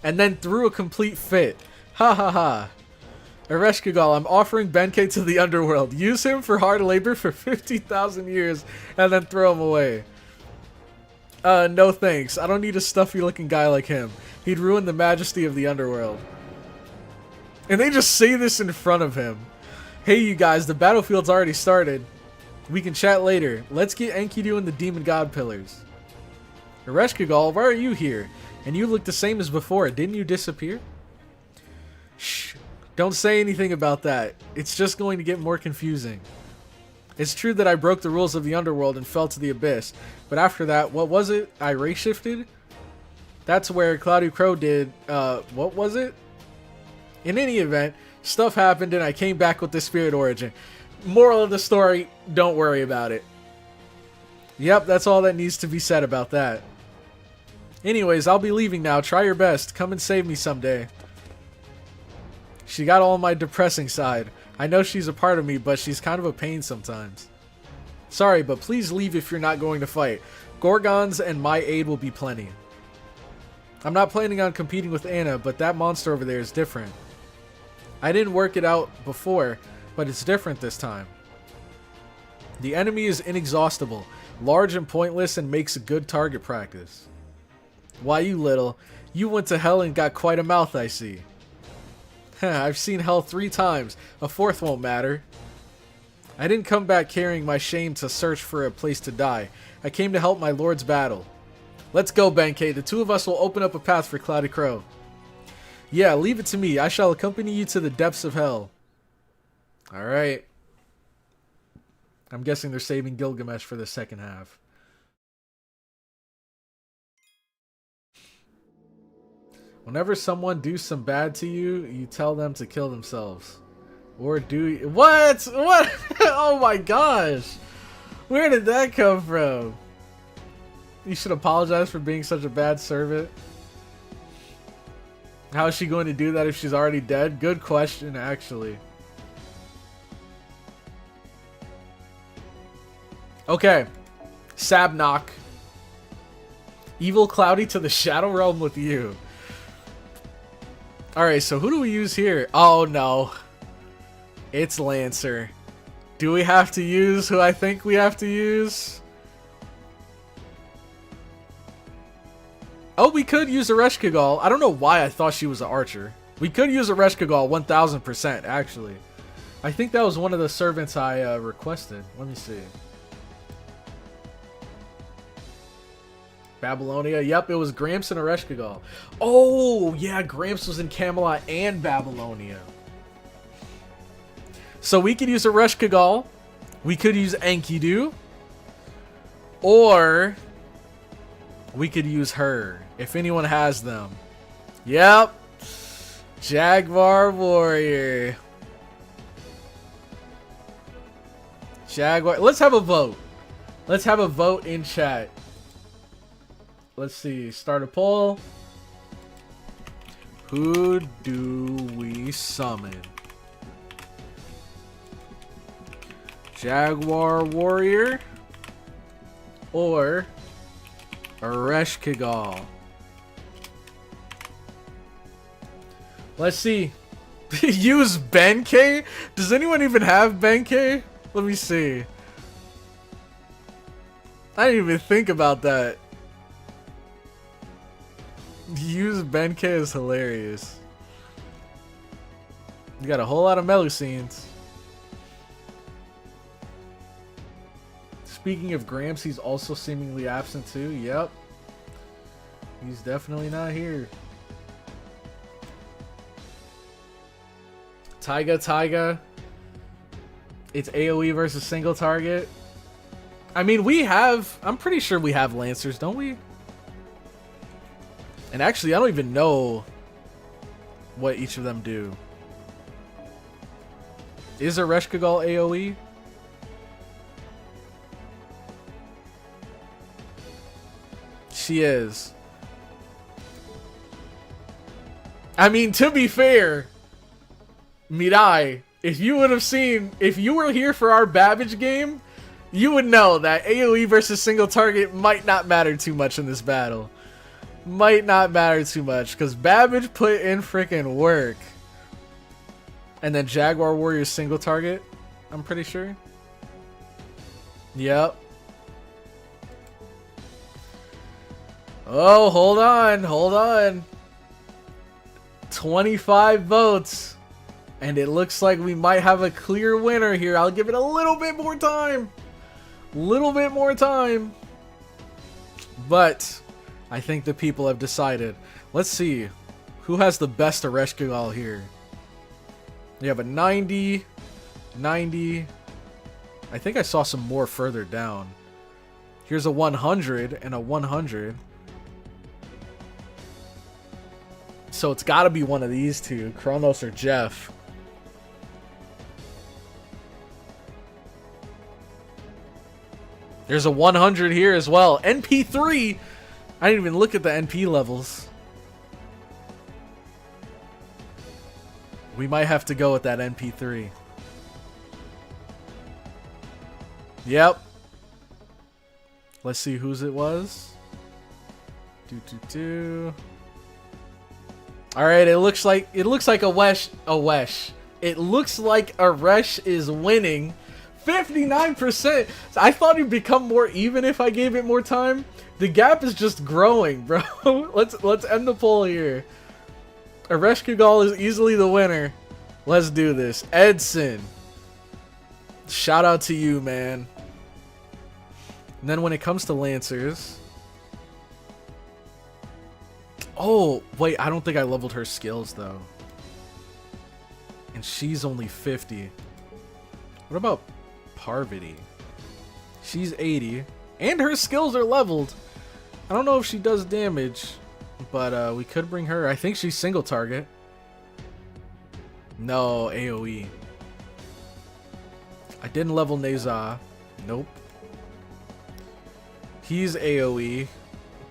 And then threw a complete fit. Ha ha ha. Ereshkigal, I'm offering Benkei to the underworld. Use him for hard labor for 50,000 years and then throw him away. No thanks. I don't need a stuffy looking guy like him. He'd ruin the majesty of the underworld. And they just say this in front of him. Hey you guys, the battlefield's already started. We can chat later. Let's get Enkidu and the Demon God Pillars. Ereshkigal, why are you here? And you look the same as before. Didn't you disappear? Shh. Don't say anything about that. It's just going to get more confusing. It's true that I broke the rules of the underworld and fell to the abyss. But after that, what was it? I race shifted? That's where CloudyCrow did, what was it? In any event, stuff happened and I came back with the spirit origin. Moral of the story, don't worry about it. Yep, that's all that needs to be said about that. Anyways, I'll be leaving now. Try your best. Come and save me someday. She got all my depressing side. I know she's a part of me, but she's kind of a pain sometimes. Sorry, but please leave if you're not going to fight. Gorgons and my aid will be plenty. I'm not planning on competing with Anna, but that monster over there is different. I didn't work it out before, but it's different this time. The enemy is inexhaustible, large and pointless, and makes a good target practice. Why, you little, you went to hell and got quite a mouth, I see. I've seen hell 3 times. A 4th won't matter. I didn't come back carrying my shame to search for a place to die. I came to help my lord's battle. Let's go, Benkei. The 2 of us will open up a path for CloudyCrow. Yeah, leave it to me. I shall accompany you to the depths of hell. Alright. I'm guessing they're saving Gilgamesh for the second half. Whenever someone do some bad to you, you tell them to kill themselves. Or do you... What? What? Oh my gosh. Where did that come from? You should apologize for being such a bad servant. How is she going to do that if she's already dead? Good question, actually. Okay. Sabnok. Evil Cloudy to the Shadow Realm with you. Alright, so who do we use here? Oh no. It's Lancer. Do we have to use who I think we have to use? Oh, we could use Ereshkigal. I don't know why I thought she was an archer. We could use Ereshkigal 1000%, actually. I think that was one of the servants I requested. Let me see. Babylonia. Yep, it was Gramps and Ereshkigal. Oh, yeah, Gramps was in Camelot and Babylonia. So we could use Ereshkigal. We could use Enkidu. Or we could use her, if anyone has them. Yep. Jaguar Warrior. Jaguar. Let's have a vote. Let's have a vote in chat. Let's see. Start a poll. Who do we summon? Jaguar Warrior or Ereshkigal? Let's see. Use Benkei? Does anyone even have Benkei? Let me see. I didn't even think about that. Use Benkei is hilarious. You got a whole lot of Melusines. Speaking of Gramps, he's also seemingly absent too. Yep. He's definitely not here. Taiga. It's AoE versus single target. I mean, we have... I'm pretty sure we have Lancers, don't we? And actually, I don't even know what each of them do. Is Ereshkigal AoE? She is. I mean, to be fair, Mirai, if you would have seen... If you were here for our Babbage game, you would know that AoE versus single target might not matter too much in this battle. Might not matter too much, because Babbage put in freaking work. And then Jaguar Warrior single target, I'm pretty sure. Yep. Oh, hold on, hold on. 25 votes. And it looks like we might have a clear winner here. I'll give it a little bit more time. Little bit more time. But I think the people have decided. Let's see. Who has the best Ereshkigal here? You have a 90. 90. I think I saw some more further down. Here's a 100 and a 100. So it's got to be one of these two. Kronos or Jeff. There's a 100 here as well. NP3. I didn't even look at the NP levels. We might have to go with that NP3. Yep. Let's see whose it was. Alright, it looks like a Wesh. It looks like Aresh is winning. 59%. I thought it'd become more even if I gave it more time. The gap is just growing, bro. Let's end the poll here. Ereshkigal is easily the winner. Let's do this. Edson. Shout out to you, man. And then when it comes to Lancers. Oh, wait, I don't think I leveled her skills though. And she's only 50. What about Parvati? She's 80. And her skills are leveled. I don't know if she does damage. But we could bring her. I think she's single target. No, AoE. I didn't level Neza. Nope. He's AoE.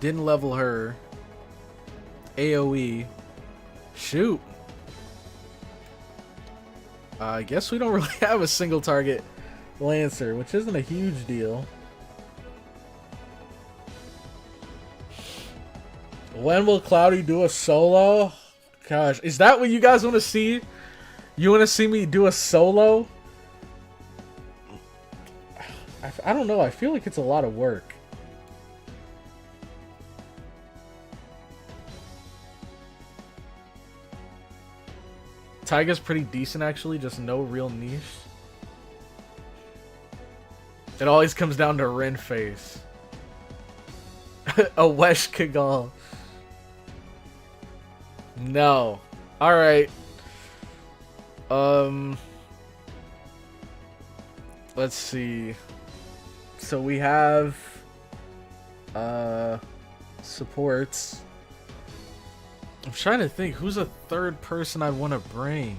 Didn't level her. AoE. Shoot. I guess we don't really have a single target Lancer, which isn't a huge deal. When will Cloudy do a solo? Gosh, is that what you guys want to see? You want to see me do a solo? I don't know. I feel like it's a lot of work. Taiga's pretty decent, actually. Just no real niche. It always comes down to Ren face. A Wesh Kagal. No. Alright. Let's see. So we have supports. I'm trying to think who's a third person I want to bring.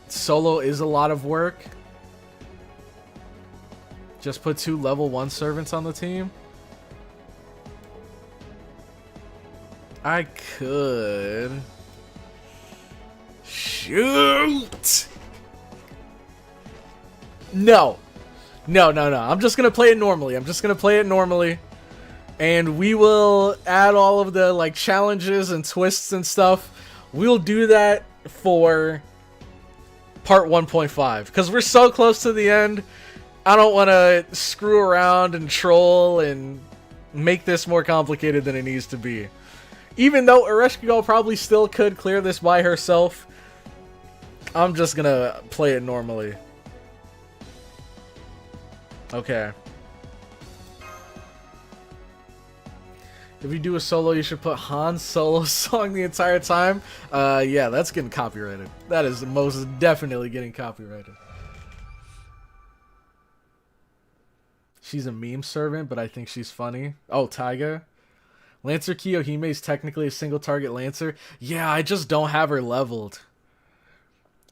Solo is a lot of work. Just put 2 level 1 servants on the team. I could. Shoot! No. No. I'm just going to play it normally. And we will add all of the like challenges and twists and stuff. We'll do that for part 1.5. Because we're so close to the end. I don't want to screw around and troll and make this more complicated than it needs to be. Even though Ereshkigal probably still could clear this by herself, I'm just gonna play it normally. Okay. If you do a solo, you should put Han Solo song the entire time. Yeah, that's getting copyrighted. That is most definitely getting copyrighted. She's a meme servant, but I think she's funny. Oh, Taiga. Lancer Kiyohime is technically a single target Lancer. Yeah, I just don't have her leveled.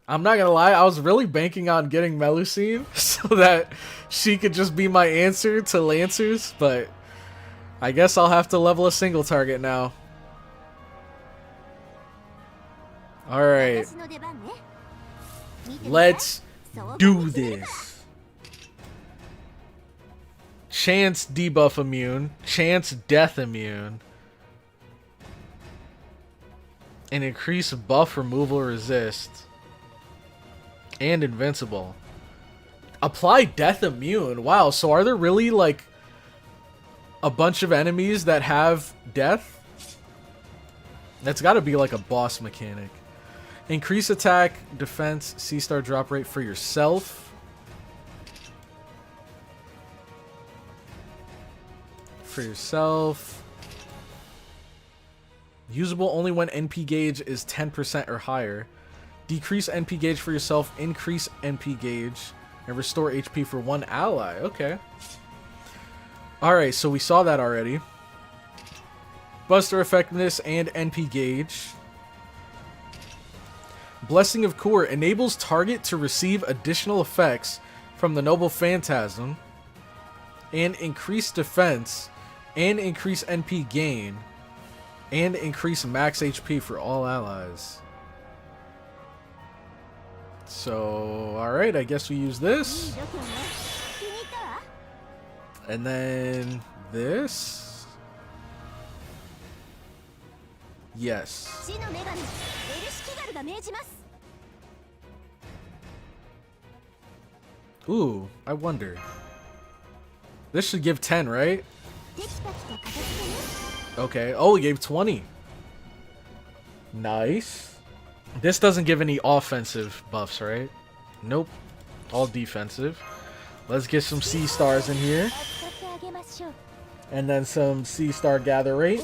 I'm not gonna lie, I was really banking on getting Melusine so that she could just be my answer to Lancers, but I guess I'll have to level a single target now. Alright. Let's do this. Chance debuff immune. Chance death immune. And increase buff removal resist. And invincible. Apply death immune. Wow, so are there really like a bunch of enemies that have death? That's got to be like a boss mechanic. Increase attack, defense, C-star drop rate for yourself. For yourself. Usable only when NP gauge is 10% or higher. Decrease NP gauge for yourself, increase NP gauge, and restore HP for one ally. Okay. Alright, so we saw that already. Buster effectiveness and NP gauge. Blessing of Core enables target to receive additional effects from the Noble Phantasm. And increase defense. And increase NP gain. And increase max HP for all allies. So, alright, I guess we use this. And then this. Yes. Ooh, I wonder. This should give 10, right? Okay. Oh, it gave 20. Nice. This doesn't give any offensive buffs, right? Nope. All defensive. Let's get some C-stars in here. And then some C-star gather rate.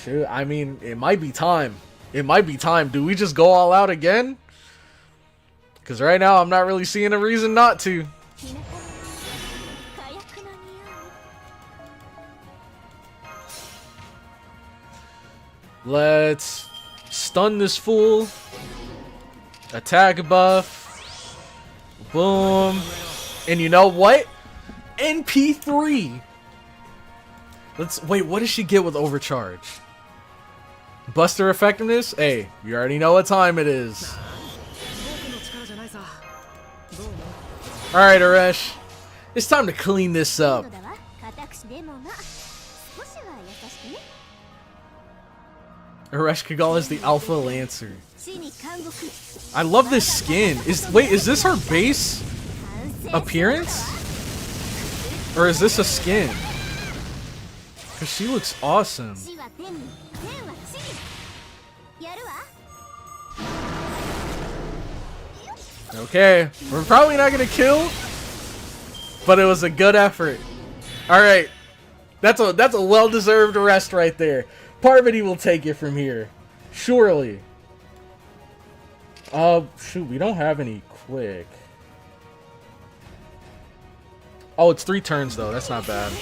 Shoot, I mean, it might be time. It might be time. Do we just go all out again? Because right now, I'm not really seeing a reason not to. Let's stun this fool. Attack buff. Boom. And you know what? NP3. Let's wait, what does she get with overcharge? Buster effectiveness? Hey, you already know what time it is. Alright, Aresh. It's time to clean this up. Aresh Kagal is the Alpha Lancer. I love this skin. Wait, is this her base appearance? Or is this a skin? Because she looks awesome. Okay, we're probably not gonna kill, but it was a good effort. Alright, that's a well-deserved rest right there. Parvati will take it from here. Surely. Shoot, we don't have any quick. Oh, it's 3 turns though. That's not bad.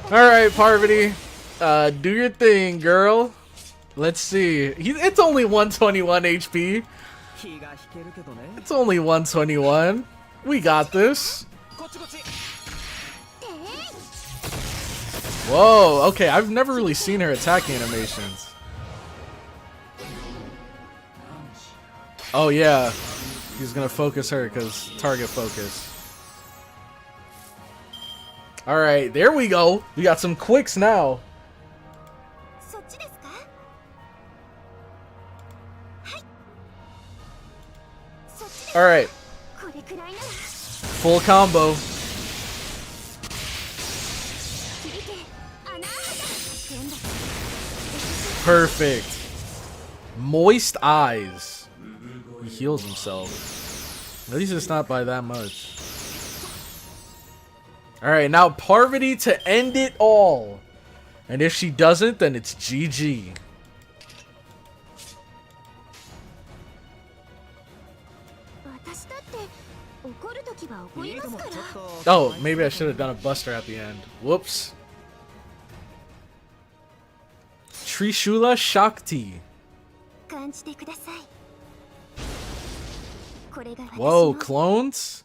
Alright, Parvati. Do your thing, girl. Let's see. It's only 121 HP. It's only 121. We got this. Whoa, okay, I've never really seen her attack animations. Oh yeah, he's gonna focus her because target focus. Alright, there we go. We got some quicks now. Alright. Full combo. Perfect. Moist eyes. He heals himself. At least it's not by that much. Alright, now Parvati to end it all. And if she doesn't, then it's GG. Oh, maybe I should have done a buster at the end. Whoops. Trishula Shakti. Whoa, clones?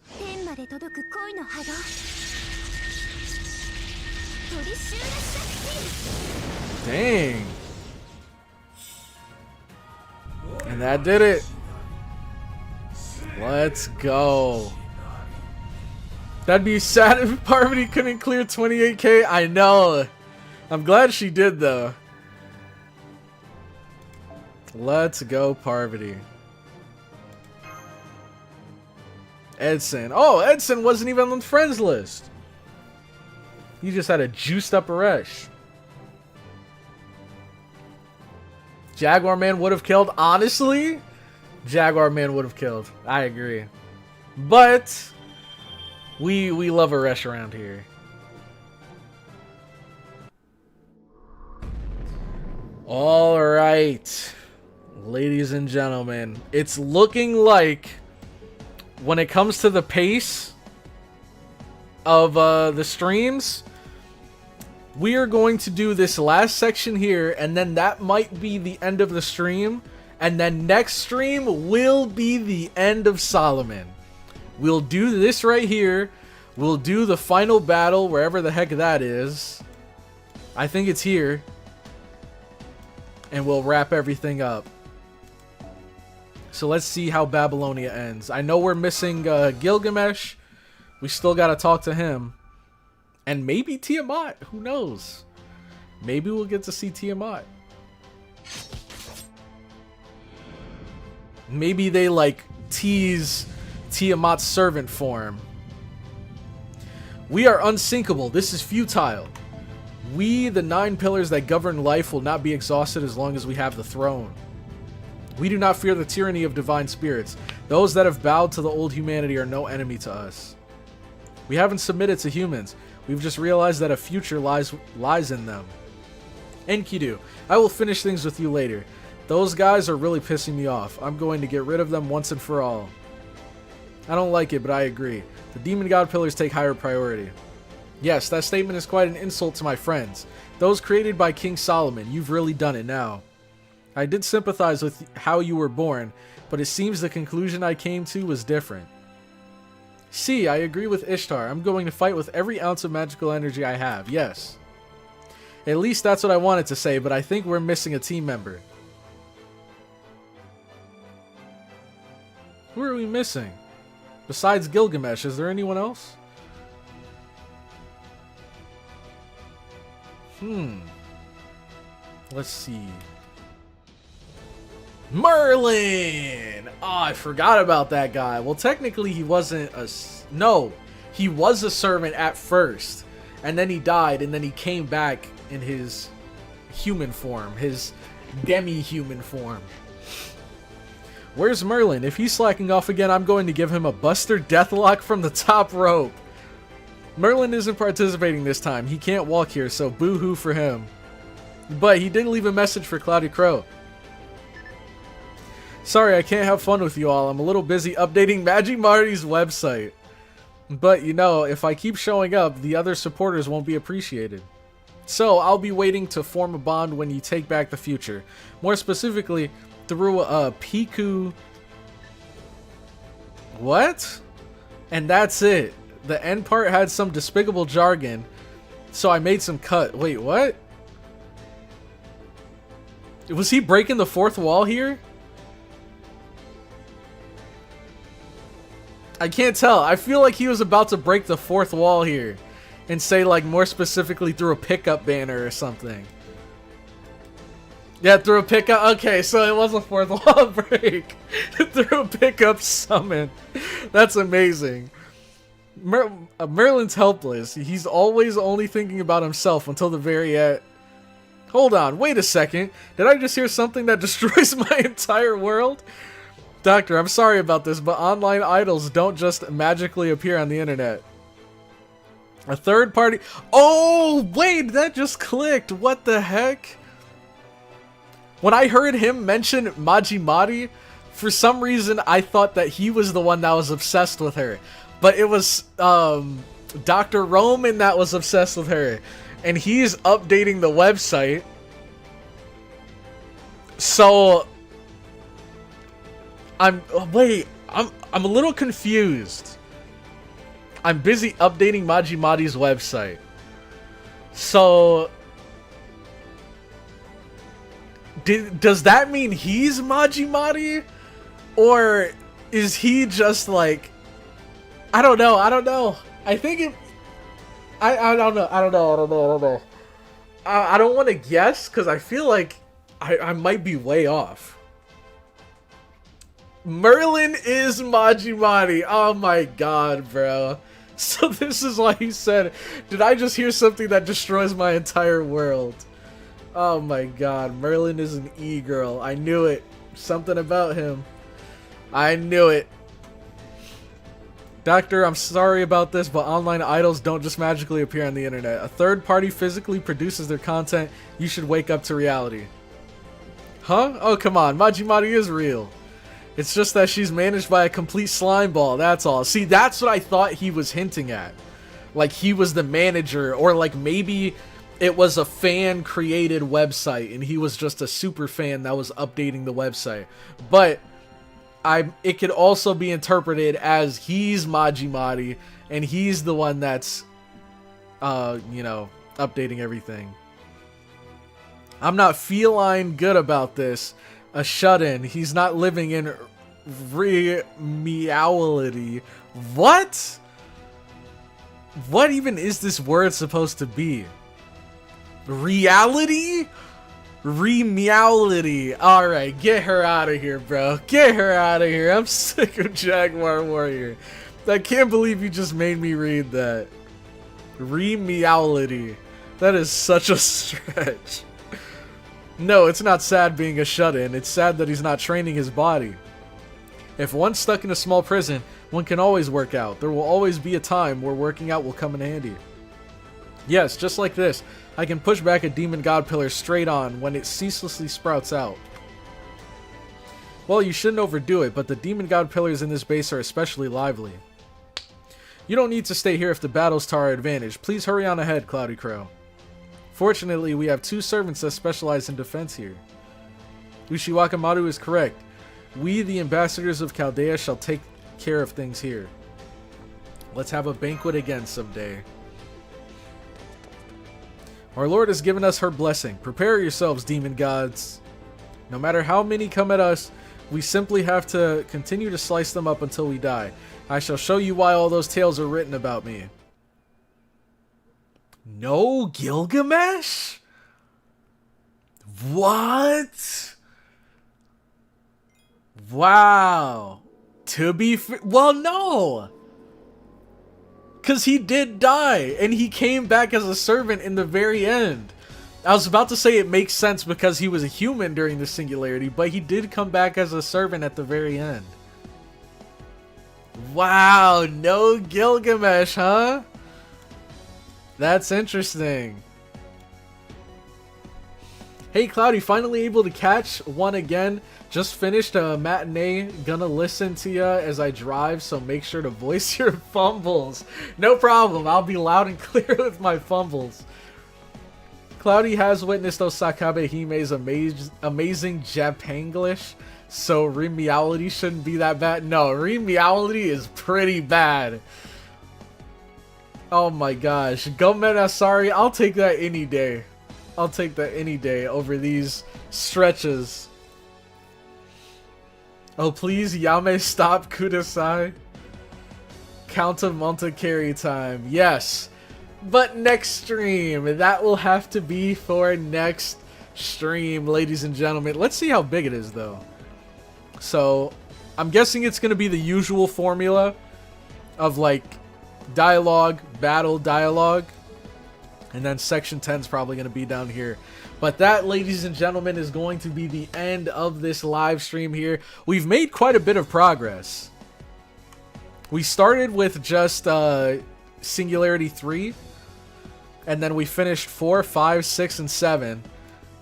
Dang. And that did it. Let's go. That'd be sad if Parvati couldn't clear 28k. I know. I'm glad she did, though. Let's go, Parvati. Edson. Oh, Edson wasn't even on the friends list. He just had a juiced up Aresh. Jaguar Man would have killed. Honestly, Jaguar Man would have killed. I agree. But we love Aresh around here. All right. Ladies and gentlemen, it's looking like when it comes to the pace of the streams, we are going to do this last section here, and then that might be the end of the stream, and then next stream will be the end of Solomon. We'll do this right here. We'll do the final battle, wherever the heck that is. I think it's here. And we'll wrap everything up. So let's see how Babylonia ends. I know we're missing Gilgamesh. We still gotta talk to him. And maybe Tiamat. Who knows? Maybe we'll get to see Tiamat. Maybe they like tease Tiamat's servant form. We are unsinkable. This is futile. We, the 9 pillars that govern life, will not be exhausted as long as we have the throne. We do not fear the tyranny of divine spirits. Those that have bowed to the old humanity are no enemy to us. We haven't submitted to humans. We've just realized that a future lies in them. Enkidu, I will finish things with you later. Those guys are really pissing me off. I'm going to get rid of them once and for all. I don't like it, but I agree. The demon god pillars take higher priority. Yes, that statement is quite an insult to my friends. Those created by King Solomon. You've really done it now. I did sympathize with how you were born, but it seems the conclusion I came to was different. See, I agree with Ishtar. I'm going to fight with every ounce of magical energy I have. Yes. At least that's what I wanted to say, but I think we're missing a team member. Who are we missing? Besides Gilgamesh, is there anyone else? Let's see. Merlin! Oh, I forgot about that guy. Well, technically he wasn't a... No, he was a servant at first. And then he died, and then he came back in his human form. His demi-human form. Where's Merlin? If he's slacking off again, I'm going to give him a Buster Deathlock from the top rope. Merlin isn't participating this time. He can't walk here, so boo-hoo for him. But he did leave a message for CloudyCrow. Sorry, I can't have fun with you all. I'm a little busy updating Magic Marty's website. But, you know, if I keep showing up, the other supporters won't be appreciated. So, I'll be waiting to form a bond when you take back the future. More specifically, through a Piku... What? And that's it. The end part had some despicable jargon, so I made some cut. Wait, what? Was he breaking the fourth wall here? I can't tell. I feel like he was about to break the fourth wall here and say, like, more specifically through a pickup banner or something. Yeah, through a pickup. Okay, so it was a fourth wall break. Through a pickup summon. That's amazing. Merlin's helpless. He's always only thinking about himself until the very end. Hold on, wait a second. Did I just hear something that destroys my entire world? Doctor, I'm sorry about this, but online idols don't just magically appear on the internet. A third party. Oh, wait, that just clicked. What the heck? When I heard him mention Majimari, for some reason I thought that he was the one that was obsessed with her. But it was Dr. Roman that was obsessed with her. And he's updating the website. So I'm a little confused. I'm busy updating Majimari's website. So does that mean he's Majimari? Or is he just like, I don't know. I think it, I don't know. I don't know. I don't want to guess because I feel like I might be way off. Merlin is Majimari. Oh my god, bro. So this is why he said, did I just hear something that destroys my entire world? Oh my god, Merlin is an e-girl. I knew it. Something about him. I knew it. Doctor, I'm sorry about this, but online idols don't just magically appear on the internet. A third party physically produces their content. You should wake up to reality. Huh? Oh, come on. Majimari is real. It's just that she's managed by a complete slime ball, that's all. See, that's what I thought he was hinting at. Like, he was the manager, or like maybe it was a fan-created website, and he was just a super fan that was updating the website. But it could also be interpreted as he's Majimari, and he's the one that's, you know, updating everything. I'm not feline good about this. A shut-in. He's not living in reality. What? What even is this word supposed to be? Reality? Re-meowlity. Alright, get her out of here, bro. Get her out of here. I'm sick of Jaguar Warrior. I can't believe you just made me read that. Re-meowlity. That is such a stretch. No, it's not sad being a shut-in. It's sad that he's not training his body. If one's stuck in a small prison, one can always work out. There will always be a time where working out will come in handy. Yes, just like this. I can push back a demon god pillar straight on when it ceaselessly sprouts out. Well, you shouldn't overdo it, but the demon god pillars in this base are especially lively. You don't need to stay here if the battle's to our advantage. Please hurry on ahead, CloudyCrow. Fortunately, we have 2 servants that specialize in defense here. Ushiwakamaru is correct. We, the ambassadors of Chaldea, shall take care of things here. Let's have a banquet again someday. Our Lord has given us her blessing. Prepare yourselves, demon gods. No matter how many come at us, we simply have to continue to slice them up until we die. I shall show you why all those tales are written about me. No Gilgamesh? What? Wow. To be well, no. Because he did die, and he came back as a servant in the very end. I was about to say it makes sense because he was a human during the singularity, but he did come back as a servant at the very end. Wow, no Gilgamesh, huh? That's interesting. Hey Cloudy, finally able to catch one again. Just finished a matinee. Gonna listen to ya as I drive, so make sure to voice your fumbles. No problem, I'll be loud and clear with my fumbles. Cloudy has witnessed Osakabe Hime's amazing Japanglish, so re-meowlity shouldn't be that bad. No, re-meowlity is pretty bad. Oh my gosh. Gomen Asari, I'll take that any day. I'll take that any day over these stretches. Oh please, Yame, stop Kudasai. Count of Monte carry time. Yes. But next stream. That will have to be for next stream, ladies and gentlemen. Let's see how big it is though. So, I'm guessing it's going to be the usual formula of like dialogue, battle, dialogue. And then section 10 is probably going to be down here. But that, ladies and gentlemen, is going to be the end of this live stream here. We've made quite a bit of progress. We started with just Singularity 3. And then we finished 4, 5, 6, and 7.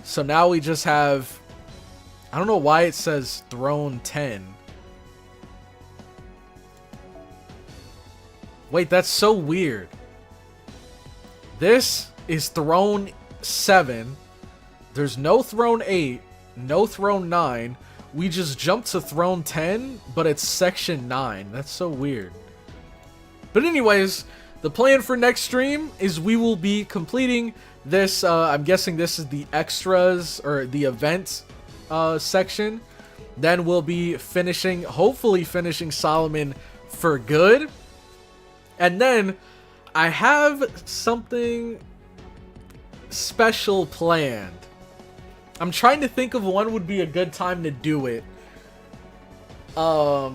So now we just have... I don't know why it says Throne 10. Wait, that's so weird. This is Throne 7. There's no Throne 8. No Throne 9. We just jumped to Throne 10, but it's Section 9. That's so weird. But anyways... The plan for next stream is we will be completing this, I'm guessing this is the extras, or the event section. Then we'll be finishing, hopefully finishing Solomon for good. And then, I have something special planned. I'm trying to think of when would be a good time to do it. I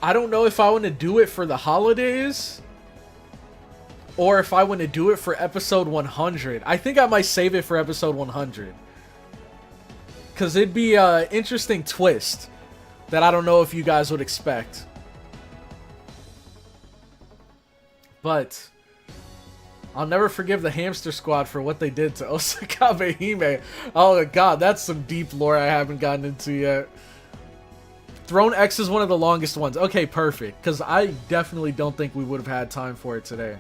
don't know if I want to do it for the holidays... or if I want to do it for episode 100. I think I might save it for episode 100. Because it'd be an interesting twist that I don't know if you guys would expect. But I'll never forgive the Hamster Squad for what they did to Osakabe Hime. Oh god, that's some deep lore I haven't gotten into yet. Throne X is one of the longest ones. Okay, perfect. Because I definitely don't think we would have had time for it today.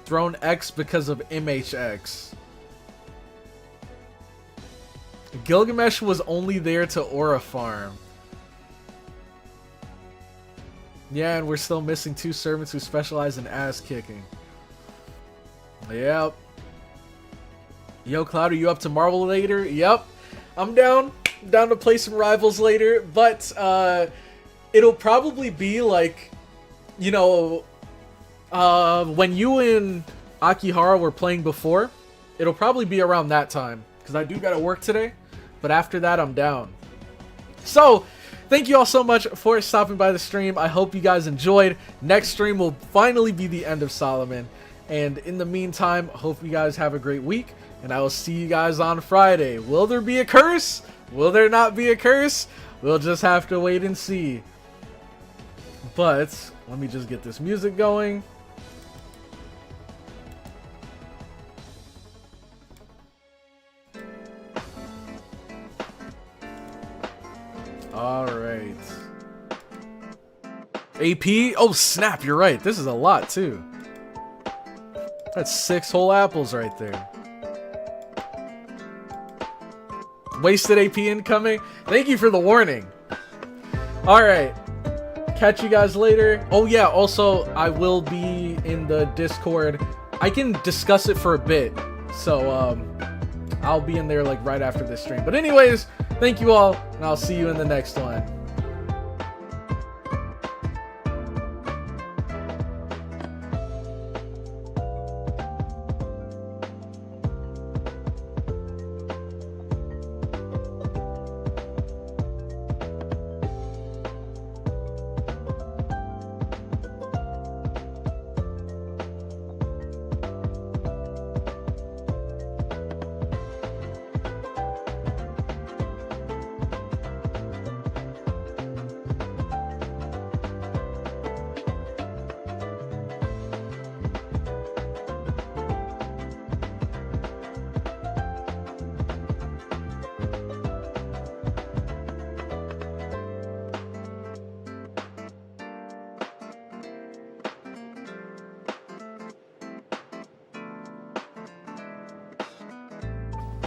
Throne X because of MHX. Gilgamesh was only there to Aura Farm. Yeah, and we're still missing 2 servants who specialize in ass kicking. Yep. Yo, Cloud, are you up to Marvel later? Yep. I'm down. Down to play some Rivals later. But, it'll probably be like, you know... when you and Akihara were playing before, it'll probably be around that time. Because I do gotta work today. But after that, I'm down. So, thank you all so much for stopping by the stream. I hope you guys enjoyed. Next stream will finally be the end of Solomon. And in the meantime, hope you guys have a great week. And I will see you guys on Friday. Will there be a curse? Will there not be a curse? We'll just have to wait and see. But, let me just get this music going. Alright. AP? Oh snap, you're right. This is a lot too. That's 6 whole apples right there. Wasted AP incoming. Thank you for the warning. Alright. Catch you guys later. Oh yeah, also I will be in the Discord. I can discuss it for a bit. So I'll be in there like right after this stream. But anyways, thank you all, and I'll see you in the next one.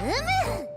うむ